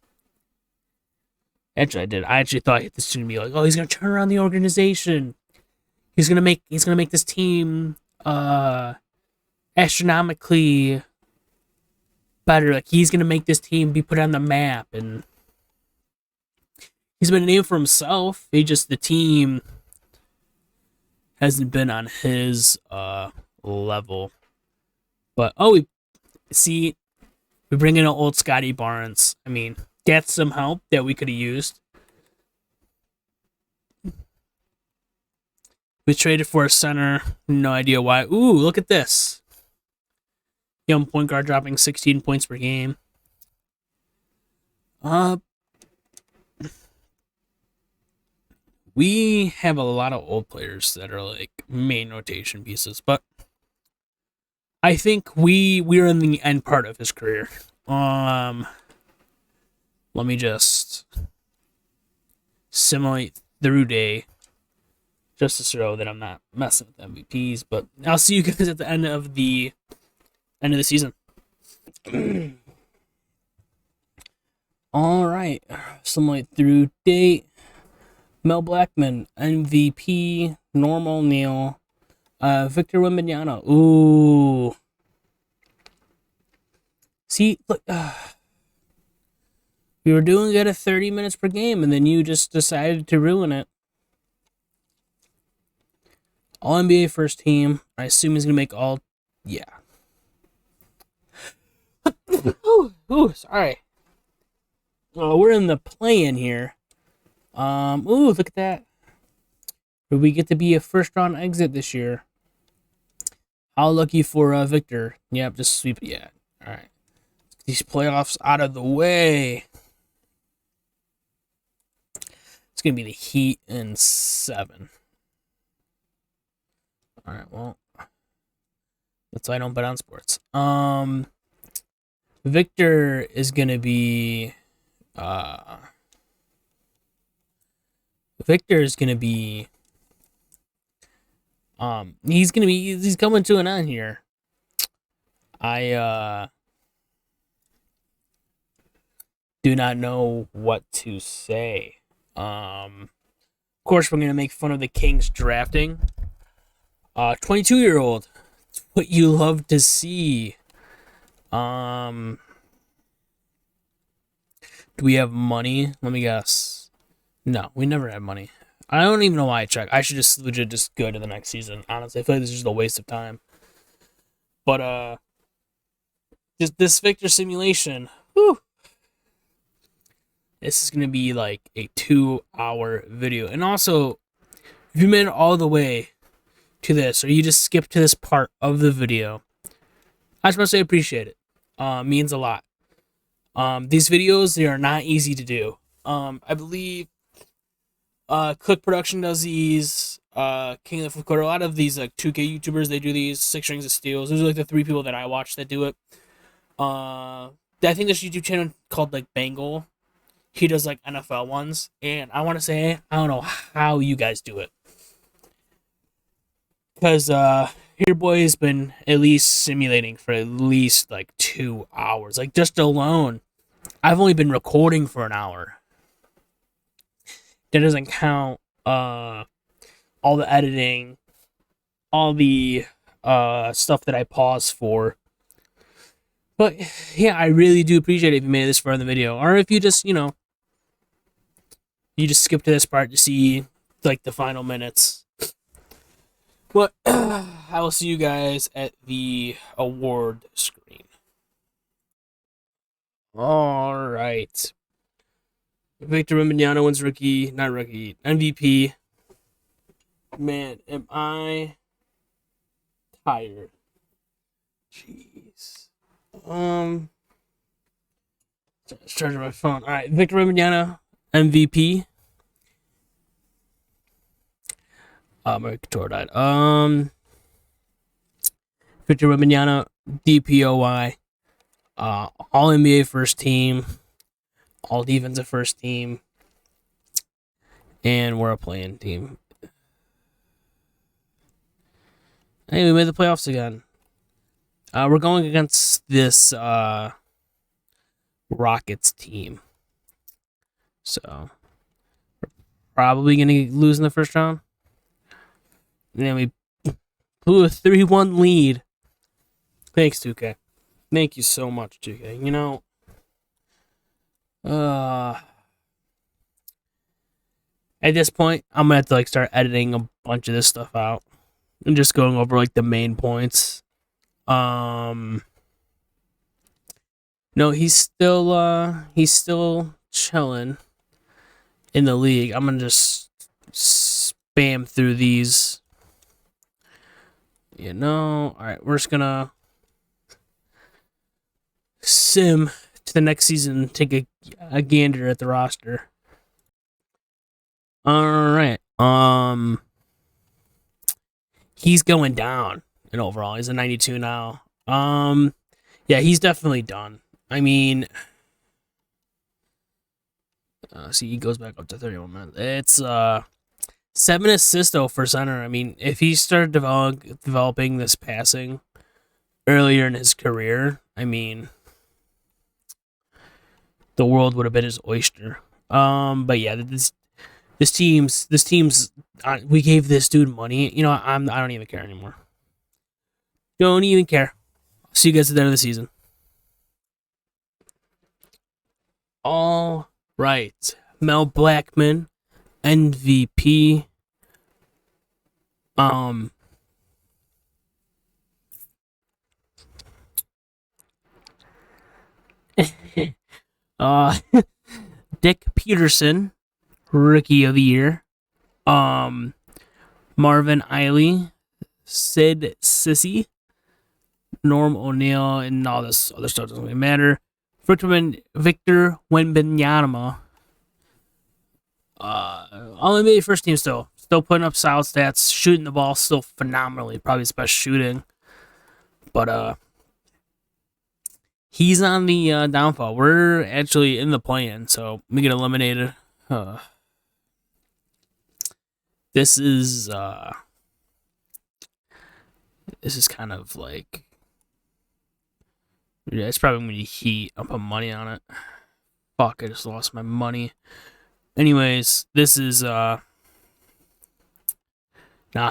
Actually, I did. I actually thought this was going to be like, oh, he's going to turn around the organization. He's going to make this team astronomically better. Like, he's going to make this team be put on the map, and he's been named for himself. The team hasn't been on his level. But we bring in an old Scotty Barnes. I mean, that's some help that we could have used. We traded for a center. No idea why. Ooh, look at this. Young point guard dropping 16 points per game. We have a lot of old players that are like main rotation pieces, but I think we're in the end part of his career. Let me just simulate through day just to show that I'm not messing with MVPs, but I'll see you guys at the end of the season. All right, simulate through date. Mel Blackman, MVP, normal Neil, Victor Wembanyama. Ooh. See, look, we were doing good at 30 minutes per game, and then you just decided to ruin it. All NBA first team. I assume he's gonna make all. Yeah. Ooh, sorry. We're in the play-in here. Look at that. We get to be a first-round exit this year. How lucky for Victor. Yep, just sweep it. Yeah. All right. These playoffs out of the way. It's going to be the Heat in 7. All right, well, that's why I don't bet on sports. Victor is going to be... he's coming to an end here. I do not know what to say. Of course, we're gonna make fun of the Kings drafting 22-year-old. It's what you love to see. Do we have money? Let me guess. No, we never had money. I don't even know why I checked. I should just legit just go to the next season. Honestly, I feel like this is just a waste of time. But just this Victor simulation. Whew. This is gonna be like a 2-hour video, and also if you made it all the way to this, or you just skipped to this part of the video, I just want to say appreciate it. Means a lot. These videos, they are not easy to do. I believe Click Production does these. King of the Fourth Quarter. A lot of these like 2K YouTubers, they do these. Six Rings of Steals. Those are like the 3 people that I watch that do it. I think this YouTube channel called like Bangle. He does like NFL ones, and I want to say I don't know how you guys do it, because your boy has been at least simulating for at least like 2 hours. Like just alone, I've only been recording for an hour. That doesn't count all the editing, all the stuff that I pause for. But yeah, I really do appreciate it if you made it this far in the video, or if you just you just skip to this part to see like the final minutes. But I will see you guys at the award screen. All right. Victor Wembanyama wins MVP. Man, am I tired? Jeez. Charging my phone. All right, Victor Wembanyama, MVP. My controller died. Victor Wembanyama, DPOY. All NBA first team. All defensive first team. And we're a playing team. Hey, we made the playoffs again. We're going against this Rockets team. So, we're probably going to lose in the first round. And then we blew a 3-1 lead. Thanks, 2K. Thank you so much, 2K. You know, at this point, I'm going to have to like start editing a bunch of this stuff out. And just going over like the main points. No, he's still chilling in the league. I'm gonna just spam through these. All right, we're just gonna sim to the next season. Take a gander at the roster. All right. He's going down in overall. He's a 92 now. Yeah, he's definitely done. I mean, see, he goes back up to 31 minutes. It's 7 assists though for center. I mean, if he started developing this passing earlier in his career, I mean, the world would have been his oyster. But yeah, this team's. We gave this dude money. You know, I don't even care anymore. Don't even care. See you guys at the end of the season. All right, Mel Blackman, MVP. Dick Peterson, Rookie of the Year. Marvin Eiley, Sid Sissy, Norm O'Neill, and all this other stuff doesn't really matter. Victor Wembanyama, all NBA first team still putting up solid stats, shooting the ball still phenomenally, probably his best shooting. But he's on the downfall. We're actually in the play-in, so we get eliminated. This is kind of like, yeah, it's probably gonna be Heat. I'll put money on it. Fuck, I just lost my money. Anyways, this is nah,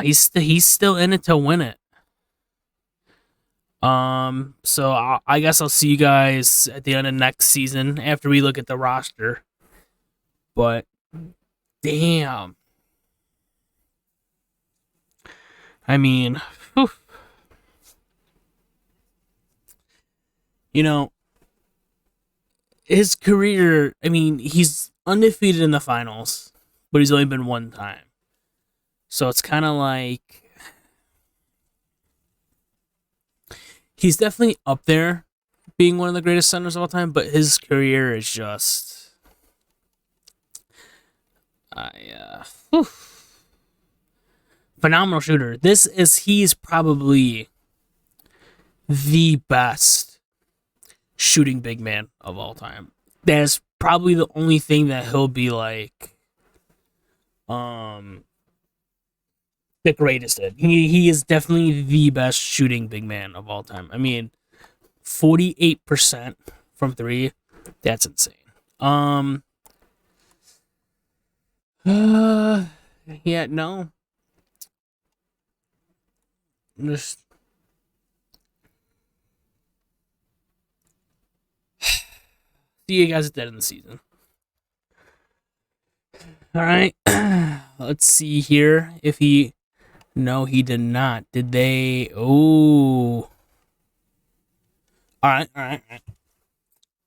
he's still in it to win it. So I guess I'll see you guys at the end of next season after we look at the roster. But damn. I mean, whew. You know, his career, I mean, he's undefeated in the finals, but he's only been one time. So it's kind of like he's definitely up there being one of the greatest centers of all time, but his career is just whew. Phenomenal shooter. He's probably the best shooting big man of all time. That's probably the only thing that he'll be like the greatest at. He is definitely the best shooting big man of all time. I mean, 48% from 3, that's insane. Yeah, no. Just see you guys at the end of the season. All right. Let's see here if he. No, he did not. Did they? Oh. All right.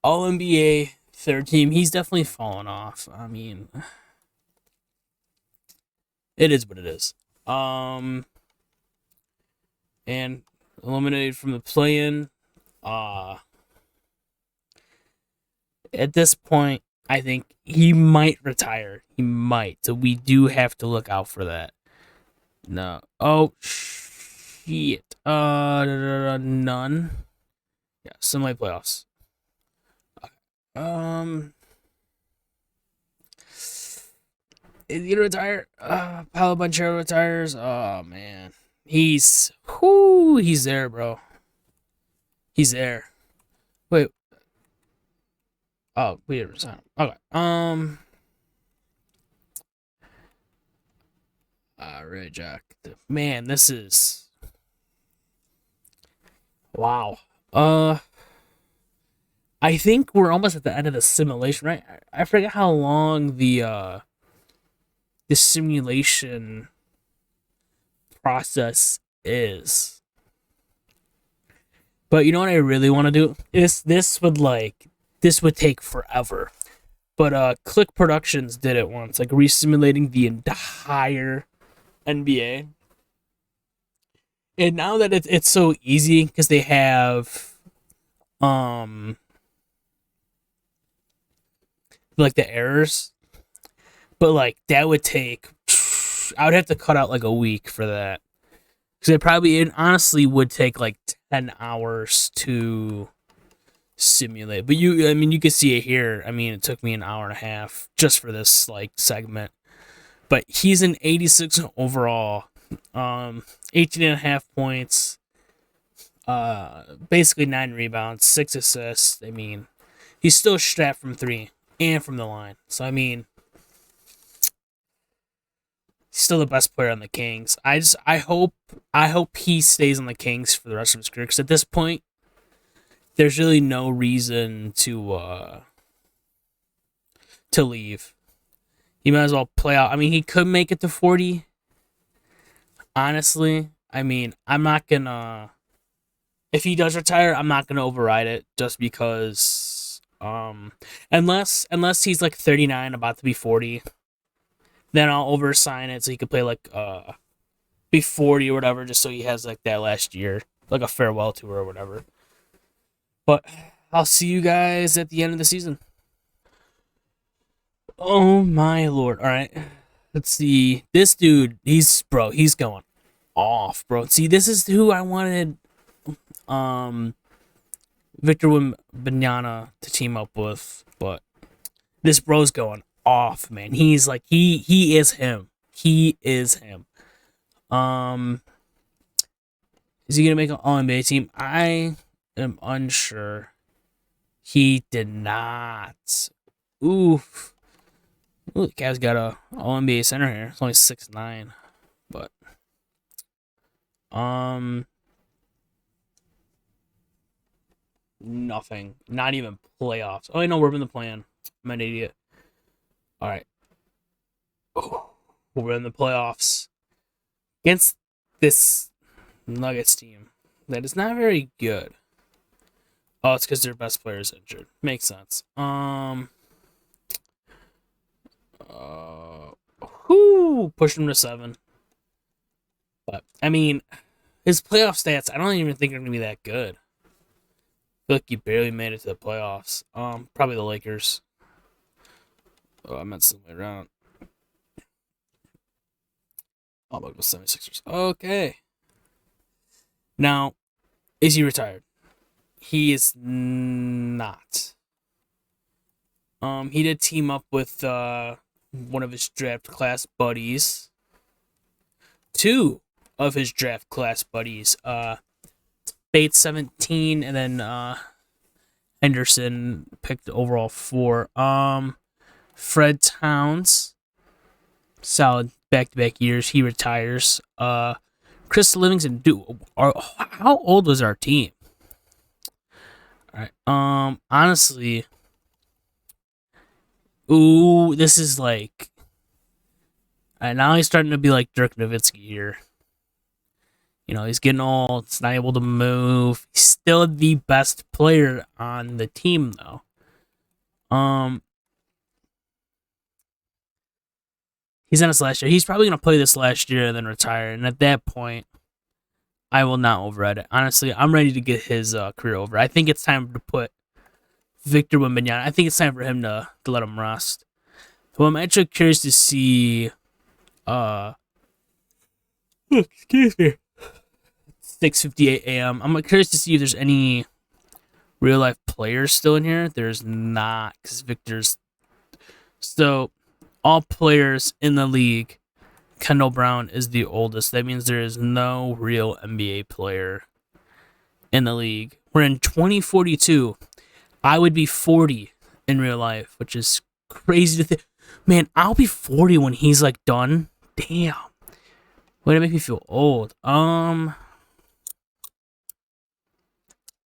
All NBA third team. He's definitely fallen off. I mean, it is what it is. And eliminated from the play-in. At this point, I think he might retire. He might. So we do have to look out for that. No. Oh, shit. None. Yeah, semi-playoffs. Is he gonna retire? Paolo Banchero retires. Oh, man. He's there, bro. He's there. Wait. Oh, we didn't resign him. Okay. Ray Jack. Man, this is wow. I think we're almost at the end of the simulation, right? I forget how long the simulation process is. But you know what I really want to do? This would take forever. But Click Productions did it once, like resimulating the entire NBA. And now that it's so easy because they have like the errors, but like that would take, I would have to cut out like a week for that, because it honestly would take like 10 hours to simulate. But you can see it here. I mean, it took me an hour and a half just for this like segment. But he's an 86 overall, 18 and a half points, basically 9 rebounds, 6 assists. I mean, he's still strapped from 3 and from the line. So I mean, he's still the best player on the Kings. I hope he stays on the Kings for the rest of his career, because at this point, there's really no reason to leave. He might as well play out. I mean, he could make it to 40. Honestly, I mean, I'm not gonna. If he does retire, I'm not gonna override it just because. Unless he's like 39, about to be 40, then I'll oversign it so he could play like be 40 or whatever, just so he has like that last year, like a farewell tour or whatever. But I'll see you guys at the end of the season. Oh my lord! All right, let's see. This dude, he's going off, bro. See, this is who I wanted, Victor Wembanyama to team up with, but this bro's going off, man. He's like he is him. He is him. Is he gonna make an All NBA team? I am unsure. He did not. Oof. Ooh, the Cavs got a All NBA center here. It's only 6'9", but nothing. Not even playoffs. Oh, I know, we're in the plan. I'm an idiot. All right. Oh, we're in the playoffs against this Nuggets team that is not very good. Oh, it's because their best player is injured. Makes sense. Push them to 7. But I mean, his playoff stats, I don't even think are gonna be that good. I feel like he barely made it to the playoffs. Probably the Lakers. Oh, I meant something around. Oh, about the 76ers. Okay. Now, is he retired? He is not. He did team up with one of his draft class buddies. Two of his draft class buddies. Bates 17 and then Henderson picked overall 4. Fred Towns, solid back-to-back years. He retires. Chris Livingston, dude, how old was our team? All right. Honestly, ooh, this is like. Now he's starting to be like Dirk Nowitzki here. You know, he's getting old. He's not able to move. He's still the best player on the team, though. He's on his last year. He's probably gonna play this last year and then retire. And at that point, I will not override it. Honestly, I'm ready to get his career over. I think it's time to put Victor Wembanyama. I think it's time for him to let him rest. So I'm actually curious to see. Excuse me. 6:58 a.m. I'm curious to see if there's any real life players still in here. There's not, because Victor's. So, all players in the league, Kendall Brown is the oldest. That means there is no real NBA player in the league. We're in 2042. I would be 40 in real life, which is crazy to think. Man, I'll be 40 when he's like done. Damn. Way to make me feel old.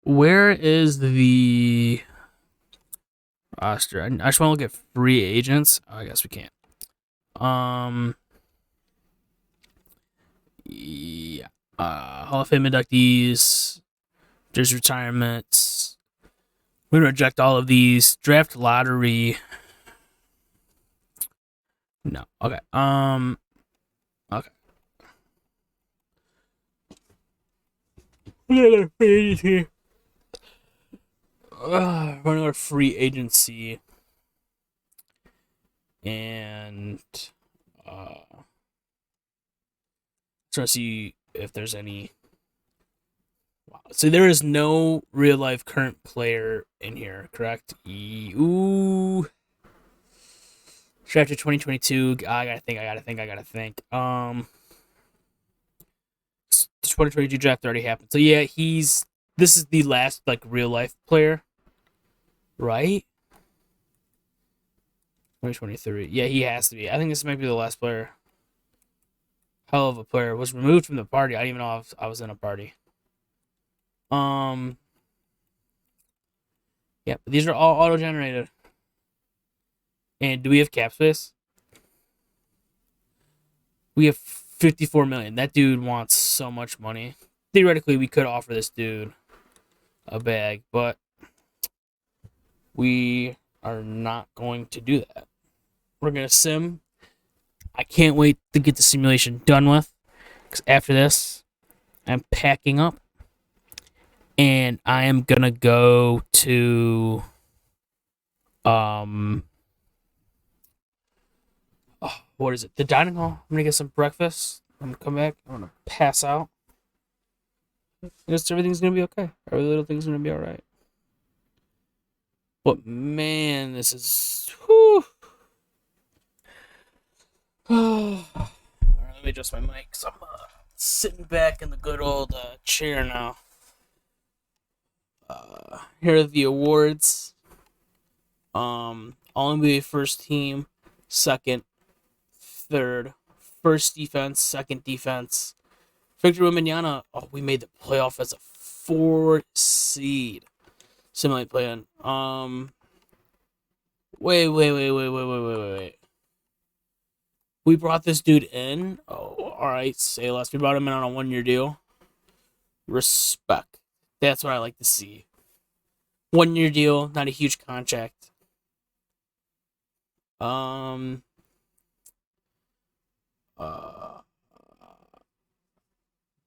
Where is the roster? I just want to look at free agents. Oh, I guess we can't. Yeah. Hall of Fame inductees. There's retirements. We're gonna reject all of these. Draft lottery. No. Okay. Okay. We're gonna go to free agency. We're gonna go to free agency. And trying to see if there's any. Wow. So there is no real life current player in here, correct? Ooh. Drafted 2022. I gotta think. The 2022 draft already happened. So yeah, this is the last like real life player, right? 2023. Yeah, he has to be. I think this might be the last player. Hell of a player. Was removed from the party. I didn't even know if I was in a party. Yeah, these are all auto-generated. And do we have cap space? We have 54 million. That dude wants so much money. Theoretically, we could offer this dude a bag, but we are not going to do that. We're going to sim. I can't wait to get the simulation done with, because after this, I'm packing up, and I am going to go to, what is it? The dining hall. I'm going to get some breakfast. I'm going to come back. I'm going to pass out. Just everything's going to be okay. Every little thing's going to be all right. But man, this is. Whew. All right, let me adjust my mic. So I'm sitting back in the good old chair now. Here are the awards. All NBA first team, second, third, first defense, second defense. Victor Wembanyama. Oh, we made the playoff as a 4 seed. Simulate plan. Wait. We brought this dude in. Oh, all right. Say less. We brought him in on a 1-year deal. Respect. That's what I like to see. 1-year deal, not a huge contract.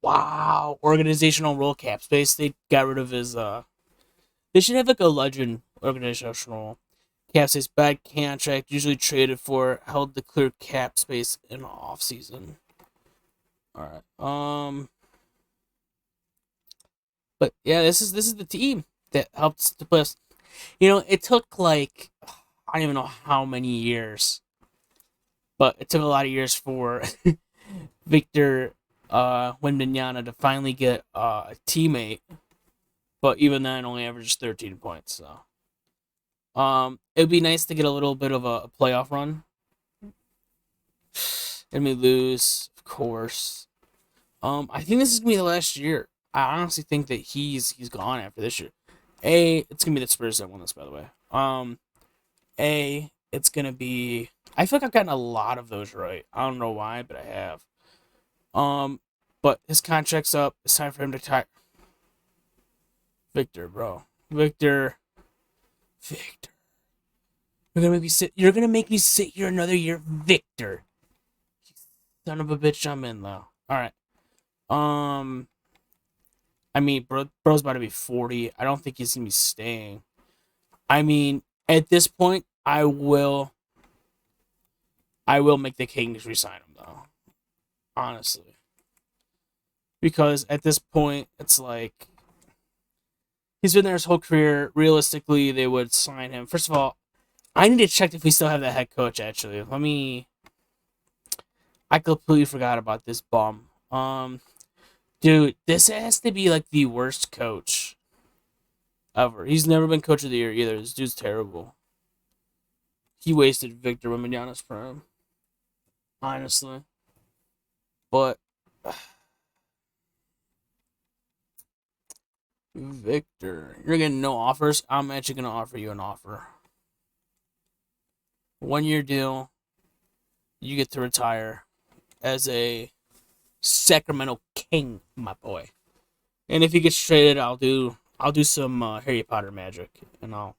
Wow. Organizational role cap space. They got rid of his. They should have like a legend organizational cap space. Bad contract, usually traded for, held to clear cap space in the off season. All right. But yeah, this is the team that helped to put us. You know, it took like I don't even know how many years, but it took a lot of years for Victor Wembanyama to finally get a teammate. But even then, only averages 13 points. So, it'd be nice to get a little bit of a playoff run. And we lose, of course. I think this is gonna be the last year. I honestly think that he's gone after this year. It's gonna be the Spurs that won this, by the way. It's gonna be. I feel like I've gotten a lot of those right. I don't know why, but I have. But his contract's up. It's time for him to retire. Victor, bro. Victor. You're gonna make me sit. You're gonna make me sit here another year, Victor. Son of a bitch, I'm in though. All right. I mean, bro's about to be 40. I don't think he's gonna be staying. I mean, at this point, I will make the Kings resign him though. Honestly, because at this point, it's like he's been there his whole career. Realistically, they would sign him. First of all, I need to check if we still have the head coach. Actually, I completely forgot about this bum. Dude, this has to be like the worst coach ever. He's never been coach of the year either. This dude's terrible. He wasted Victor Wembanyama's prime. Honestly. But Victor, you're getting no offers. I'm actually gonna offer you an offer. 1-year deal. You get to retire as a Sacramento King, my boy. And if he gets traded, I'll do some Harry Potter magic, and I'll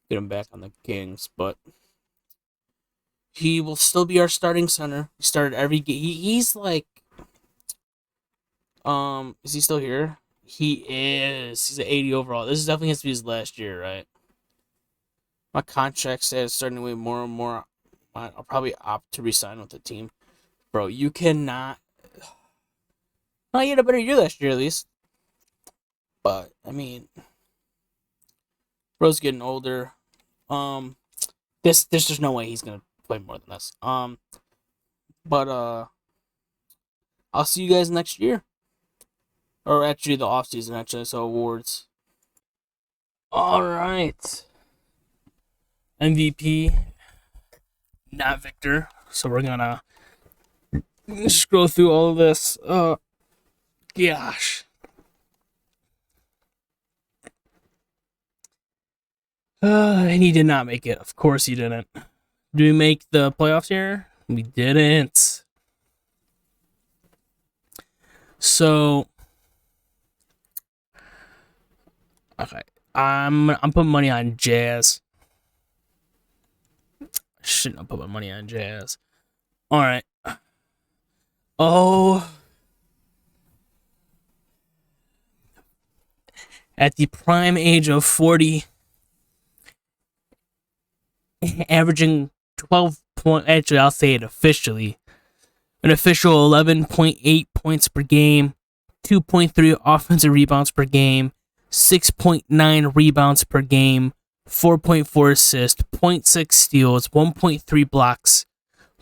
get him back on the Kings. But he will still be our starting center. He started every game. He's like, is he still here? He is. He's an 80 overall. This definitely has to be his last year, right? My contract says starting to weigh more and more. I'll probably opt to resign with the team. Bro, you cannot. Oh, he had a better year last year, at least. But, I mean, bro's getting older. There's just no way he's gonna play more than this. But I'll see you guys next year. Or actually the off season, actually, so awards. Alright. MVP, not Victor. So we're gonna scroll through all of this. Gosh. And he did not make it. Of course he didn't. Did we make the playoffs here? We didn't. So, okay, I'm putting money on Jazz. Shouldn't have put my money on Jazz. All right. Oh. At the prime age of 40, averaging 12 points. Actually, I'll say it officially. An official 11.8 points per game, 2.3 offensive rebounds per game, 6.9 rebounds per game, 4.4 assists, 0.6 steals, 1.3 blocks,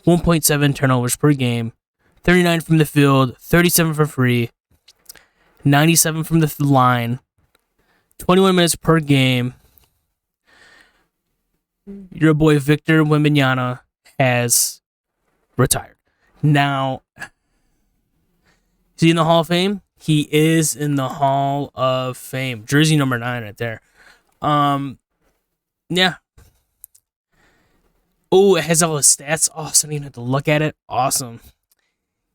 1.7 turnovers per game, 39 from the field, 37 for free, 97 from the line, 21 minutes per game. Your boy Victor Wembanyama has retired. Now, is he in the Hall of Fame? He is in the Hall of Fame. Jersey number 9 right there. Yeah. Oh, it has all his stats. Oh, so I don't even have to look at it. Awesome.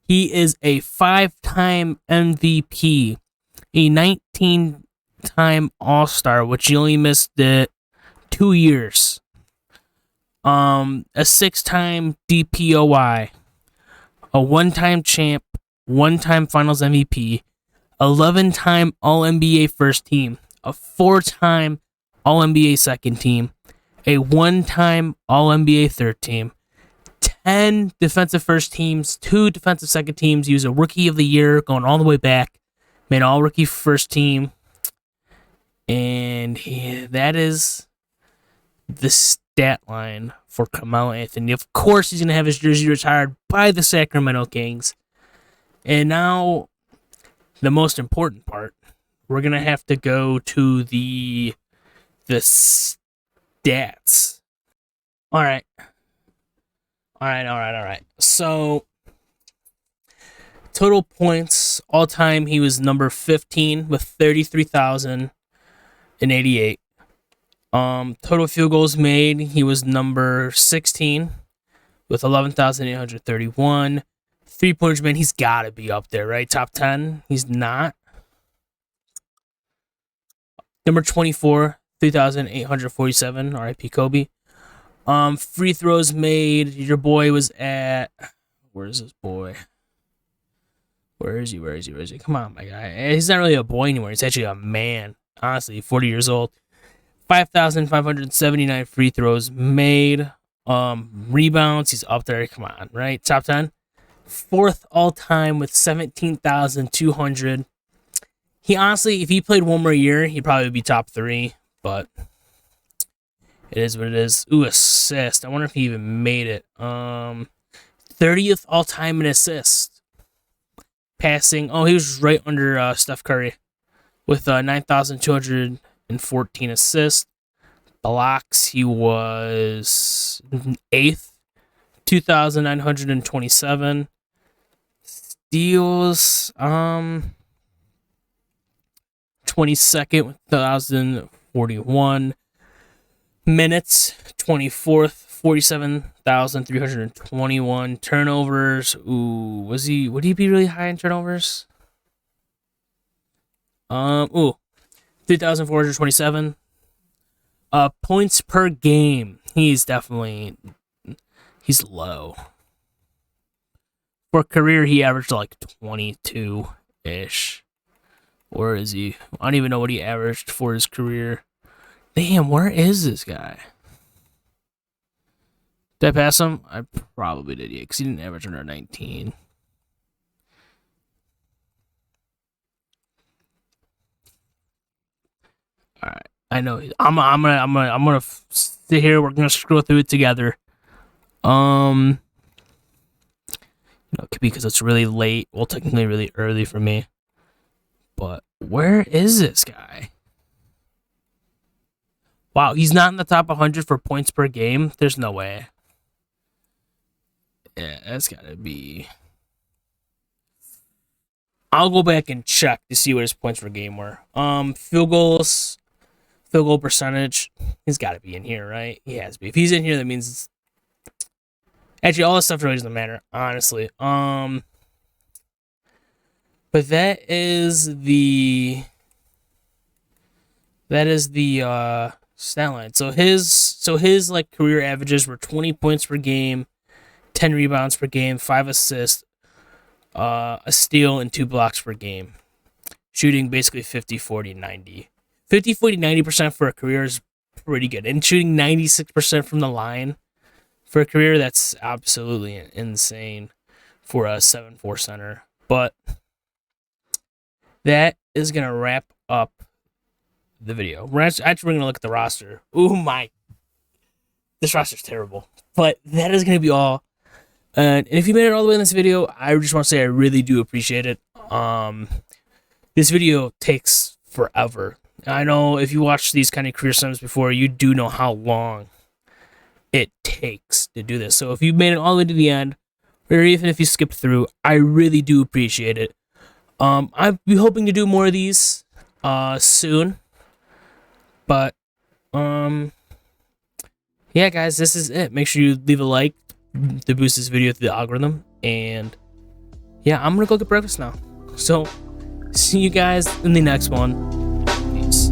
He is a 5-time MVP, a 19-time All-Star, which he only missed it 2 years. A 6-time DPOY, a 1-time champ, 1-time Finals MVP, 11-time All-NBA first team, a 4-time All-NBA second team, a 1-time All-NBA third team, 10 defensive first teams, 2 defensive second teams. He was a Rookie of the Year going all the way back, made All-Rookie first team, and that is the stat line for Carmelo Anthony. Of course, he's going to have his jersey retired by the Sacramento Kings. And now, the most important part, we're going to have to go to the stats. All right. So, total points all time, he was number 15 with 33,088. Total field goals made, he was number 16 with 11,831. 3-pointers made, he's got to be up there, right? Top 10? He's not. Number 24, 3,847. R.I.P. Kobe. Free throws made, your boy was at... Where's this boy? Where is he? Come on, my guy. He's not really a boy anymore. He's actually a man. Honestly, 40 years old. 5,579 free throws made. Rebounds, he's up there. Come on, right? Top 10. 4th all-time with 17,200. He honestly, if he played one more year, he'd probably be top 3. But it is what it is. Ooh, assist. I wonder if he even made it. 30th all-time in assists. Passing. Oh, he was right under Steph Curry with 9,214 assists. Blocks, he was 8th, 2,927. Steals, 22nd with 1,041. Minutes, 24th, 47,321. Turnovers, would he be really high in turnovers? 3,427. Points per game, he's low. For career, he averaged like 22-ish. Where is he? I don't even know what he averaged for his career. Damn, where is this guy? Did I pass him? I probably did, yeah, because he didn't average under 19. All right, I know. I'm gonna sit here. We're gonna scroll through it together. Because it's really late. Well, technically, really early for me. But where is this guy? Wow, he's not in the top 100 for points per game. There's no way. Yeah, that's gotta be. I'll go back and check to see what his points per game were. Field goal percentage. He's got to be in here, right? He has to be. If he's in here, that means it's... Actually, all this stuff really doesn't matter, honestly. But that is the stat line. So his like career averages were 20 points per game, 10 rebounds per game, 5 assists, a steal, and 2 blocks per game. Shooting basically 50, 40, 90. 50, 40, 90% for a career is pretty good. And shooting 96% from the line for a career, that's absolutely insane for a 7'4" center. But that is going to wrap up the video. We're actually going to look at the roster. Oh my. This roster's terrible. But that is going to be all. And if you made it all the way in this video, I just want to say I really do appreciate it. This video takes forever. I know if you watch these kind of career sims before, you do know how long it takes to do this. So if you made it all the way to the end, or even if you skipped through, I really do appreciate it. I'll be hoping to do more of these soon. But yeah, guys, this is it. Make sure you leave a like to boost this video through the algorithm. And yeah, I'm gonna go get breakfast now. So see you guys in the next one. Peace.